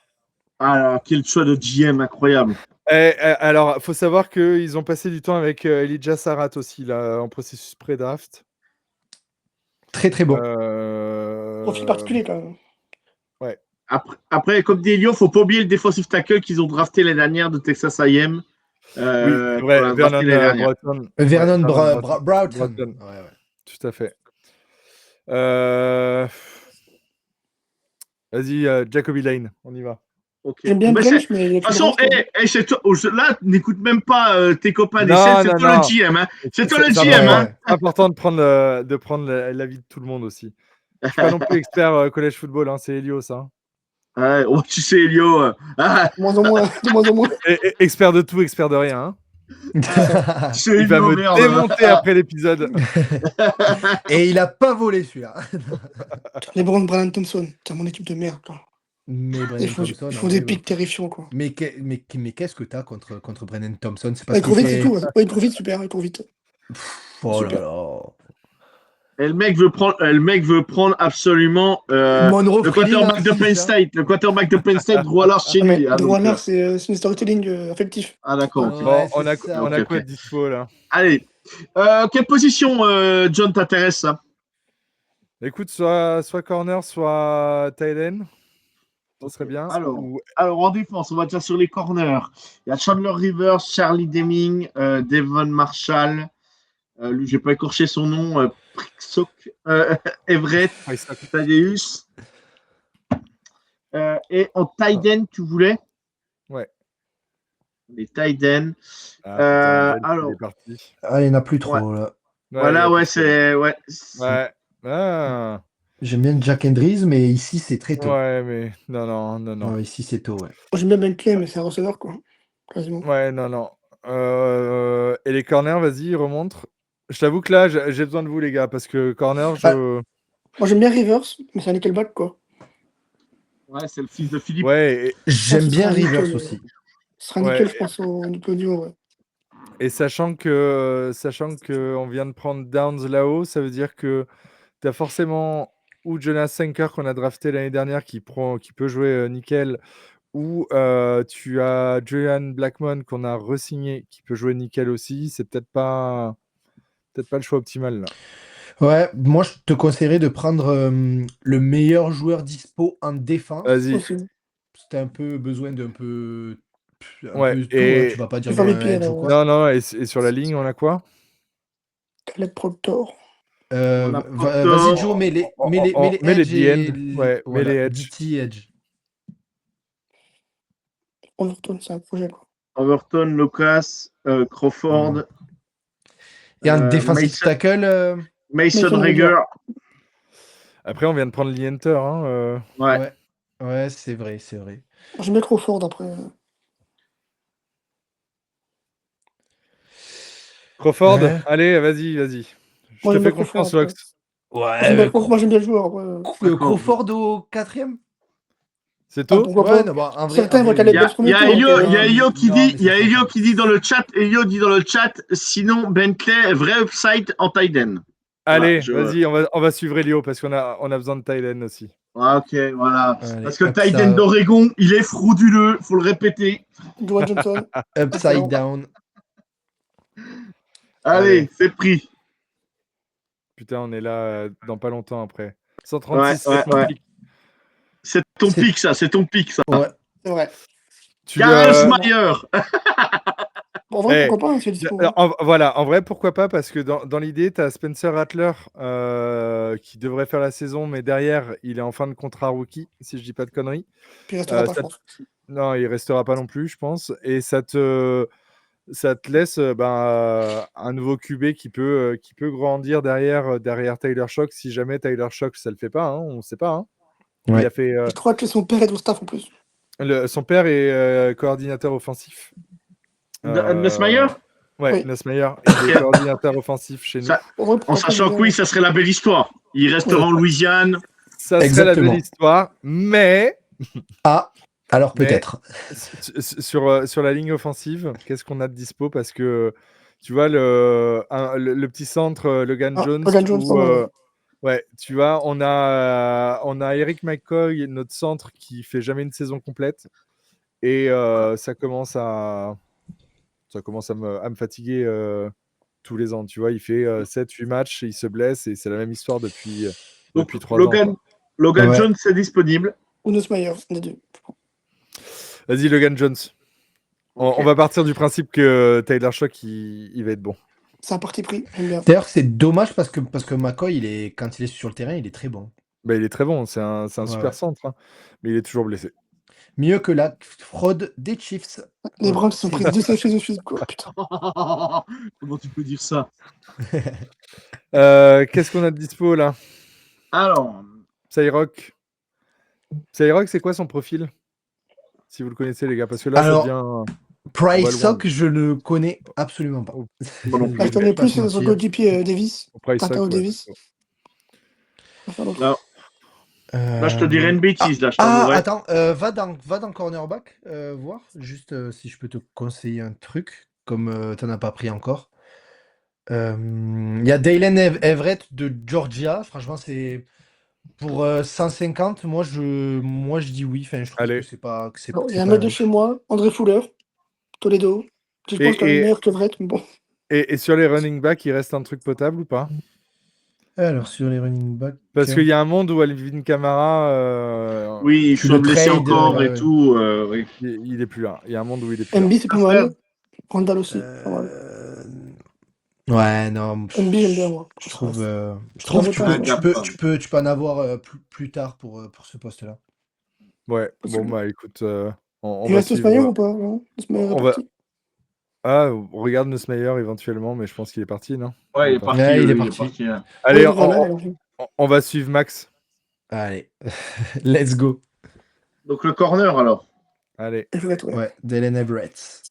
[SPEAKER 1] Ah, quel choix de GM incroyable.
[SPEAKER 2] Alors, il faut savoir qu'ils ont passé du temps avec Elijah Sarat aussi, là, en processus pré-draft.
[SPEAKER 4] Très très bon.
[SPEAKER 3] Profil particulier quand même.
[SPEAKER 2] Ouais.
[SPEAKER 1] Après, comme dit Elio, il ne faut pas oublier le defensive tackle qu'ils ont drafté l'année dernière de Texas A&M.
[SPEAKER 2] Oui, c'est vrai, Vernon Broughton.
[SPEAKER 4] Vernon
[SPEAKER 2] Broughton.
[SPEAKER 4] Broughton. Ouais.
[SPEAKER 2] Tout à fait. Vas-y, Jacoby Lane, on y va.
[SPEAKER 1] Okay.
[SPEAKER 3] J'aime bien Blanche, mais
[SPEAKER 1] de toute façon, c'est toi, là, n'écoute même pas tes copains des
[SPEAKER 2] Non,
[SPEAKER 1] scènes, c'est
[SPEAKER 2] non,
[SPEAKER 1] toi
[SPEAKER 2] non.
[SPEAKER 1] le GM. Hein. C'est toi le
[SPEAKER 2] C'est
[SPEAKER 1] GM.
[SPEAKER 2] important,
[SPEAKER 1] Hein.
[SPEAKER 2] c'est important de prendre l'avis de tout le monde aussi. Je suis pas non plus expert collège football, hein, c'est Elio ça.
[SPEAKER 1] Ouais, oh, tu sais, Elio.
[SPEAKER 3] De moins en moins.
[SPEAKER 2] Expert de tout, expert de rien. Hein.
[SPEAKER 1] Il
[SPEAKER 2] va me démonter après l'épisode.
[SPEAKER 4] Et il a pas volé celui-là.
[SPEAKER 3] Les Browns, Brian Thompson, c'est mon équipe de merde. Quoi.
[SPEAKER 4] Mais Brennan Thompson,
[SPEAKER 3] ils font des pics terrifiants. Quoi.
[SPEAKER 4] Mais qu'est-ce que t'as contre Brennan Thompson? C'est parce
[SPEAKER 3] il court vite, c'est tout. Il court vite, super, il court vite.
[SPEAKER 4] Oh
[SPEAKER 3] super.
[SPEAKER 4] là là.
[SPEAKER 1] Et le mec veut prendre absolument le quarterback de Penn State. Le quarterback de Penn State, Drew Allard chez lui.
[SPEAKER 3] Drew Allard, c'est une storytelling affectif.
[SPEAKER 1] Ah d'accord.
[SPEAKER 2] Bon, on a quoi de dispo là?
[SPEAKER 1] Allez. Quelle position, John, t'intéresse ça?
[SPEAKER 2] Écoute, soit corner, soit tight end. Ça serait bien.
[SPEAKER 1] Alors, en défense, on va dire sur les corners. Il y a Chandler Rivers, Charlie Deming, Devon Marshall. Lui, je n'ai pas écorché son nom. Prixoc, Everett, Thaddeus. Et en tight end, tu voulais?
[SPEAKER 2] Ouais.
[SPEAKER 1] Les tight end.
[SPEAKER 2] Alors. Il est parti.
[SPEAKER 4] Ah, il n'y en a plus trop là.
[SPEAKER 1] Voilà, ouais, c'est. Ouais.
[SPEAKER 2] Ah.
[SPEAKER 4] J'aime bien Jack Andrews, mais ici c'est très tôt.
[SPEAKER 2] Ouais, mais non.
[SPEAKER 4] Non, ici c'est tôt, ouais.
[SPEAKER 3] J'aime bien Bentley, mais c'est un receveur, quoi. Quasiment.
[SPEAKER 2] Ouais, non. Et les corners, vas-y, remonte. Je t'avoue que là, j'ai besoin de vous, les gars, parce que corner,
[SPEAKER 3] Moi, j'aime bien Rivers, mais c'est un nickelback, quoi.
[SPEAKER 1] Ouais, c'est le fils de Philippe.
[SPEAKER 2] Ouais.
[SPEAKER 4] J'aime bien Rivers aussi.
[SPEAKER 3] Ce sera nickel, je pense, au duo, ouais.
[SPEAKER 2] Et sachant que on vient de prendre Downs là-haut, ça veut dire que tu as forcément ou Jonas Senker qu'on a drafté l'année dernière qui peut jouer nickel, ou tu as Julian Blackmon qu'on a re-signé qui peut jouer nickel aussi. C'est peut-être pas le choix optimal là.
[SPEAKER 4] Ouais, moi je te conseillerais de prendre le meilleur joueur dispo en défense.
[SPEAKER 2] Vas-y.
[SPEAKER 4] C'était un peu besoin d'un peu.
[SPEAKER 2] Ouais,
[SPEAKER 4] peu tout, hein, tu vas pas dire edge ou quoi.
[SPEAKER 2] Non, et sur la ligne, on a quoi?
[SPEAKER 3] Caleb Proctor.
[SPEAKER 4] Vas-y, Joe, mets les
[SPEAKER 2] DN. Ouais, mets les edge.
[SPEAKER 4] DT edge.
[SPEAKER 3] Overton, c'est un projet, quoi.
[SPEAKER 1] Overton, Lucas, Crawford.
[SPEAKER 4] Et un defensive tackle.
[SPEAKER 1] Mason Rager.
[SPEAKER 2] Après, on vient de prendre Lee Hunter. Hein,
[SPEAKER 4] Ouais, c'est vrai.
[SPEAKER 3] J'aime bien Crawford après.
[SPEAKER 2] Crawford, allez, vas-y. Je te fais confiance, Lox.
[SPEAKER 4] Ouais.
[SPEAKER 3] Moi, j'aime bien le joueur.
[SPEAKER 4] Crawford au 4e?
[SPEAKER 2] C'est
[SPEAKER 3] Ah,
[SPEAKER 2] tout?
[SPEAKER 3] pourquoi
[SPEAKER 4] Ouais,
[SPEAKER 3] pas?
[SPEAKER 4] non, bah, en vrai,
[SPEAKER 3] Certains
[SPEAKER 4] en
[SPEAKER 3] vont
[SPEAKER 4] vrai,
[SPEAKER 3] aller
[SPEAKER 1] Il y
[SPEAKER 3] dès
[SPEAKER 1] a,
[SPEAKER 3] le premier tour.
[SPEAKER 1] Il y a Elio qui
[SPEAKER 4] non,
[SPEAKER 1] dit,
[SPEAKER 4] mais
[SPEAKER 1] il y a
[SPEAKER 4] ça
[SPEAKER 1] Elio
[SPEAKER 4] compte.
[SPEAKER 1] qui dit dans le chat, Elio dit dans le chat, sinon Bentley, vrai upside en Tiden. Voilà,
[SPEAKER 2] Allez, vas-y, on va suivre Elio parce on a besoin de Thailand aussi.
[SPEAKER 1] Ok, voilà.
[SPEAKER 4] Allez,
[SPEAKER 1] Parce que le Tiden d'Oregon, il est frauduleux, faut le répéter.
[SPEAKER 3] Dwayne Johnson.
[SPEAKER 4] upside
[SPEAKER 3] Excellent.
[SPEAKER 4] down.
[SPEAKER 1] Allez, c'est pris.
[SPEAKER 2] Putain, on est là dans pas longtemps après. 136,
[SPEAKER 1] Ouais,
[SPEAKER 2] c'est mon
[SPEAKER 1] ouais.
[SPEAKER 2] pic.
[SPEAKER 1] C'est ton
[SPEAKER 4] C'est-
[SPEAKER 1] pic, ça, c'est ton pic, ça.
[SPEAKER 4] Ouais.
[SPEAKER 3] C'est vrai.
[SPEAKER 1] Karel Smayer.
[SPEAKER 3] Bon, en vrai,
[SPEAKER 2] Eh,
[SPEAKER 3] pourquoi pas, hein, c'est dispo. Hein.
[SPEAKER 2] Voilà, en vrai, pourquoi pas, parce que dans l'idée, tu as Spencer Rattler qui devrait faire la saison, mais derrière, il est en fin de contrat rookie, si je dis pas de conneries.
[SPEAKER 3] Puis il restera pas, je pense.
[SPEAKER 2] Non, il restera pas non plus, je pense. Et ça te laisse un nouveau QB qui peut grandir derrière Tyler Shock, si jamais Tyler Shock, ça le fait pas, hein, on sait pas. Hein.
[SPEAKER 4] Ouais.
[SPEAKER 2] Il a fait,
[SPEAKER 3] Je crois que son père est au staff en plus.
[SPEAKER 2] son père est coordinateur offensif.
[SPEAKER 1] Nussmeier.
[SPEAKER 2] Ouais,
[SPEAKER 3] Oui.
[SPEAKER 2] Nussmeier, il est coordinateur offensif chez nous.
[SPEAKER 1] Ça-
[SPEAKER 3] En vrai,
[SPEAKER 1] En
[SPEAKER 3] pourquoi pas,
[SPEAKER 1] sachant
[SPEAKER 3] je
[SPEAKER 1] que oui,
[SPEAKER 3] dirais.
[SPEAKER 1] ça serait la belle histoire. Il restera en Louisiane.
[SPEAKER 2] Ça serait
[SPEAKER 4] Exactement.
[SPEAKER 2] la belle histoire, mais
[SPEAKER 4] Ah, alors
[SPEAKER 2] Mais-
[SPEAKER 4] peut-être.
[SPEAKER 2] sur la ligne offensive, qu'est-ce qu'on a de dispo? Parce que tu vois, le petit centre, Logan
[SPEAKER 3] Ah,
[SPEAKER 2] Jones,
[SPEAKER 3] Logan Jones,
[SPEAKER 2] ouais, tu vois, on a Eric McCoy, notre centre, qui fait jamais une saison complète. Et ça commence à me fatiguer tous les ans. Tu vois, il fait 7-8 matchs, et il se blesse, et c'est la même histoire depuis
[SPEAKER 1] Donc
[SPEAKER 2] 3 ans. Quoi.
[SPEAKER 1] Logan
[SPEAKER 4] Ouais.
[SPEAKER 1] Jones, c'est disponible.
[SPEAKER 3] ou Nussmeier, un des deux.
[SPEAKER 2] Vas-y, Logan Jones.
[SPEAKER 1] Ok.
[SPEAKER 2] On va partir du principe que Tyler Shock, il va être bon.
[SPEAKER 3] C'est un parti pris, j'aime bien.
[SPEAKER 4] D'ailleurs, c'est dommage parce que McCoy, quand il est sur le terrain, il est très bon.
[SPEAKER 2] Bah, il est très bon, c'est un
[SPEAKER 4] Ouais,
[SPEAKER 2] super
[SPEAKER 4] ouais.
[SPEAKER 2] centre, hein, mais il est toujours blessé.
[SPEAKER 4] Mieux que la fraude des Chiefs.
[SPEAKER 3] Les
[SPEAKER 4] Ouais,
[SPEAKER 3] Browns sont
[SPEAKER 4] c'est-
[SPEAKER 3] pris 2 saisons de suite, quoi. Putain.
[SPEAKER 1] Comment tu peux dire ça?
[SPEAKER 2] Qu'est-ce qu'on a de dispo là?
[SPEAKER 1] Alors,
[SPEAKER 2] Cyrock. Cyrock, c'est quoi son profil? Si vous le connaissez, les gars, parce que là,
[SPEAKER 4] Alors,
[SPEAKER 2] ça devient.
[SPEAKER 4] Price
[SPEAKER 2] loin.
[SPEAKER 4] Sock, je ne connais absolument pas.
[SPEAKER 2] Oh,
[SPEAKER 1] moi non
[SPEAKER 3] Ah, je
[SPEAKER 1] plus.
[SPEAKER 3] connais
[SPEAKER 4] Pas
[SPEAKER 3] plus
[SPEAKER 4] te
[SPEAKER 3] sur
[SPEAKER 4] mentir.
[SPEAKER 3] GoDP Davis.
[SPEAKER 2] Au Price
[SPEAKER 3] Tintao
[SPEAKER 2] Sock, ouais.
[SPEAKER 3] Davis. On va faire l'autre.
[SPEAKER 1] Là, là, je te dirais une bêtise. Là, je
[SPEAKER 4] Ah,
[SPEAKER 1] t'avouerai.
[SPEAKER 4] attends, va dans Cornerback, voir, juste si je peux te conseiller un truc, comme tu n'en as pas pris encore. Il y a Dalen Everett de Georgia, franchement, c'est pour 150, moi je dis oui, enfin, je trouve
[SPEAKER 2] Allez.
[SPEAKER 4] que c'est pas, que c'est
[SPEAKER 3] Alors, il y
[SPEAKER 4] c'est
[SPEAKER 3] a un
[SPEAKER 4] pas
[SPEAKER 3] mec de
[SPEAKER 4] louche.
[SPEAKER 3] chez moi, André Fuller, Toledo. Je pense qu'il est meilleur que Everett, mais bon.
[SPEAKER 2] Et sur les running backs, il reste un truc potable ou pas?
[SPEAKER 4] Alors, sur les running backs,
[SPEAKER 2] Parce qu'il y a un monde où Alvin Kamara,
[SPEAKER 1] Oui, il
[SPEAKER 4] tu
[SPEAKER 1] soit
[SPEAKER 4] le
[SPEAKER 1] blessé
[SPEAKER 4] trades,
[SPEAKER 1] encore
[SPEAKER 4] ouais,
[SPEAKER 1] et
[SPEAKER 4] ouais.
[SPEAKER 1] tout. Oui.
[SPEAKER 2] il est plus là. Il y a un monde où il est plus là.
[SPEAKER 3] MB, c'est pas mal. Randall aussi, pas mal.
[SPEAKER 4] Ouais, non,
[SPEAKER 3] MB, j'aime bien, moi.
[SPEAKER 4] je trouve que
[SPEAKER 3] Bravo,
[SPEAKER 4] tu peux en avoir plus tard pour ce poste-là.
[SPEAKER 2] Ouais, bon,
[SPEAKER 3] Possible.
[SPEAKER 2] bah écoute, on
[SPEAKER 3] Il
[SPEAKER 2] va
[SPEAKER 3] reste Nussmeier
[SPEAKER 2] suivre.
[SPEAKER 3] ou pas? Non, Nussmeier est
[SPEAKER 2] On va-
[SPEAKER 3] parti.
[SPEAKER 2] Ah, on regarde Nussmeier éventuellement, mais je pense qu'il est parti, non?
[SPEAKER 1] Ouais, il est parti.
[SPEAKER 4] Ouais,
[SPEAKER 1] oui,
[SPEAKER 4] il est
[SPEAKER 1] il est
[SPEAKER 4] parti.
[SPEAKER 1] parti. Hein.
[SPEAKER 2] Allez,
[SPEAKER 3] Ouais, voilà, alors.
[SPEAKER 2] on va suivre Max.
[SPEAKER 4] Allez, let's go.
[SPEAKER 1] Donc le corner alors.
[SPEAKER 2] Allez.
[SPEAKER 3] Everett, ouais.
[SPEAKER 4] Ouais, Dalen Everett.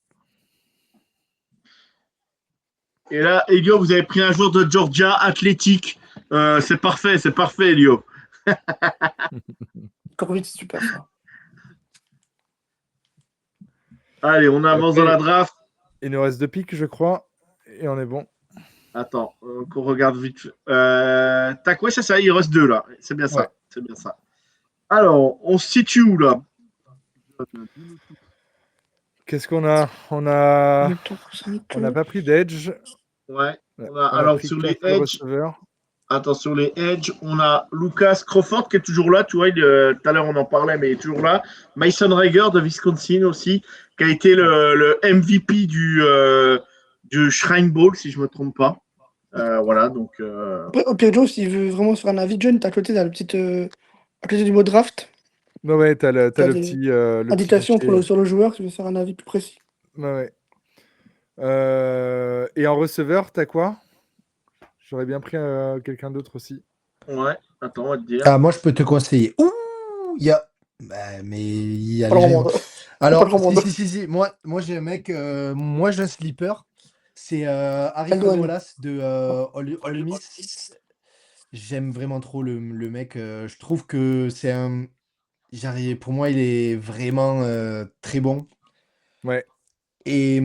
[SPEAKER 1] Et là, Elio, vous avez pris un joueur de Georgia athlétique. C'est parfait, Elio.
[SPEAKER 3] Corvette, c'est super, ça.
[SPEAKER 1] Allez, on avance dans la draft.
[SPEAKER 2] Il nous reste 2 pics, je crois, et on est bon.
[SPEAKER 1] Attends, qu'on regarde vite. Tac, ouais, c'est ça, il reste 2 là. C'est bien ça.
[SPEAKER 4] Ouais.
[SPEAKER 1] C'est bien ça. Alors, on se situe où là?
[SPEAKER 2] Qu'est-ce qu'on a? On n'a
[SPEAKER 3] On a
[SPEAKER 2] pas pris d'edge.
[SPEAKER 1] Ouais.
[SPEAKER 2] On
[SPEAKER 1] Alors,
[SPEAKER 2] pris
[SPEAKER 1] sur les
[SPEAKER 2] 4
[SPEAKER 1] edge,
[SPEAKER 2] receveurs.
[SPEAKER 1] attends, sur les edge, on a Lucas Crawford qui est toujours là. Tu vois, tout à l'heure on en parlait, mais il est toujours là. Mason Rager de Wisconsin aussi, qui a été le MVP du Shrine Bowl, si je ne me trompe pas. Voilà, donc.
[SPEAKER 3] Après, au pire, Joe, s'il veut vraiment se faire un avis de jeune, t'as à côté, t'as le petit. À côté du mot draft,
[SPEAKER 2] Non, ouais, t'as le
[SPEAKER 3] T'as
[SPEAKER 2] petit.
[SPEAKER 3] des
[SPEAKER 2] Le petit
[SPEAKER 3] indication
[SPEAKER 2] fichier.
[SPEAKER 3] sur le joueur, si tu veux faire un avis plus précis.
[SPEAKER 2] Ouais. Et en receveur, t'as quoi? J'aurais bien pris quelqu'un d'autre aussi.
[SPEAKER 1] Ouais, attends, on va te dire.
[SPEAKER 4] Ah, moi, je peux te conseiller. Ouh, il y a. Bah, mais il y a
[SPEAKER 3] Pas le
[SPEAKER 4] les
[SPEAKER 3] grand
[SPEAKER 4] gens.
[SPEAKER 3] monde.
[SPEAKER 4] Alors,
[SPEAKER 3] Pas le grand monde.
[SPEAKER 4] si. Moi, j'ai un mec. Moi, j'ai un sleeper. C'est Harrison
[SPEAKER 3] Eldon.
[SPEAKER 4] Wallace de Ole Miss. J'aime vraiment trop le mec. Je trouve que c'est un. Pour moi, il est vraiment très bon.
[SPEAKER 2] Ouais,
[SPEAKER 4] Et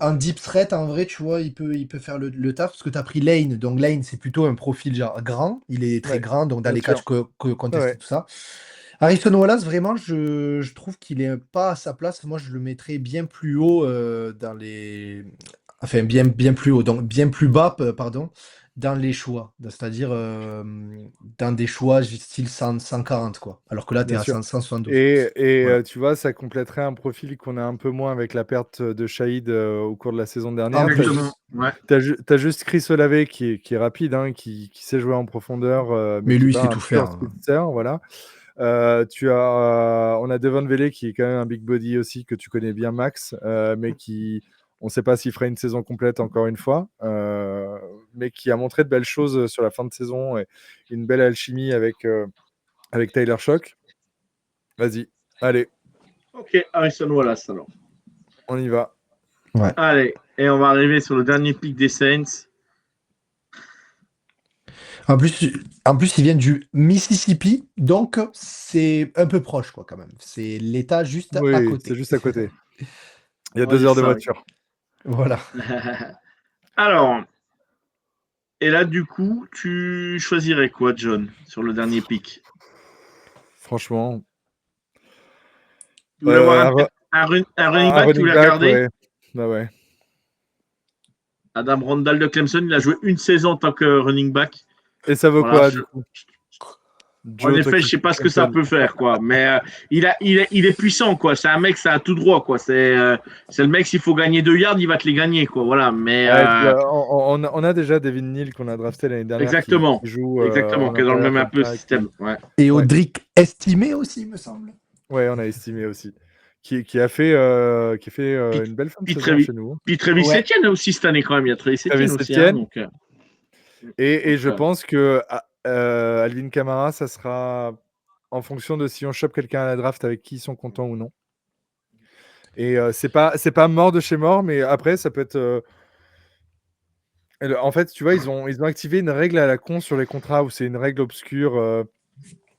[SPEAKER 4] en deep threat, en vrai, tu vois, il peut faire le taf parce que tu as pris Lane. Donc, Lane, c'est plutôt un profil genre grand. Il est très
[SPEAKER 2] ouais,
[SPEAKER 4] grand, donc dans
[SPEAKER 2] bien
[SPEAKER 4] les
[SPEAKER 2] sûr.
[SPEAKER 4] catchs
[SPEAKER 2] Ouais,
[SPEAKER 4] contestés,
[SPEAKER 2] ouais.
[SPEAKER 4] tout ça. Harrison Wallace, vraiment, je trouve qu'il est pas à sa place. Moi, je le mettrais bien plus haut dans les. Enfin, bien plus haut, donc bien plus bas, pardon, dans les choix. C'est-à-dire dans des choix style 140, quoi. Alors que là, tu es
[SPEAKER 2] Bien
[SPEAKER 4] à
[SPEAKER 2] sûr.
[SPEAKER 4] 172.
[SPEAKER 2] Et
[SPEAKER 4] Voilà.
[SPEAKER 2] tu vois, ça compléterait un profil qu'on a un peu moins avec la perte de Shahid au cours de la saison
[SPEAKER 4] En
[SPEAKER 2] dernière. Tu as
[SPEAKER 4] plus,
[SPEAKER 1] Exactement.
[SPEAKER 2] juste,
[SPEAKER 1] Ouais.
[SPEAKER 2] t'as juste Chris Olave qui est rapide, hein, qui sait jouer en profondeur, mais
[SPEAKER 4] mais
[SPEAKER 2] qui
[SPEAKER 4] lui,
[SPEAKER 2] n'est
[SPEAKER 4] il
[SPEAKER 2] pas
[SPEAKER 4] sait
[SPEAKER 2] un
[SPEAKER 4] tout
[SPEAKER 2] pur
[SPEAKER 4] faire, hein.
[SPEAKER 2] sprinter. Voilà. On a Devon Vele qui est quand même un big body aussi, que tu connais bien, Max, mais on ne sait pas s'il fera une saison complète encore une fois, mais qui a montré de belles choses sur la fin de saison et une belle alchimie avec Tyler Shock. Vas-y, allez,
[SPEAKER 1] Ok, Harrison Wallace alors.
[SPEAKER 2] on y va.
[SPEAKER 4] Ouais.
[SPEAKER 1] Allez, et on va arriver sur le dernier pic des Saints.
[SPEAKER 4] En plus, ils viennent du Mississippi, donc c'est un peu proche, quoi, quand même. C'est l'État juste à
[SPEAKER 2] Oui, c'est
[SPEAKER 4] côté.
[SPEAKER 2] juste à côté. Il y a
[SPEAKER 1] On va
[SPEAKER 2] 2
[SPEAKER 1] dire
[SPEAKER 2] heures de
[SPEAKER 1] ça.
[SPEAKER 2] voiture.
[SPEAKER 4] Voilà.
[SPEAKER 1] Alors, et là, du coup, tu choisirais quoi, John, sur le dernier pic?
[SPEAKER 2] Franchement,
[SPEAKER 1] Tu voulais avoir
[SPEAKER 2] un, ru-
[SPEAKER 1] un running
[SPEAKER 2] un
[SPEAKER 1] back, tu
[SPEAKER 2] running
[SPEAKER 1] voulais
[SPEAKER 2] back,
[SPEAKER 1] regarder?
[SPEAKER 2] ouais. Bah ouais.
[SPEAKER 1] Adam Randall de Clemson, il a joué une saison en tant que running back.
[SPEAKER 2] Et ça vaut
[SPEAKER 1] Voilà,
[SPEAKER 2] quoi, du coup?
[SPEAKER 1] en
[SPEAKER 2] Joe, toi
[SPEAKER 1] effet,
[SPEAKER 2] qui
[SPEAKER 1] je sais
[SPEAKER 2] suis
[SPEAKER 1] pas ce que ça
[SPEAKER 2] Clemson.
[SPEAKER 1] peut faire, quoi. Mais il est puissant, quoi. C'est un mec, ça a tout droit, quoi. C'est le mec, s'il faut gagner 2 yards, il va te les gagner, quoi. Voilà. Mais
[SPEAKER 2] Ouais, on a déjà Devin Neal qu'on a drafté l'année dernière qui
[SPEAKER 1] exactement,
[SPEAKER 2] joue
[SPEAKER 1] exactement,
[SPEAKER 2] en
[SPEAKER 1] qui est dans le
[SPEAKER 2] intérieur
[SPEAKER 1] même un
[SPEAKER 2] comme
[SPEAKER 1] peu
[SPEAKER 2] ça.
[SPEAKER 1] système. Ouais.
[SPEAKER 4] Et
[SPEAKER 2] Ouais,
[SPEAKER 4] Audric estimé aussi, me semble.
[SPEAKER 2] ouais, on a estimé aussi. Qui a fait
[SPEAKER 1] Puis,
[SPEAKER 2] une belle fin de
[SPEAKER 1] puis,
[SPEAKER 2] saison chez nous.
[SPEAKER 1] puis Travis
[SPEAKER 4] Ouais.
[SPEAKER 1] Etienne aussi cette année, quand même. Il y a Travis
[SPEAKER 2] Travis
[SPEAKER 1] Etienne aussi, hein.
[SPEAKER 2] Etienne. Et je pense que Alvin Kamara, ça sera en fonction de si on chope quelqu'un à la draft avec qui ils sont contents ou non. Et c'est pas mort de chez mort, mais après, ça peut être. En fait, tu vois, ils ont activé une règle à la con sur les contrats où c'est une règle obscure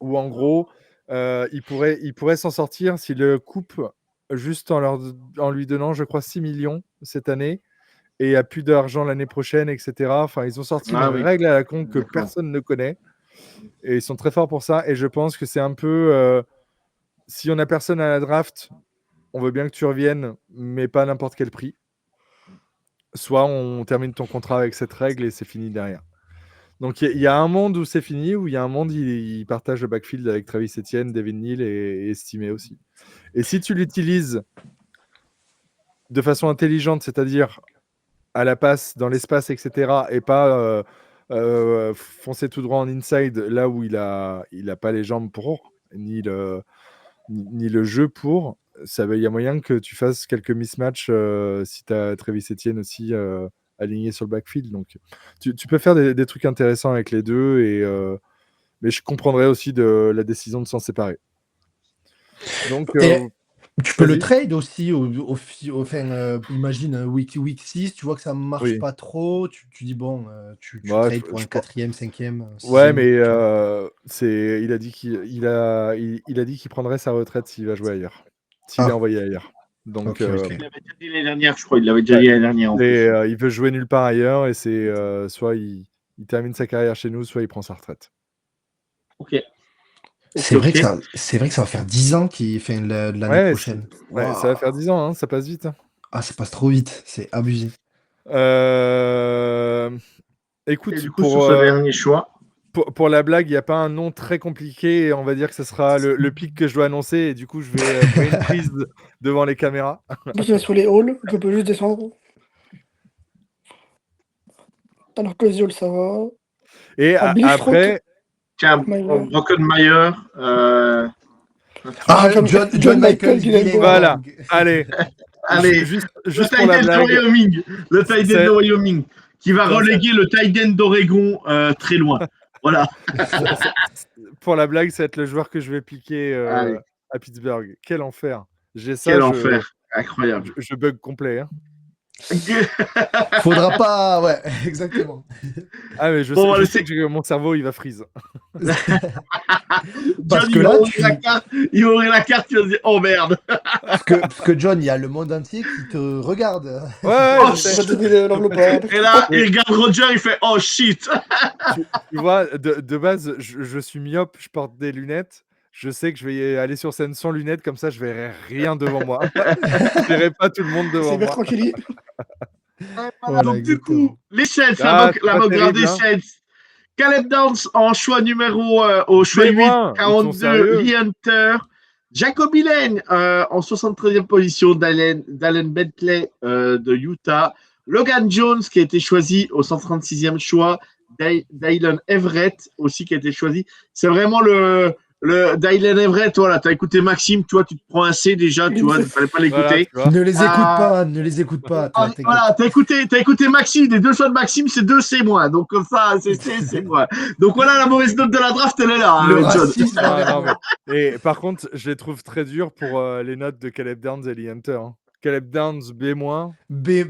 [SPEAKER 2] où en gros, ils pourraient s'en sortir s'ils le coupent juste en lui donnant, je crois, 6 millions cette année et il n'y a plus d'argent l'année prochaine, etc. Enfin, ils ont sorti une
[SPEAKER 1] Ah oui,
[SPEAKER 2] règle à la con que
[SPEAKER 1] d'accord.
[SPEAKER 2] personne ne connaît et ils sont très forts pour ça. Et je pense que c'est un peu si on n'a personne à la draft, on veut bien que tu reviennes, mais pas à n'importe quel prix. Soit on termine ton contrat avec cette règle et c'est fini derrière. Donc il y a un monde où c'est fini, où il y a un monde il partage le backfield avec Travis Etienne, Devin Neal et Estimé aussi. Et si tu l'utilises de façon intelligente, c'est-à-dire à la passe, dans l'espace, etc., et pas foncer tout droit en inside, là où il a pas les jambes pour, ni le jeu pour, il y a moyen que tu fasses quelques mismatchs si tu as Travis Etienne aussi aligné sur le backfield. Donc tu peux faire des trucs intéressants avec les deux, mais je comprendrais aussi de la décision de s'en séparer. Donc,
[SPEAKER 4] Et tu peux le
[SPEAKER 2] vas-y.
[SPEAKER 4] trade aussi, enfin, imagine, week 6, tu vois que ça marche
[SPEAKER 2] Oui.
[SPEAKER 4] pas trop, tu dis bon, tu
[SPEAKER 2] Bah,
[SPEAKER 4] trades pour un quatrième, cinquième,
[SPEAKER 2] ouais,
[SPEAKER 4] sixième,
[SPEAKER 2] mais
[SPEAKER 4] tu vois.
[SPEAKER 2] il a dit il a dit qu'il prendrait sa retraite s'il va jouer ailleurs, s'il est
[SPEAKER 4] Ah,
[SPEAKER 2] envoyé ailleurs. Donc,
[SPEAKER 4] ok, ok.
[SPEAKER 1] Il l'avait déjà dit l'année dernière, je crois. Il l'avait déjà
[SPEAKER 2] ouais.
[SPEAKER 1] dit l'année dernière, en
[SPEAKER 2] Et,
[SPEAKER 1] plus.
[SPEAKER 2] il veut jouer nulle part ailleurs et c'est soit il termine sa carrière chez nous, soit il prend sa retraite.
[SPEAKER 1] Ok, ok,
[SPEAKER 4] C'est vrai que
[SPEAKER 1] ok.
[SPEAKER 4] ça va faire 10 ans qu'il fait l'année
[SPEAKER 2] Ouais,
[SPEAKER 4] prochaine.
[SPEAKER 2] ouais, ça va faire
[SPEAKER 4] Waouh.
[SPEAKER 2] 10 ans, hein, ça passe vite, hein.
[SPEAKER 4] Ah, ça passe trop vite, c'est abusé.
[SPEAKER 2] Euh,
[SPEAKER 1] Et
[SPEAKER 2] Écoute,
[SPEAKER 1] du coup, sur ce dernier choix,
[SPEAKER 2] pour la blague, il n'y a pas un nom très compliqué. Et on va dire que ce sera le pic que je dois annoncer. Et du coup, je vais brain freeze devant les caméras.
[SPEAKER 3] En plus, on est sur les halls, donc on peut juste descendre. Alors que les halls, ça va.
[SPEAKER 2] Et
[SPEAKER 3] Ah, Billy Schrott,
[SPEAKER 2] après,
[SPEAKER 1] tiens,
[SPEAKER 3] Mayer.
[SPEAKER 1] Rockenmeyer,
[SPEAKER 4] Ah,
[SPEAKER 3] John,
[SPEAKER 4] John
[SPEAKER 3] John
[SPEAKER 4] Michael
[SPEAKER 3] Michael
[SPEAKER 2] voilà.
[SPEAKER 4] Gillenborg.
[SPEAKER 3] Gillenborg.
[SPEAKER 2] Allez,
[SPEAKER 1] allez, le
[SPEAKER 2] juste pour
[SPEAKER 1] tight
[SPEAKER 2] la
[SPEAKER 1] end de
[SPEAKER 2] blague,
[SPEAKER 1] Wyoming, le tight end de
[SPEAKER 2] c'est,
[SPEAKER 1] Wyoming, qui va
[SPEAKER 2] putain,
[SPEAKER 1] reléguer le tight end d'Oregon très loin. Voilà.
[SPEAKER 2] ça- ça- pour la blague, ça va être le joueur que je vais piquer
[SPEAKER 1] Allez,
[SPEAKER 2] à Pittsburgh. Quel enfer. J'ai ça,
[SPEAKER 1] quel enfer.
[SPEAKER 2] je
[SPEAKER 1] Incroyable.
[SPEAKER 2] bug complet, hein.
[SPEAKER 4] Faudra pas. Ouais, exactement.
[SPEAKER 2] Ah, mais je
[SPEAKER 1] Bon, on va
[SPEAKER 2] sais
[SPEAKER 1] laisser-
[SPEAKER 2] que mon cerveau, il va freeze.
[SPEAKER 4] Parce
[SPEAKER 1] John,
[SPEAKER 4] que
[SPEAKER 1] il
[SPEAKER 4] là,
[SPEAKER 1] va ouvrir la carte, il va ouvrir la carte, tu vas se dire, oh merde.
[SPEAKER 4] Parce que John, il y a le monde entier qui te regarde.
[SPEAKER 2] Ouais,
[SPEAKER 1] Oh,
[SPEAKER 2] je sais.
[SPEAKER 3] On va donner l'enveloppe à
[SPEAKER 1] Et là,
[SPEAKER 2] Mais-
[SPEAKER 1] il regarde Roger, il fait, oh shit.
[SPEAKER 2] Tu vois, de base, je suis myope, je porte des lunettes. Je sais que je vais aller sur scène sans lunettes, comme ça, je verrai rien devant moi. Je verrai pas tout le monde
[SPEAKER 3] C'est
[SPEAKER 2] devant moi.
[SPEAKER 3] Bertrand qui lit.
[SPEAKER 1] Voilà,
[SPEAKER 4] Voilà,
[SPEAKER 1] donc du
[SPEAKER 4] exactement.
[SPEAKER 1] coup, les Saints,
[SPEAKER 2] Ah, c'est
[SPEAKER 1] la
[SPEAKER 2] pas
[SPEAKER 1] mock draft
[SPEAKER 2] terrible,
[SPEAKER 1] des
[SPEAKER 2] hein.
[SPEAKER 1] Saints. Caleb Downs en choix au choix
[SPEAKER 2] Mais
[SPEAKER 1] 8,
[SPEAKER 2] moi, ils sont
[SPEAKER 1] 42,
[SPEAKER 2] sérieux.
[SPEAKER 1] Lee Hunter. Jacoby Lane en 73e position, Dallin Bentley de Utah. Logan Jones qui a été choisi au 136e choix. Dylan Everett aussi qui a été choisi. C'est vraiment le Dylan Everett. Voilà, tu as écouté Maxime, toi, tu te prends un C déjà, tu vois, il ne fallait pas
[SPEAKER 2] Voilà,
[SPEAKER 1] l'écouter.
[SPEAKER 2] tu vois.
[SPEAKER 4] Ne les écoute
[SPEAKER 1] Ah.
[SPEAKER 4] pas, ne les écoute pas. Toi, t'inquiète.
[SPEAKER 1] Voilà, t'as écouté Maxime, des deux choix de Maxime, c'est 2 C moins. Donc comme ça, c'est moins. Donc voilà la mauvaise note de la draft, elle est là,
[SPEAKER 4] Le
[SPEAKER 1] John.
[SPEAKER 4] racisme
[SPEAKER 2] Ah,
[SPEAKER 4] envers
[SPEAKER 2] non,
[SPEAKER 4] moi.
[SPEAKER 2] Et par contre, je les trouve très durs pour les notes de Caleb Downs et Lee Hunter, hein. Caleb Downs, B-.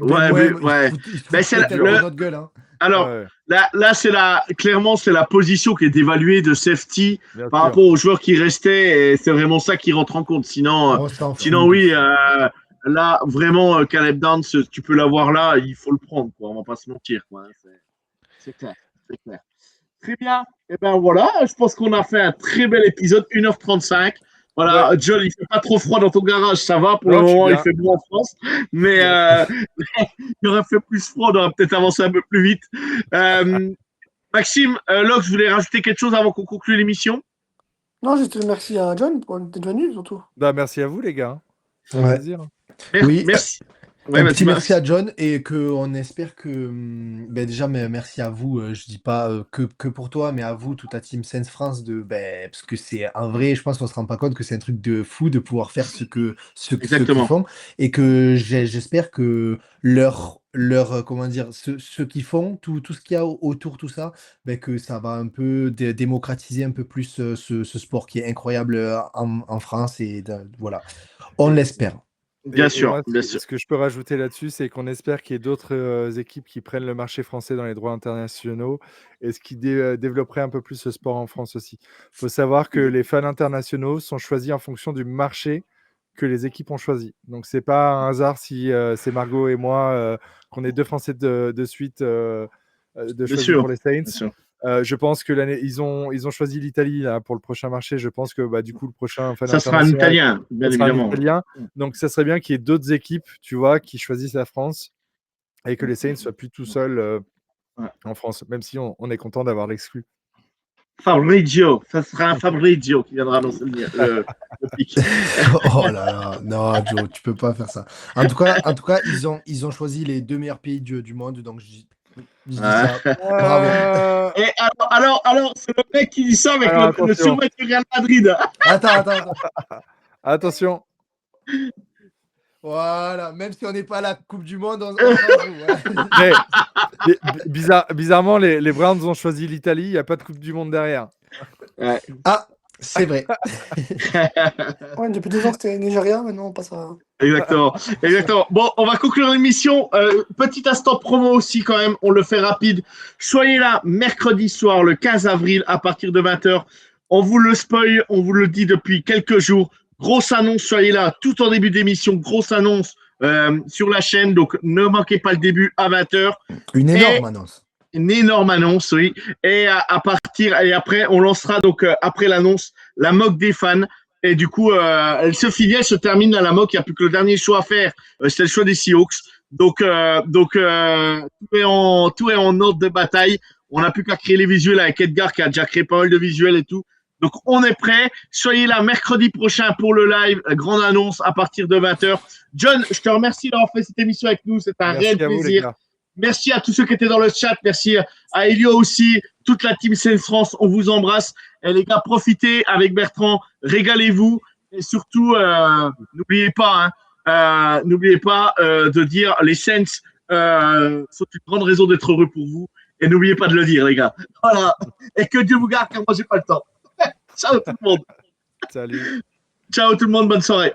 [SPEAKER 1] Ouais, ouais.
[SPEAKER 4] Ils se
[SPEAKER 1] Ben,
[SPEAKER 4] foutent
[SPEAKER 1] c'est
[SPEAKER 4] peut-être
[SPEAKER 2] dur,
[SPEAKER 4] de
[SPEAKER 2] hein.
[SPEAKER 4] notre gueule. Hein.
[SPEAKER 1] Alors,
[SPEAKER 2] Ouais,
[SPEAKER 1] là clairement, c'est la position qui est évaluée de safety
[SPEAKER 2] bien
[SPEAKER 1] par
[SPEAKER 2] sûr.
[SPEAKER 1] rapport aux joueurs qui restaient, et c'est vraiment ça qui rentre en compte. Sinon,
[SPEAKER 4] On s'en fout
[SPEAKER 1] sinon
[SPEAKER 4] de
[SPEAKER 1] oui,
[SPEAKER 4] ça.
[SPEAKER 1] là, vraiment, Caleb Downs, tu peux l'avoir là, il faut le prendre, quoi. On va pas se mentir, quoi. C'est clair, c'est clair. Très bien. Et ben voilà, je pense qu'on a fait un très bel épisode, 1h35. Voilà,
[SPEAKER 2] Ouais.
[SPEAKER 1] John, il fait pas trop froid dans ton garage, ça va. Pour
[SPEAKER 2] Non,
[SPEAKER 1] le
[SPEAKER 2] je suis
[SPEAKER 1] moment, il
[SPEAKER 2] bien.
[SPEAKER 1] fait bon en France. Mais
[SPEAKER 2] Bien.
[SPEAKER 1] il aurait fait plus froid, on aurait peut-être avancé un peu plus vite. Maxime, Locke, je voulais rajouter quelque chose avant qu'on conclue l'émission.
[SPEAKER 3] Non, juste merci à John pour d'être venu, surtout.
[SPEAKER 2] Bah, merci à vous, les gars. C'est un
[SPEAKER 4] Ouais.
[SPEAKER 2] plaisir.
[SPEAKER 4] Oui,
[SPEAKER 1] Merci. Ouais,
[SPEAKER 4] un
[SPEAKER 1] vas-y,
[SPEAKER 4] petit merci
[SPEAKER 1] Max.
[SPEAKER 4] à John et qu'on espère que. Déjà, merci à vous. Je dis pas que pour toi, mais à vous, toute la team Sense France, parce que c'est un vrai. Je pense qu'on se rend pas compte que c'est un truc de fou de pouvoir faire ce qu'ils
[SPEAKER 1] Exactement.
[SPEAKER 4] font et que j'espère que comment dire, ce qu'ils font, tout ce qu'il y a autour, tout ça, que ça va un peu démocratiser un peu plus ce sport qui est incroyable en France et voilà, on l'espère.
[SPEAKER 1] Bien
[SPEAKER 2] Et
[SPEAKER 1] sûr,
[SPEAKER 2] moi,
[SPEAKER 1] bien sûr.
[SPEAKER 2] ce que je peux rajouter là-dessus, c'est qu'on espère qu'il y ait d'autres équipes qui prennent le marché français dans les droits internationaux et ce qui développerait un peu plus ce sport en France aussi. Il faut savoir que les fans internationaux sont choisis en fonction du marché que les équipes ont choisi. Donc, c'est pas un hasard si c'est Margot et moi qu'on est deux Français de suite de
[SPEAKER 1] Bien
[SPEAKER 2] choisis
[SPEAKER 1] sûr.
[SPEAKER 2] pour les Saints.
[SPEAKER 1] Bien sûr.
[SPEAKER 2] Je pense que ils ont choisi l'Italie là, pour le prochain marché. Je pense que du coup, le prochain fan
[SPEAKER 1] Ça sera un
[SPEAKER 2] international,
[SPEAKER 1] Italien, bien
[SPEAKER 2] ça sera un
[SPEAKER 1] évidemment.
[SPEAKER 2] Italien. Donc, ça serait bien qu'il y ait d'autres équipes, tu vois, qui choisissent la France et que les Saints soient plus tout seuls
[SPEAKER 1] Ouais.
[SPEAKER 2] en France, même si on est content d'avoir l'exclu.
[SPEAKER 1] Fabrizio, ça sera un Fabrizio qui viendra annoncer le pic.
[SPEAKER 4] Oh là là, non, Joe, tu peux pas faire ça. En tout cas, ils ont choisi les 2 meilleurs pays du monde, donc je dis ça. Bravo.
[SPEAKER 1] Et alors, c'est le mec qui dit ça avec
[SPEAKER 2] Alors,
[SPEAKER 1] le
[SPEAKER 2] attention.
[SPEAKER 1] survêt du Real Madrid.
[SPEAKER 4] Attends.
[SPEAKER 2] Attention.
[SPEAKER 4] Voilà, même si on n'est pas à la Coupe du Monde, on s'en fout. Ouais.
[SPEAKER 2] Mais, bizarrement, les Browns ont choisi l'Italie. Il n'y a pas de Coupe du Monde derrière.
[SPEAKER 1] Ouais.
[SPEAKER 4] Ah, c'est vrai.
[SPEAKER 3] Ouais, depuis 2 ans, c'était Nigeria, maintenant on passe à.
[SPEAKER 1] Exactement. Bon, on va conclure l'émission. Petit instant promo aussi quand même, on le fait rapide. Soyez là mercredi soir, le 15 avril, à partir de 20h. On vous le spoil, on vous le dit depuis quelques jours. Grosse annonce, soyez là tout en début d'émission. Grosse annonce sur la chaîne, donc ne manquez pas le début à 20h.
[SPEAKER 4] Une énorme annonce.
[SPEAKER 1] Une énorme annonce, oui. Et et après, on lancera donc après l'annonce la mock des fans. Et du coup, elle se termine à la mock. Il n'y a plus que le dernier choix à faire. C'est le choix des Seahawks. Donc, tout est en ordre de bataille. On n'a plus qu'à créer les visuels avec Edgar qui a déjà créé pas mal de visuels et tout. Donc, on est prêt. Soyez là mercredi prochain pour le live. Grande annonce à partir de 20h. John, je te remercie d'avoir fait cette émission avec nous. C'est un réel
[SPEAKER 2] Merci à vous, les
[SPEAKER 1] plaisir.
[SPEAKER 2] gars.
[SPEAKER 1] Merci à tous ceux qui étaient dans le chat. Merci à Elio aussi, toute la team Sense France. On vous embrasse. Et les gars, profitez avec Bertrand. Régalez-vous. Et surtout, n'oubliez pas de dire les Saints sont une grande raison d'être heureux pour vous. Et n'oubliez pas de le dire, les gars. Voilà. Et que Dieu vous garde, car moi, j'ai pas le temps. Ciao tout le monde.
[SPEAKER 2] Salut.
[SPEAKER 1] Ciao tout le monde. Bonne soirée.